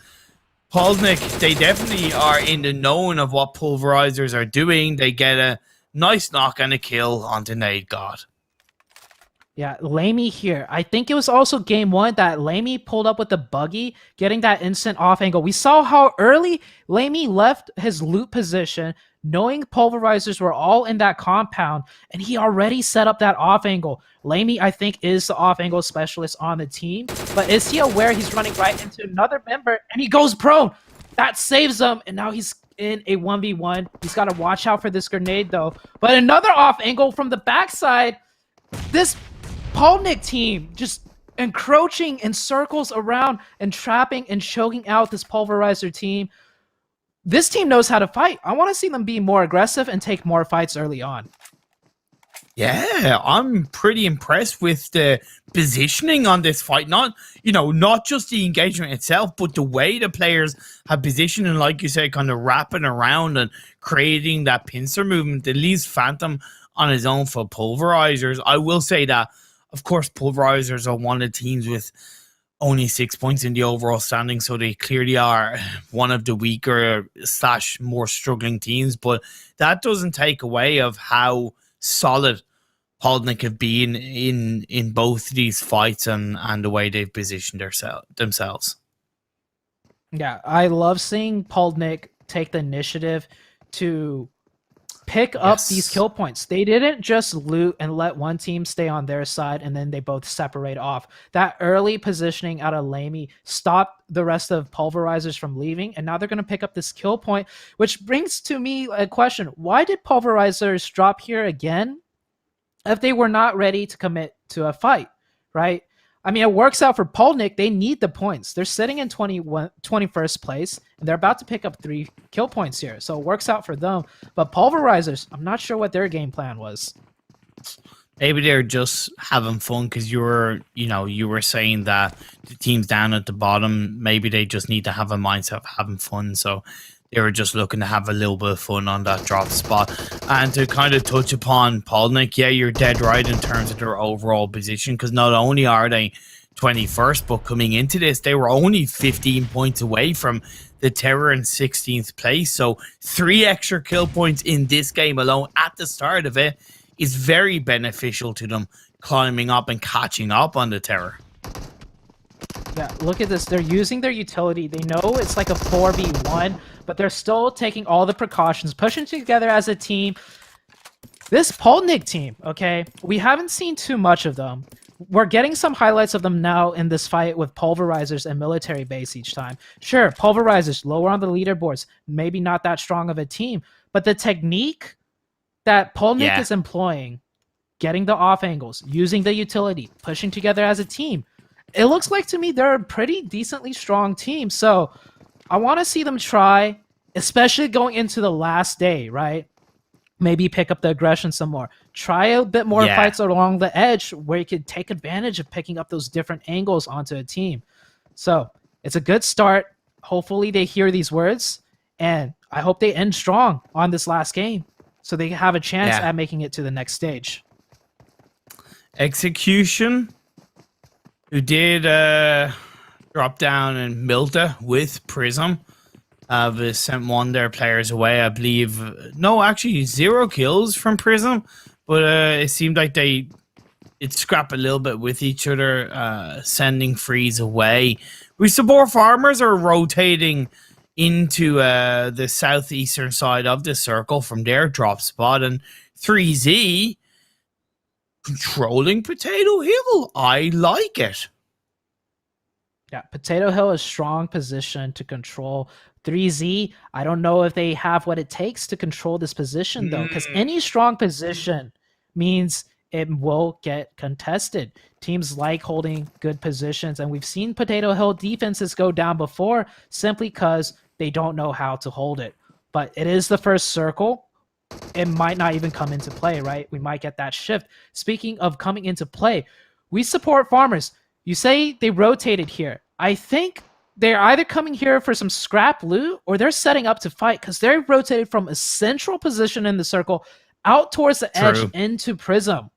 Polnik, they definitely are in the known of what pulverizers are doing. They get a nice knock and a kill onto Nade God. Yeah, Lamey here. I think it was also game 1 that Lamey pulled up with the buggy, getting that instant off angle. We saw how early Lamey left his loot position, knowing pulverizers were all in that compound, and he already set up that off angle. Lamey, I think, is the off angle specialist on the team, but is he aware he's running right into another member, and he goes prone? That saves him, and now he's in a 1v1. He's got to watch out for this grenade, though. But another off angle from the backside. This Polnik team just encroaching in circles around and trapping and choking out this pulverizer team. This team knows how to fight. I want to see them be more aggressive and take more fights early on. Yeah, I'm pretty impressed with the positioning on this fight. Not just the engagement itself, but the way the players have positioned and, like you said, kind of wrapping around and creating that pincer movement that leaves Phantom on his own for pulverizers. I will say that, of course, pulverizers are one of the teams with only 6 points in the overall standing, so they clearly are one of the weaker / more struggling teams, but that doesn't take away of how solid Polnik have been in both these fights and the way they've positioned themselves. Yeah, I love seeing Polnik take the initiative to pick up these kill points. They didn't just loot and let one team stay on their side and then they both separate off. That early positioning out of Lamey stopped the rest of pulverizers from leaving, and now they're going to pick up this kill point, which brings to me a question. Why did pulverizers drop here again if they were not ready to commit to a fight, right? I mean, it works out for Polnik. They need the points. They're sitting in 21st place, and they're about to pick up 3 kill points here. So it works out for them. But pulverizers, I'm not sure what their game plan was. Maybe they're just having fun because you were saying that the teams down at the bottom, maybe they just need to have a mindset of having fun. So they were just looking to have a little bit of fun on that drop spot. And to kind of touch upon Polnik, yeah, you're dead right in terms of their overall position, because not only are they 21st, but coming into this, they were only 15 points away from the Terror in 16th place. So 3 extra kill points in this game alone at the start of it is very beneficial to them climbing up and catching up on the Terror. Yeah, look at this. They're using their utility. They know it's like a 4v1, but they're still taking all the precautions, pushing together as a team. This Polnik team, okay, we haven't seen too much of them. We're getting some highlights of them now in this fight with pulverizers and military base each time. Sure, pulverizers lower on the leaderboards, maybe not that strong of a team, But the technique that Polnik Yeah. is employing, getting the off angles, using the utility, pushing together as a team, it looks like to me they're a pretty decently strong team. So I want to see them try, especially going into the last day, right? Maybe pick up the aggression some more. Try a bit more Yeah. fights along the edge where you could take advantage of picking up those different angles onto a team. So it's a good start. Hopefully they hear these words, and I hope they end strong on this last game so they have a chance Yeah. at making it to the next stage. Execution, who did drop down in Milta with Prism, have sent one of their players away, I believe. No, actually 0 kills from Prism, but it seemed like it scrapped a little bit with each other, sending frees away. We support farmers are rotating into the southeastern side of the circle from their drop spot, and 3Z controlling Potato Hill. I like it. Yeah, Potato Hill is strong position to control 3Z. I don't know if they have what it takes to control this position, though, because any strong position means it will get contested. Teams like holding good positions, and we've seen Potato Hill defenses go down before simply because they don't know how to hold it. But it is the first circle. It might not even come into play, right? We might get that shift. Speaking of coming into play, we support farmers. You say they rotated here. I think they're either coming here for some scrap loot or they're setting up to fight because they're rotated from a central position in the circle out towards the edge into Prism.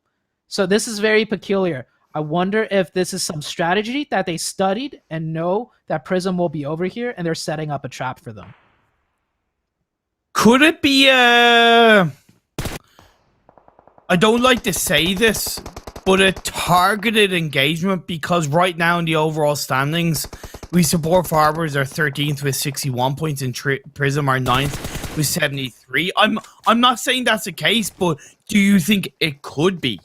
So this is very peculiar. I wonder if this is some strategy that they studied and know that Prism will be over here and they're setting up a trap for them. Could it be I don't like to say this, but a targeted engagement? Because right now in the overall standings, we support farmers are 13th with 61 points and Prism are 9th with 73. I'm not saying that's the case, but do you think it could be?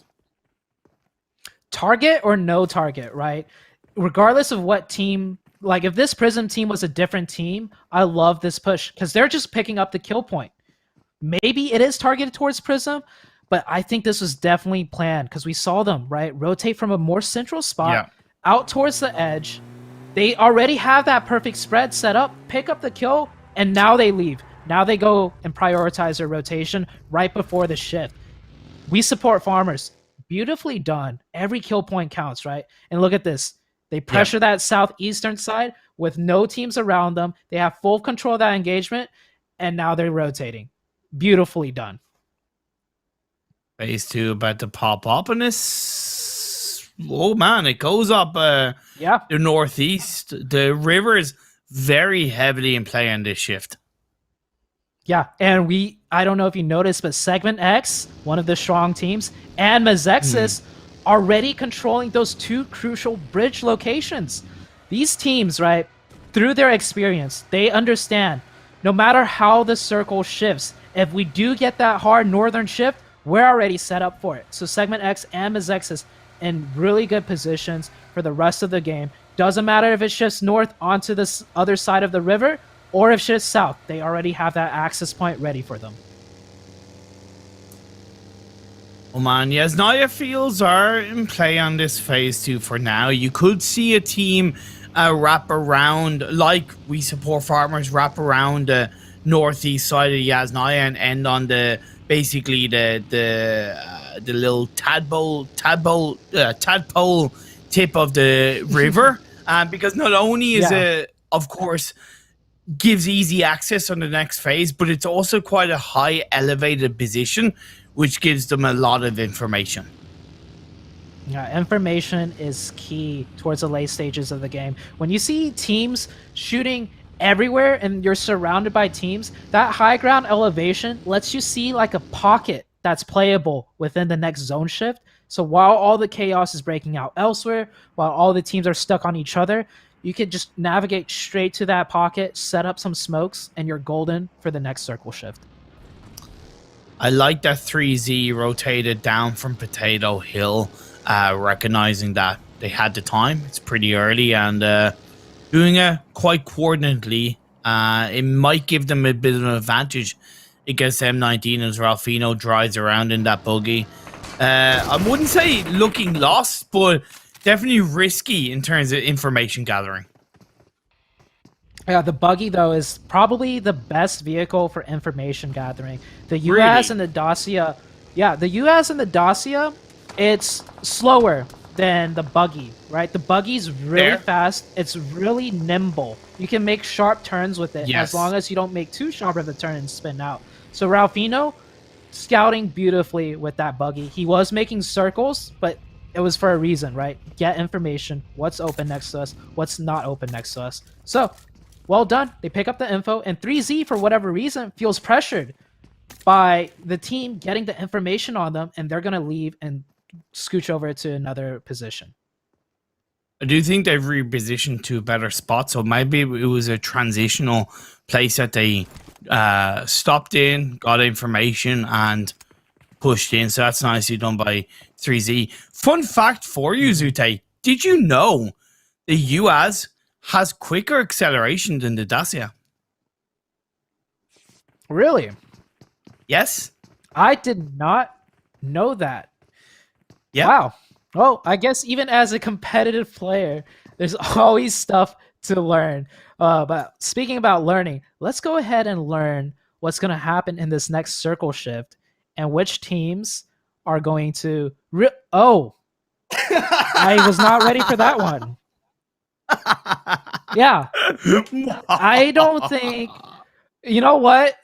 Target or no target, right? Regardless of what team, like if this Prism team was a different team, I love this push because they're just picking up the kill point. Maybe it is targeted towards Prism, but I think this was definitely planned because we saw them, right? Rotate from a more central spot out towards the edge. They already have that perfect spread set up, pick up the kill, and now they leave. Now they go and prioritize their rotation right before the shift. We support farmers. Beautifully done. Every kill point counts, right? And look at this. They pressure that southeastern side with no teams around them. They have full control of that engagement, and now they're rotating. Beautifully done. Phase 2 about to pop up, and this... Oh, man, it goes up the northeast. The river is very heavily in play on this shift. Yeah, and I don't know if you noticed, but Segment X, one of the strong teams, and Mazexis already controlling those two crucial bridge locations. These teams, right, through their experience, they understand no matter how the circle shifts, if we do get that hard northern shift, we're already set up for it. So Segment X and Mazexis in really good positions for the rest of the game. Doesn't matter if it shifts north onto this other side of the river, or if shit's south, they already have that access point ready for them. Oh man, yes, Naya fields are in play on this phase 2 for now. You could see a team wrap around, like we support farmers, wrap around the northeast side of Yasnaya and end on the basically the little tadpole tip of the river, because not only is it, of course, gives easy access on the next phase, but it's also quite a high elevated position, which gives them a lot of information. Yeah, information is key towards the late stages of the game. When you see teams shooting everywhere and you're surrounded by teams, that high ground elevation lets you see like a pocket that's playable within the next zone shift. So while all the chaos is breaking out elsewhere, while all the teams are stuck on each other, you could just navigate straight to that pocket, set up some smokes, and you're golden for the next circle shift. I like that 3Z rotated down from Potato Hill, recognizing that they had the time. It's pretty early, and doing it quite coordinately. It might give them a bit of an advantage against M19 as Ralphino drives around in that buggy. I wouldn't say looking lost, but definitely risky in terms of information gathering. Yeah, the buggy though is probably the best vehicle for information gathering. The US Really? and the Dacia, yeah, the US and the Dacia, it's slower than the buggy, right? The buggy's really Fair. fast. It's really nimble. You can make sharp turns with it Yes. as long as you don't make too sharp of a turn and spin out. So Ralphino scouting beautifully with that buggy. He was making circles, but it was for a reason, right? Get information. What's open next to us? What's not open next to us? So well done. They pick up the info, and 3Z, for whatever reason, feels pressured by the team getting the information on them, and they're going to leave and scooch over to another position. I do think they've repositioned to a better spot, so maybe it was a transitional place that they stopped in, got information, and pushed in. So that's nicely done by 3Z. Fun fact for you, Zute, did you know the US has quicker acceleration than the Dacia? Really? Yes? I did not know that. Yeah. Wow. Well, I guess even as a competitive player, there's always stuff to learn. But speaking about learning, let's go ahead and learn what's going to happen in this next circle shift and which teams are going to... Oh! I was not ready for that one. Yeah. I don't think... You know what?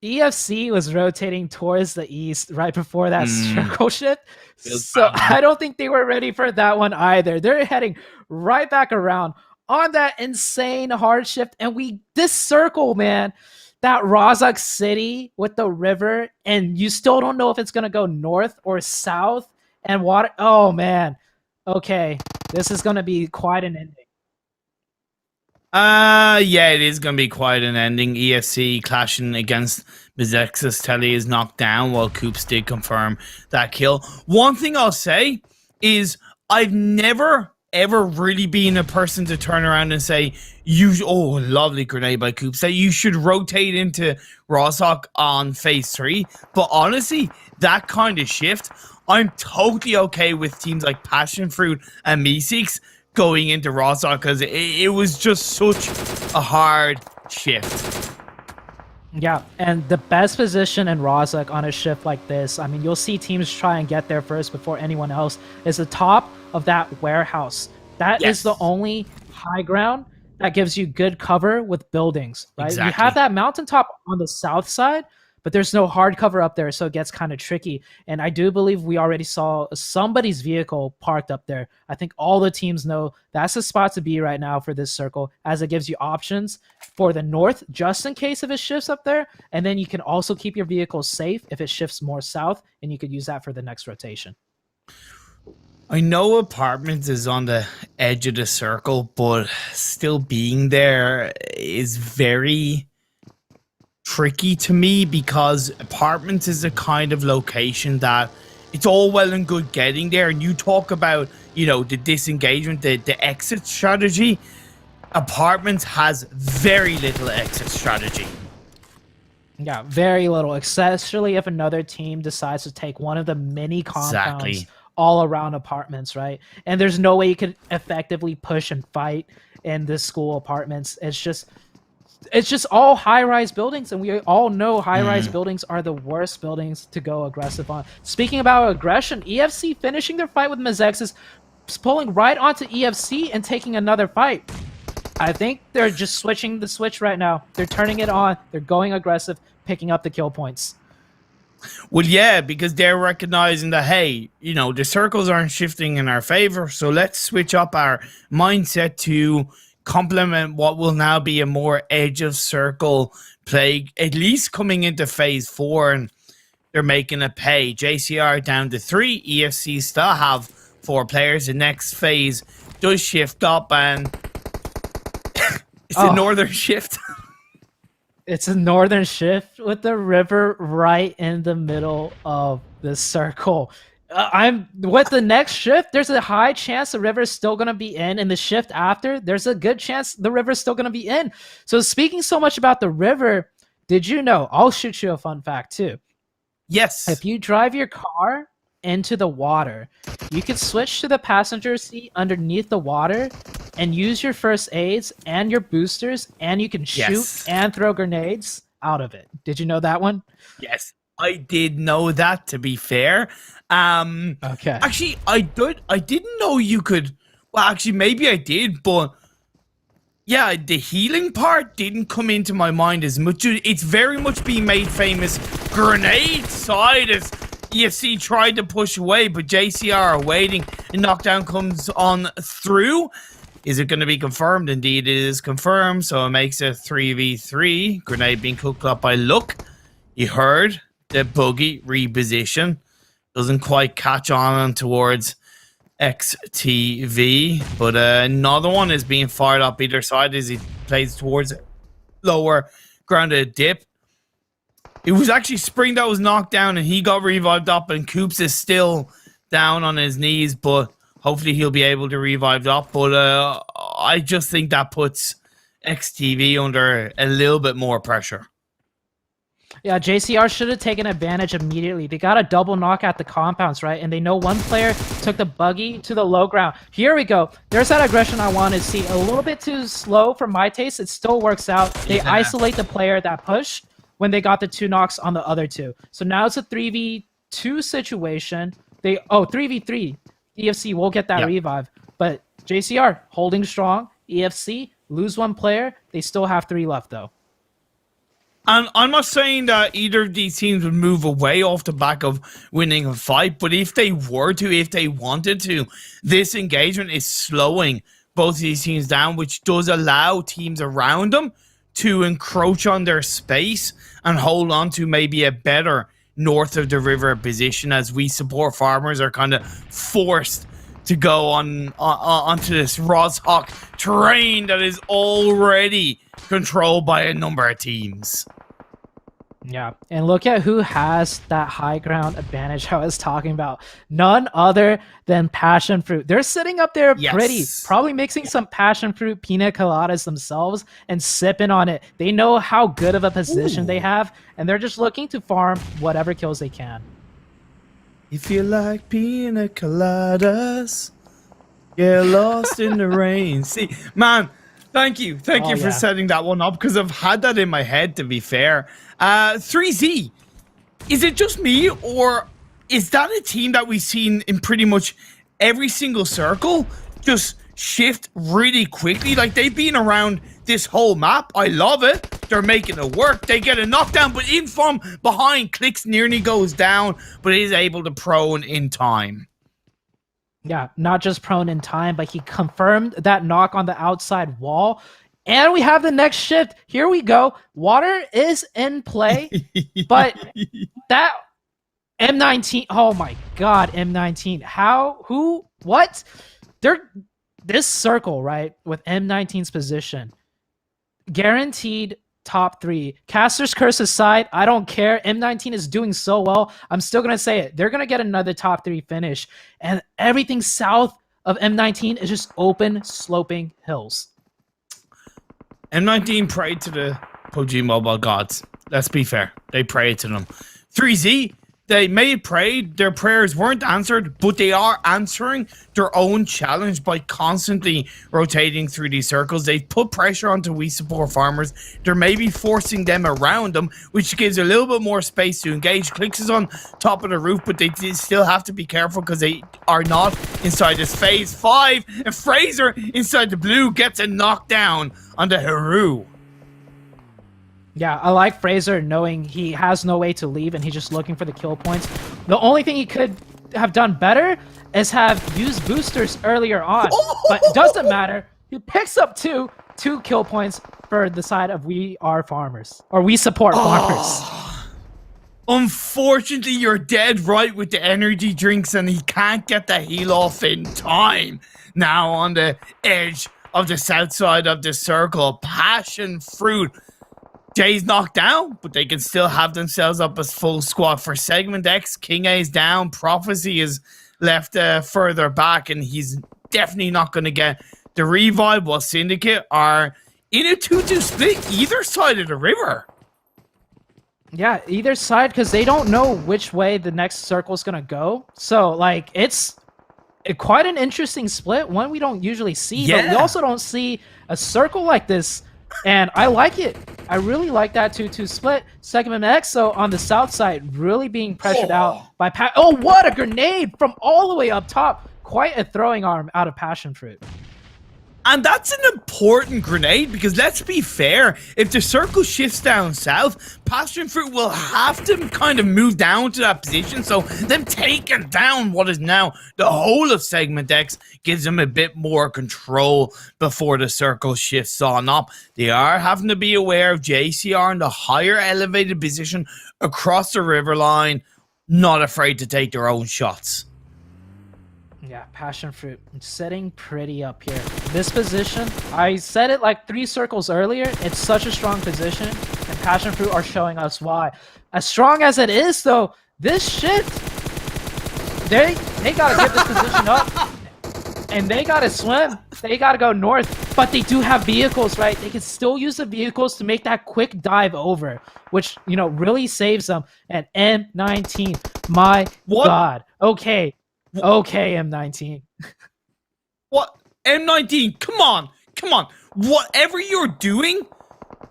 EFC was rotating towards the east right before that circle shift. So I don't think they were ready for that one either. They're heading right back around on that insane hard shift. And this circle, man, that Razak City with the river, and you still don't know if it's going to go north or south and water. Oh, man. Okay. This is going to be quite an ending. Yeah, it is going to be quite an ending. EFC clashing against Mizexus. Telly is knocked down while Coops did confirm that kill. One thing I'll say is I've never, ever really been a person to turn around and say, oh, lovely grenade by Coops, that you should rotate into Rozhok on phase 3. But honestly, that kind of shift, I'm totally okay with teams like Passion Fruit and Meeseeks going into Rozhok because it was just such a hard shift. Yeah, and the best position in Rozhok on a shift like this, I mean, you'll see teams try and get there first before anyone else, is the top of that warehouse. That is the only high ground that gives you good cover with buildings, right? Exactly. You have that mountaintop on the south side, but there's no hard cover up there, so it gets kind of tricky. And I do believe we already saw somebody's vehicle parked up there. I think all the teams know that's the spot to be right now for this circle, as it gives you options for the north, just in case if it shifts up there. And then you can also keep your vehicle safe if it shifts more south, and you could use that for the next rotation. I know Apartments is on the edge of the circle, but still being there is very tricky to me, because Apartments is a kind of location that it's all well and good getting there, and you talk about, you know, the disengagement, the exit strategy. Apartments has very little exit strategy. Yeah, very little, especially if another team decides to take one of the many compounds all around Apartments, right? And there's no way you could effectively push and fight in this school Apartments. It's just all high-rise buildings, and we all know high-rise buildings are the worst buildings to go aggressive on. Speaking about aggression, EFC finishing their fight with Mizexus, pulling right onto EFC and taking another fight. I think they're just switching the switch right now. They're turning it on. They're going aggressive, picking up the kill points. Well, yeah, because they're recognizing that, hey, you know, the circles aren't shifting in our favor, so let's switch up our mindset to complement what will now be a more edge of circle play, at least coming into phase 4, and they're making it pay. JCR down to 3. EFC still have 4 players. The next phase does shift up, and it's a northern shift. It's a northern shift with the river right in the middle of the circle. I'm with the next shift. There's a high chance the river is still going to be in, and the shift after, there's a good chance the river is still going to be in. So speaking so much about the river, Did you know? I'll shoot you a fun fact too. Yes. If you drive your car into the water, you can switch to the passenger seat underneath the water and use your first aids and your boosters, and you can shoot Yes. and throw grenades out of it. Did you know that one? Yes, I did know that, to be fair. Okay. Actually, I didn't know you could. Well, actually, maybe I did, but yeah, the healing part didn't come into my mind as much. It's very much being made famous. Grenade side as EFC tried to push away, but JCR are waiting. And knockdown comes on through. Is it going to be confirmed? Indeed, it is confirmed. So it makes a 3v3. Grenade being cooked up by Luck. You heard the buggy reposition. Doesn't quite catch on towards XTV. But another one is being fired up either side as he plays towards lower grounded dip. It was actually Spring that was knocked down and he got revived up, and Coops is still down on his knees, but hopefully he'll be able to revive up. But I just think that puts XTV under a little bit more pressure. Yeah, JCR should have taken advantage immediately. They got a double knock at the compounds, right? And they know one player took the buggy to the low ground. Here we go. There's that aggression I want to see. A little bit too slow for my taste. It still works out. They isolate the player that pushed when they got the 2 knocks on the other 2. So now it's a 3v2 situation. 3v3. EFC will get that revive. But JCR holding strong. EFC lose 1 player. They still have 3 left though. And I'm not saying that either of these teams would move away off the back of winning a fight, but if they were to, if they wanted to, this engagement is slowing both of these teams down, which does allow teams around them to encroach on their space and hold on to maybe a better north of the river position, as we support farmers are kind of forced to go onto this Roshawk terrain that is already controlled by a number of teams. Yeah, and look at who has that high ground advantage I was talking about. None other than Passion Fruit. They're sitting up there pretty, probably mixing some Passion Fruit pina coladas themselves and sipping on it. They know how good of a position they have, and they're just looking to farm whatever kills they can. If you like pina coladas, get lost in the rain. See, man, thank you for setting that one up, because I've had that in my head, to be fair. 3Z, is it just me, or is that a team that we've seen in pretty much every single circle just shift really quickly? Like, they've been around this whole map. I love it. They're making it work. They get a knockdown, but in from behind, Clicks nearly goes down, but is able to prone in time. Yeah, not just prone in time, but he confirmed that knock on the outside wall. And we have the next shift. Here we go. Water is in play, but that M19, oh my god, M19. How, who, what? This circle, right, with M19's position, guaranteed top 3. Caster's Curse aside, I don't care. M19 is doing so well. I'm still going to say it. They're going to get another top 3 finish. And everything south of M19 is just open, sloping hills. M19 prayed to the PUBG Mobile gods. Let's be fair. They prayed to them. 3Z, they may have prayed. Their prayers weren't answered, but they are answering their own challenge by constantly rotating through these circles. They put pressure onto We Support Farmers. They're maybe forcing them around them, which gives a little bit more space to engage. Clicks is on top of the roof, but they still have to be careful because they are not inside this phase 5. And Fraser inside the blue gets a knockdown on the Haru. Yeah, I like Fraser knowing he has no way to leave and he's just looking for the kill points. The only thing he could have done better is have used boosters earlier on, but it doesn't matter. He picks up two kill points for the side of We Are Farmers, or We Support Farmers. Unfortunately, you're dead right with the energy drinks and he can't get the heal off in time. Now on the edge of the south side of the circle, Passion Fruit. Jay's knocked down, but they can still have themselves up as full squad for Segment X. King A is down. Prophecy is left further back, and he's definitely not going to get the revive, while Syndicate are in a 2-2 split either side of the river. Yeah, either side, because they don't know which way the next circle is gonna go. So like it's quite an interesting split, one we don't usually see, but we Yeah. also don't see a circle like this, and I like it. I really like that 2-2 split. Segment X, so on the south side, really being pressured out by Oh, what a grenade from all the way up top! Quite a throwing arm out of Passion Fruit. And that's an important grenade because let's be fair, if the circle shifts down south, Passion Fruit will have to kind of move down to that position. So them taking down what is now the whole of Segment X gives them a bit more control before the circle shifts on up. They are having to be aware of JCR in the higher elevated position across the river line, not afraid to take their own shots. Yeah, Passion Fruit sitting pretty up here. This position, I said it like 3 circles earlier, it's such a strong position, and Passion Fruit are showing us why. As strong as it is, though, this shit, they gotta get this position up, and they gotta swim. They gotta go north, but they do have vehicles, right? They can still use the vehicles to make that quick dive over, which, you know, really saves them. And M19, my God. Okay, M19. What? M19, come on. Whatever you're doing,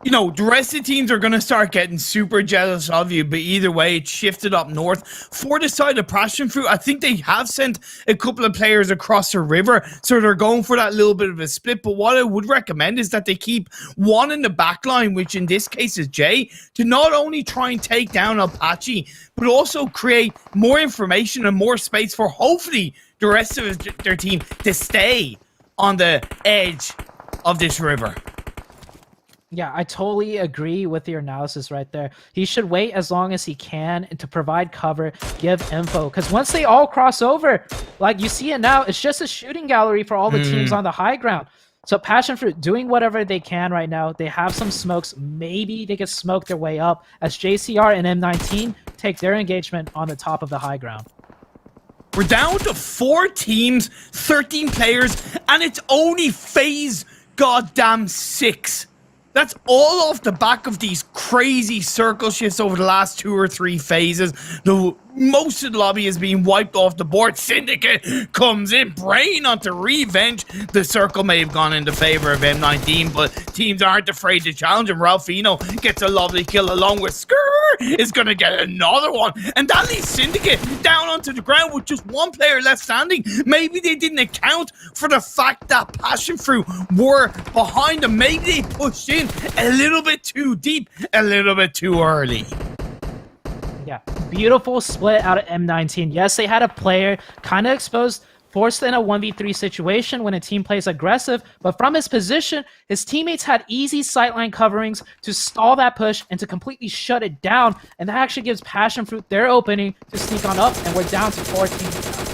you know, the rest of the teams are going to start getting super jealous of you, but either way, it's shifted up north. For the side of Passion Fruit, I think they have sent a couple of players across the river, so they're going for that little bit of a split, but what I would recommend is that they keep one in the back line, which in this case is Jay, to not only try and take down Apache, but also create more information and more space for hopefully the rest of their team to stay on the edge of this river. Yeah, I totally agree with your analysis right there. He should wait as long as he can and to provide cover, give info. Because once they all cross over, like you see it now, it's just a shooting gallery for all the teams on the high ground. So Passion Fruit doing whatever they can right now. They have some smokes. Maybe they can smoke their way up as JCR and M19 take their engagement on the top of the high ground. We're down to 4 teams, 13 players, and it's only phase goddamn 6. That's all off the back of these crazy circle shifts over the last 2 or 3 phases. Most of the lobby is being wiped off the board. Syndicate comes in, Brain onto Revenge. The circle may have gone into favor of M19, but teams aren't afraid to challenge him. Ralphino gets a lovely kill along with Skirr is going to get another one. And that leaves Syndicate down onto the ground with just 1 player left standing. Maybe they didn't account for the fact that Passion Fruit were behind them. Maybe they pushed in a little bit too deep, a little bit too early. Yeah, beautiful split out of M19. Yes, they had a player kind of exposed, forced in a 1v3 situation when a team plays aggressive, but from his position, his teammates had easy sightline coverings to stall that push and to completely shut it down, and that actually gives Passion Fruit their opening to sneak on up, and we're down to 14 now.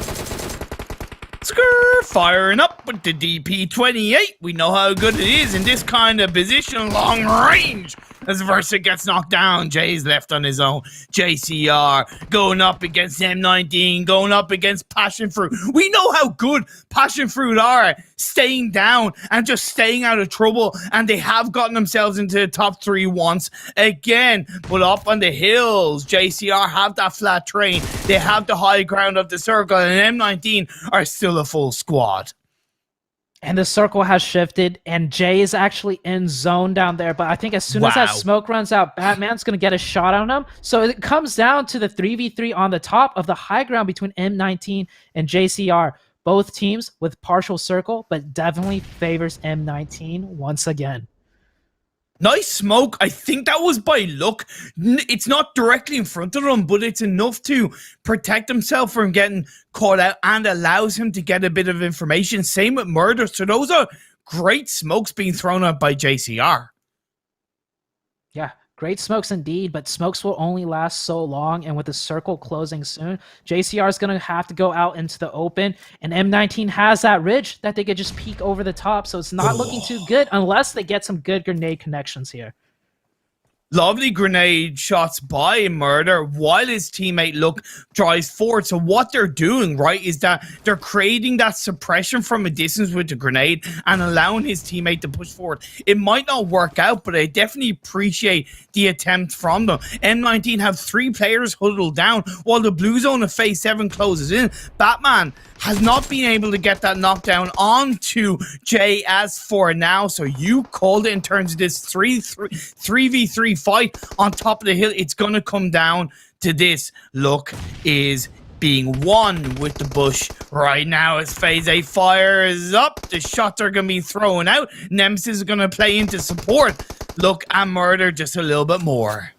Skirr, firing up with the DP28. We know how good it is in this kind of position, long range. As Versa gets knocked down, Jay's left on his own. JCR going up against M19, going up against Passion Fruit. We know how good Passion Fruit are at staying down and just staying out of trouble, and they have gotten themselves into the top 3 once again. But up on the hills, JCR have that flat terrain. They have the high ground of the circle, and M19 are still a full squad. And the circle has shifted, and Jay is actually in zone down there. But I think as soon as that smoke runs out, Batman's going to get a shot on him. So it comes down to the 3v3 on the top of the high ground between M19 and JCR. Both teams with partial circle, but definitely favors M19 once again. Nice smoke. I think that was by luck. It's not directly in front of him, but it's enough to protect himself from getting caught out and allows him to get a bit of information. Same with Murder. So those are great smokes being thrown out by JCR. Yeah, great smokes indeed, but smokes will only last so long, and with the circle closing soon, JCR is going to have to go out into the open, and M19 has that ridge that they could just peek over the top, so it's not looking too good unless they get some good grenade connections here. Lovely grenade shots by Murder while his teammate Look drives forward. So what they're doing, right, is that they're creating that suppression from a distance with the grenade and allowing his teammate to push forward. It might not work out, but I definitely appreciate the attempt from them. M19 have 3 players huddled down while the blue zone of phase 7 closes in. Batman has not been able to get that knockdown onto Jay as for now. So you called it in terms of this 3v3 fight on top of the hill. It's going to come down to this. Look is being won with the bush right now as phase 8 fires up. The shots are going to be thrown out. Nemesis is going to play into support. Look and Murder just a little bit more.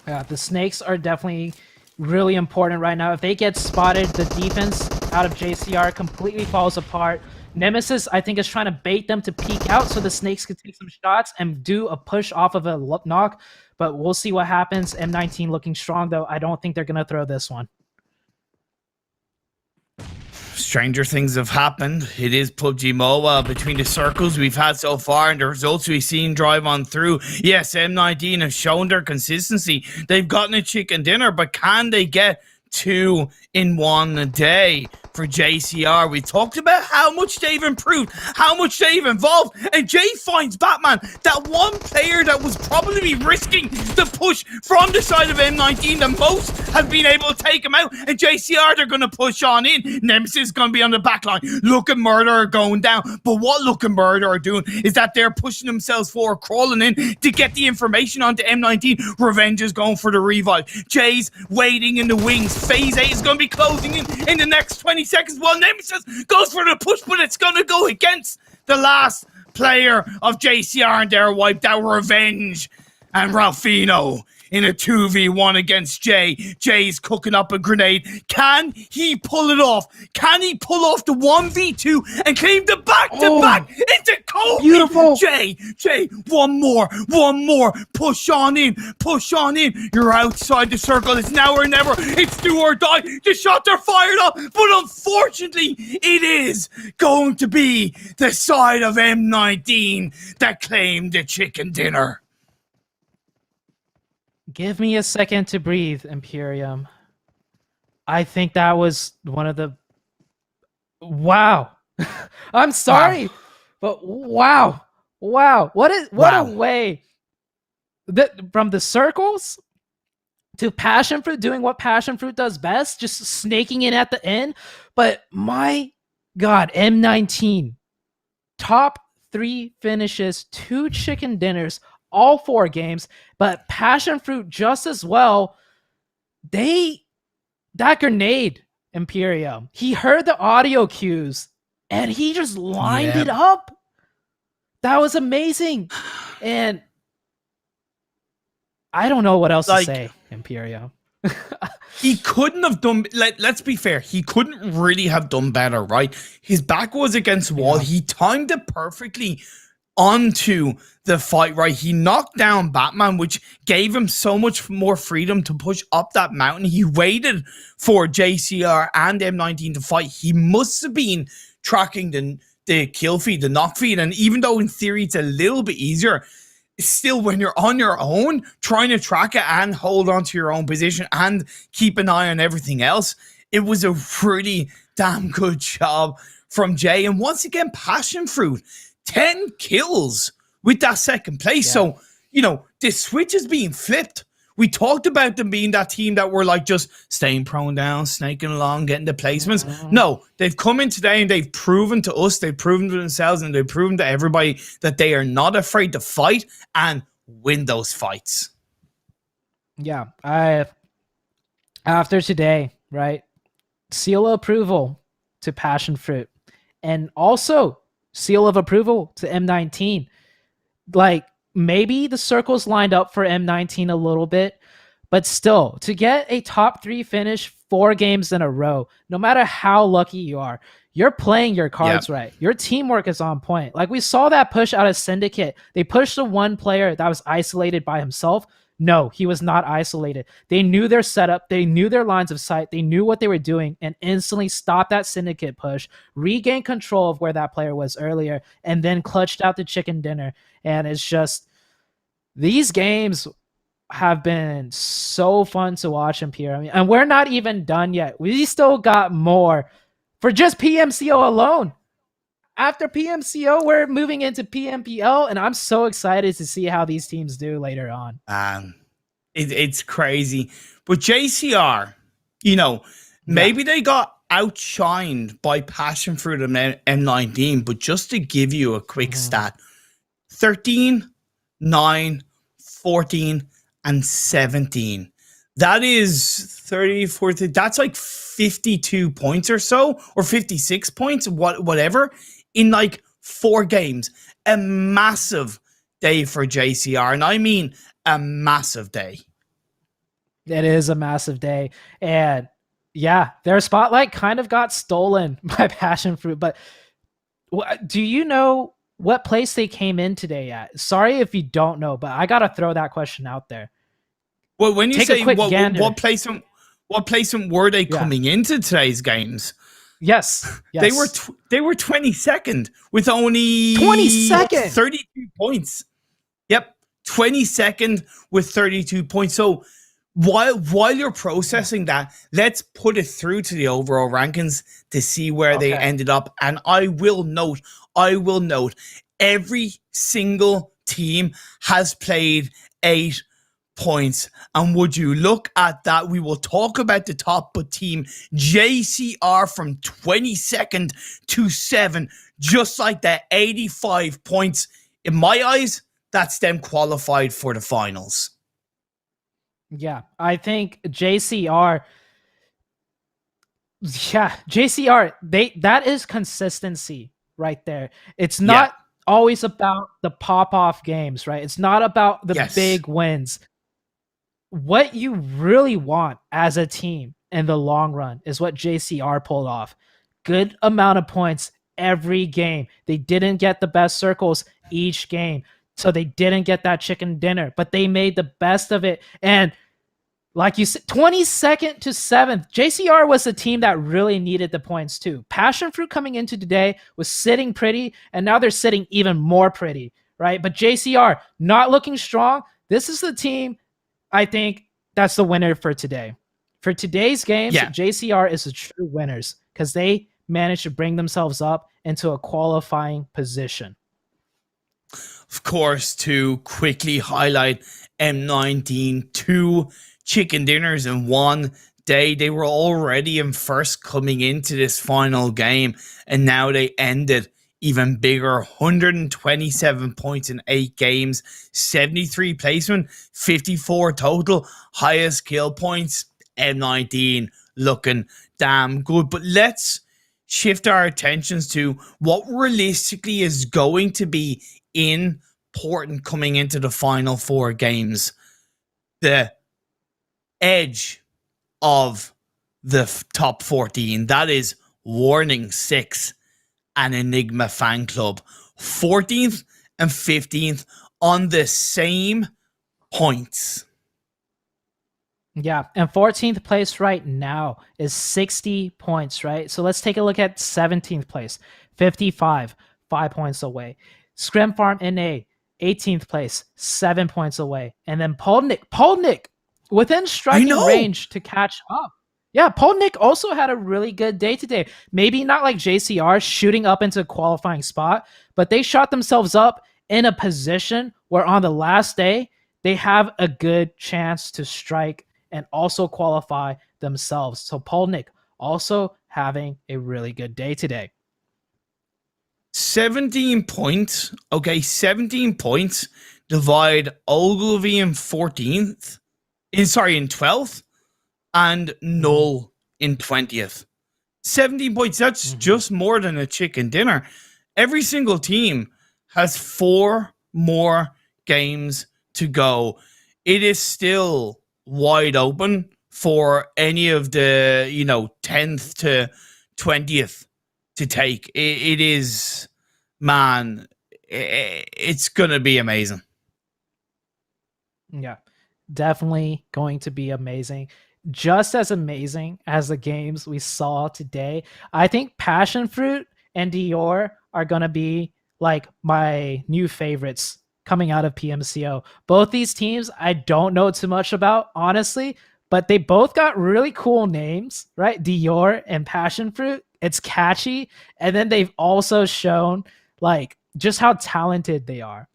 Yeah, the snakes are definitely really important right now. If they get spotted, the defense out of JCR completely falls apart. Nemesis, I think, is trying to bait them to peek out so the snakes can take some shots and do a push off of a knock, but we'll see what happens. M19 looking strong, though. I don't think they're going to throw this one. Stranger things have happened. It is PUBG Mobile. Between the circles we've had so far and the results we've seen drive on through, yes, M19 have shown their consistency. They've gotten a chicken dinner, but can they get 2 in 1 day? For JCR, we talked about how much they've improved, how much they've evolved, and Jay finds Batman, that one player that was probably risking the push from the side of M19 the most, has been able to take him out, and JCR, they're going to push on in. Nemesis is going to be on the back line. Look and Murder are going down, but what Look and Murder are doing is that they're pushing themselves forward, crawling in to get the information onto M19. Revenge is going for the revive. Jay's waiting in the wings. Phase 8 is going to be closing in the next 20 seconds while Nemesis goes for the push, but it's going to go against the last player of JCR, and they're wiped out. Revenge and Ralphino in a 2v1 against Jay. Jay's cooking up a grenade. Can he pull it off? Can he pull off the 1v2 and claim the back-to-back into Kobe? Beautiful. Jay, one more. Push on in. You're outside the circle. It's now or never. It's do or die. The shots are fired up, but unfortunately, it is going to be the side of M19 that claimed the chicken dinner. Give me a second to breathe, Imperium. I think that was one of the... Wow. I'm sorry, but wow. What a way that from the circles to Passion Fruit doing what Passion Fruit does best, just snaking in at the end. But my God, M19, top 3 finishes, 2 chicken dinners, all 4 games, but Passion Fruit just as well. That grenade, Imperium, he heard the audio cues and he just lined it up. That was amazing. And I don't know what else to say, Imperium. He couldn't have done, let's be fair, he couldn't really have done better, right? His back was against the wall. He timed it perfectly onto the fight, right? He knocked down Batman, which gave him so much more freedom to push up that mountain. He waited for JCR and M19 to fight. He must have been tracking the kill feed, the knock feed, and even though in theory it's a little bit easier, still when you're on your own, trying to track it and hold on to your own position and keep an eye on everything else, it was a really damn good job from Jay. And once again, Passion Fruit, 10 kills with that second place. Yeah. So, you know, this switch is being flipped. We talked about them being that team that were like just staying prone down, snaking along, getting the placements. No, they've come in today and they've proven to us, they've proven to themselves, and they've proven to everybody that they are not afraid to fight and win those fights. Yeah, after today, right? Seal of approval to Passion Fruit, and also seal of approval to M19. Like, maybe the circles lined up for M19 a little bit, but still, to get a top 3 finish 4 games in a row, no matter how lucky you are, you're playing your cards right. Your teamwork is on point. Like, we saw that push out of Syndicate. They pushed the one player that was isolated by himself. No, he was not isolated. They knew their setup. They knew their lines of sight. They knew what they were doing and instantly stopped that Syndicate push, regained control of where that player was earlier, and then clutched out the chicken dinner. And it's just, these games have been so fun to watch in PMCO, and we're not even done yet. We still got more for just PMCO alone. After PMCO, we're moving into PMPL, and I'm so excited to see how these teams do later on. It's crazy. But JCR, maybe they got outshined by Passion Fruit and M19, but just to give you a quick stat, 13, 9, 14, and 17. That is 30, 40, that's like 52 points or so, or 56 points, whatever, in like 4 games. A massive day for JCR, and I mean a massive day. It is a massive day, and yeah, their spotlight kind of got stolen by Passion Fruit, but do you know what place they came in today at? Sorry if you don't know, but I gotta throw that question out there. Well, when you say what placement were they coming into today's games? Yes. They were 22nd with only 22nd 32 points. Yep, 22nd with 32 points. So while you're processing that, let's put it through to the overall rankings to see where they ended up. And I will note, every single team has played 8 points. And would you look at that? We will talk about the top, but team JCR from 22nd to 7, just like that, 85 points. In my eyes, that's them qualified for the finals. Yeah, I think JCR, that is consistency right there. It's not always about the pop-off games, right? It's not about the big wins. What you really want as a team in the long run is what JCR pulled off. Good amount of points every game. They didn't get the best circles each game, so they didn't get that chicken dinner, but they made the best of it. And like you said, 22nd to 7th, JCR was the team that really needed the points too. Passion Fruit coming into today was sitting pretty, and now they're sitting even more pretty, right? But JCR not looking strong. This is the team, I think, that's the winner for today. For today's games, JCR is the true winners because they managed to bring themselves up into a qualifying position. Of course, to quickly highlight M19, 2 chicken dinners in 1 day. They were already in first coming into this final game, and now they ended even bigger. 127 points in 8 games, 73 placement, 54 total, highest kill points. M19 looking damn good. But let's shift our attentions to what realistically is going to be important coming into the final 4 games. The edge of the top 14, that is Warning 6 and Enigma Fan Club, 14th and 15th on the same points. Yeah, and 14th place right now is 60 points, right? So let's take a look at 17th place, 55, 5 points away. Scrim Farm NA, 18th place, 7 points away. And then Polnick, within striking range to catch up. Yeah, Polnick also had a really good day today. Maybe not like JCR shooting up into a qualifying spot, but they shot themselves up in a position where on the last day, they have a good chance to strike and also qualify themselves. So Polnick also having a really good day today. 17 points. Okay, 17 points. Divide Ogilvy in 14th. In 12th. And Null in 20th. 17 points. That's just more than a chicken dinner. Every single team has 4 more games to go. It is still wide open for any of the 10th to 20th to take. It is, man, it's gonna be amazing. Yeah, definitely going to be amazing. Just as amazing as the games we saw today. I think Passion Fruit and Dior are gonna be like my new favorites coming out of PMCO. Both these teams I don't know too much about, honestly, but they both got really cool names, right? Dior and Passion Fruit. It's catchy. And then they've also shown like just how talented they are.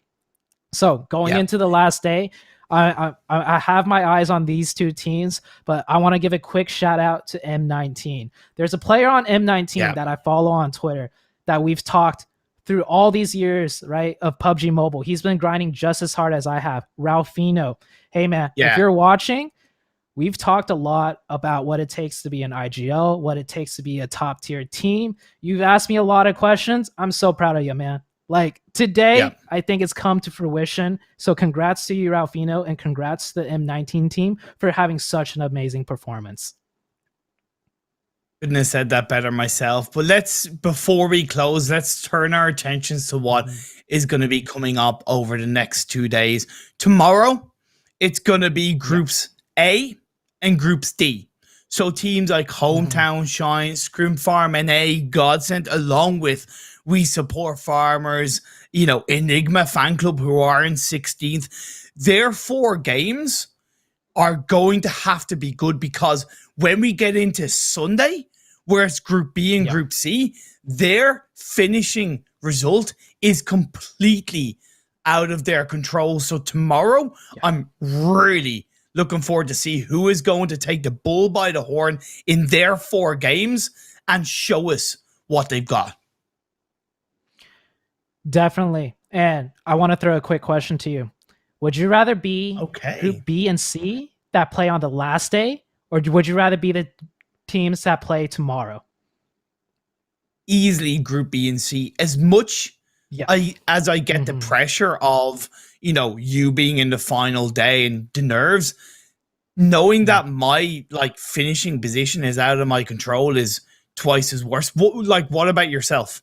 So going into the last day, I have my eyes on these two teams, but I want to give a quick shout out to M19. There's a player on M19 that I follow on Twitter that we've talked through all these years, right, of PUBG Mobile. He's been grinding just as hard as I have. Ralphino. Hey, man, if you're watching, we've talked a lot about what it takes to be an IGL, what it takes to be a top tier team. You've asked me a lot of questions. I'm so proud of you, man. Like today, I think it's come to fruition. So congrats to you, Ralphino, and congrats to the M19 team for having such an amazing performance. Couldn't have said that better myself. But before we close, let's turn our attentions to what is going to be coming up over the next 2 days. Tomorrow, it's going to be Groups A and Groups D. So teams like Hometown, Shine, Scrim Farm, NA, Godsend, along with We Support Farmers, you know, Enigma Fan Club, who are in 16th. Their 4 games are going to have to be good, because when we get into Sunday, where it's Group B and Group C, their finishing result is completely out of their control. So tomorrow, I'm really looking forward to see who is going to take the bull by the horn in their 4 games and show us what they've got. Definitely. And I want to throw a quick question to you. Would you rather be Group B and C that play on the last day, or would you rather be the teams that play tomorrow? Easily Group B and C. As much as I get the pressure of, you know, you being in the final day and the nerves, knowing that my like finishing position is out of my control is twice as worse. What about yourself?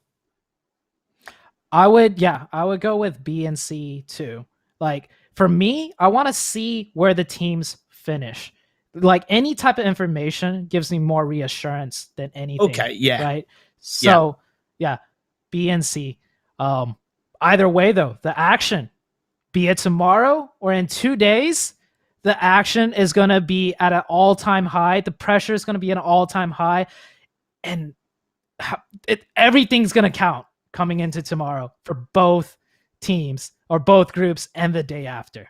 I would go with B and C too. Like for me, I want to see where the teams finish. Like any type of information gives me more reassurance than anything. Right. So B and C. Either way though, the action, be it tomorrow or in 2 days, the action is going to be at an all-time high. The pressure is going to be at an all-time high, and everything's going to count coming into tomorrow for both teams or both groups and the day after.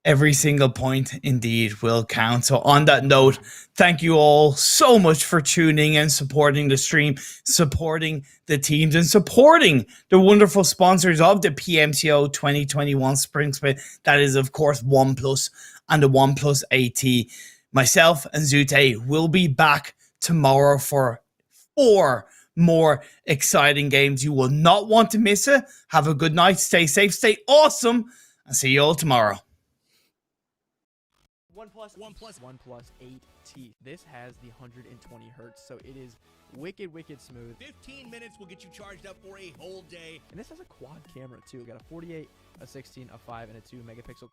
Every single point indeed will count. So on that note, thank you all so much for tuning and supporting the stream, supporting the teams, and supporting the wonderful sponsors of the PMCO 2021 Spring Split. That is, of course, OnePlus and the OnePlus AT. Myself and Zute will be back tomorrow for 4 more exciting games. You will not want to miss it. Have a good night. Stay safe. Stay awesome. And see you all tomorrow. OnePlus 8 teeth. This has the 120 hertz, so it is wicked smooth. 15 minutes will get you charged up for a whole day. And this has a quad camera too. We got a 48, a 16, a 5, and a 2 megapixel.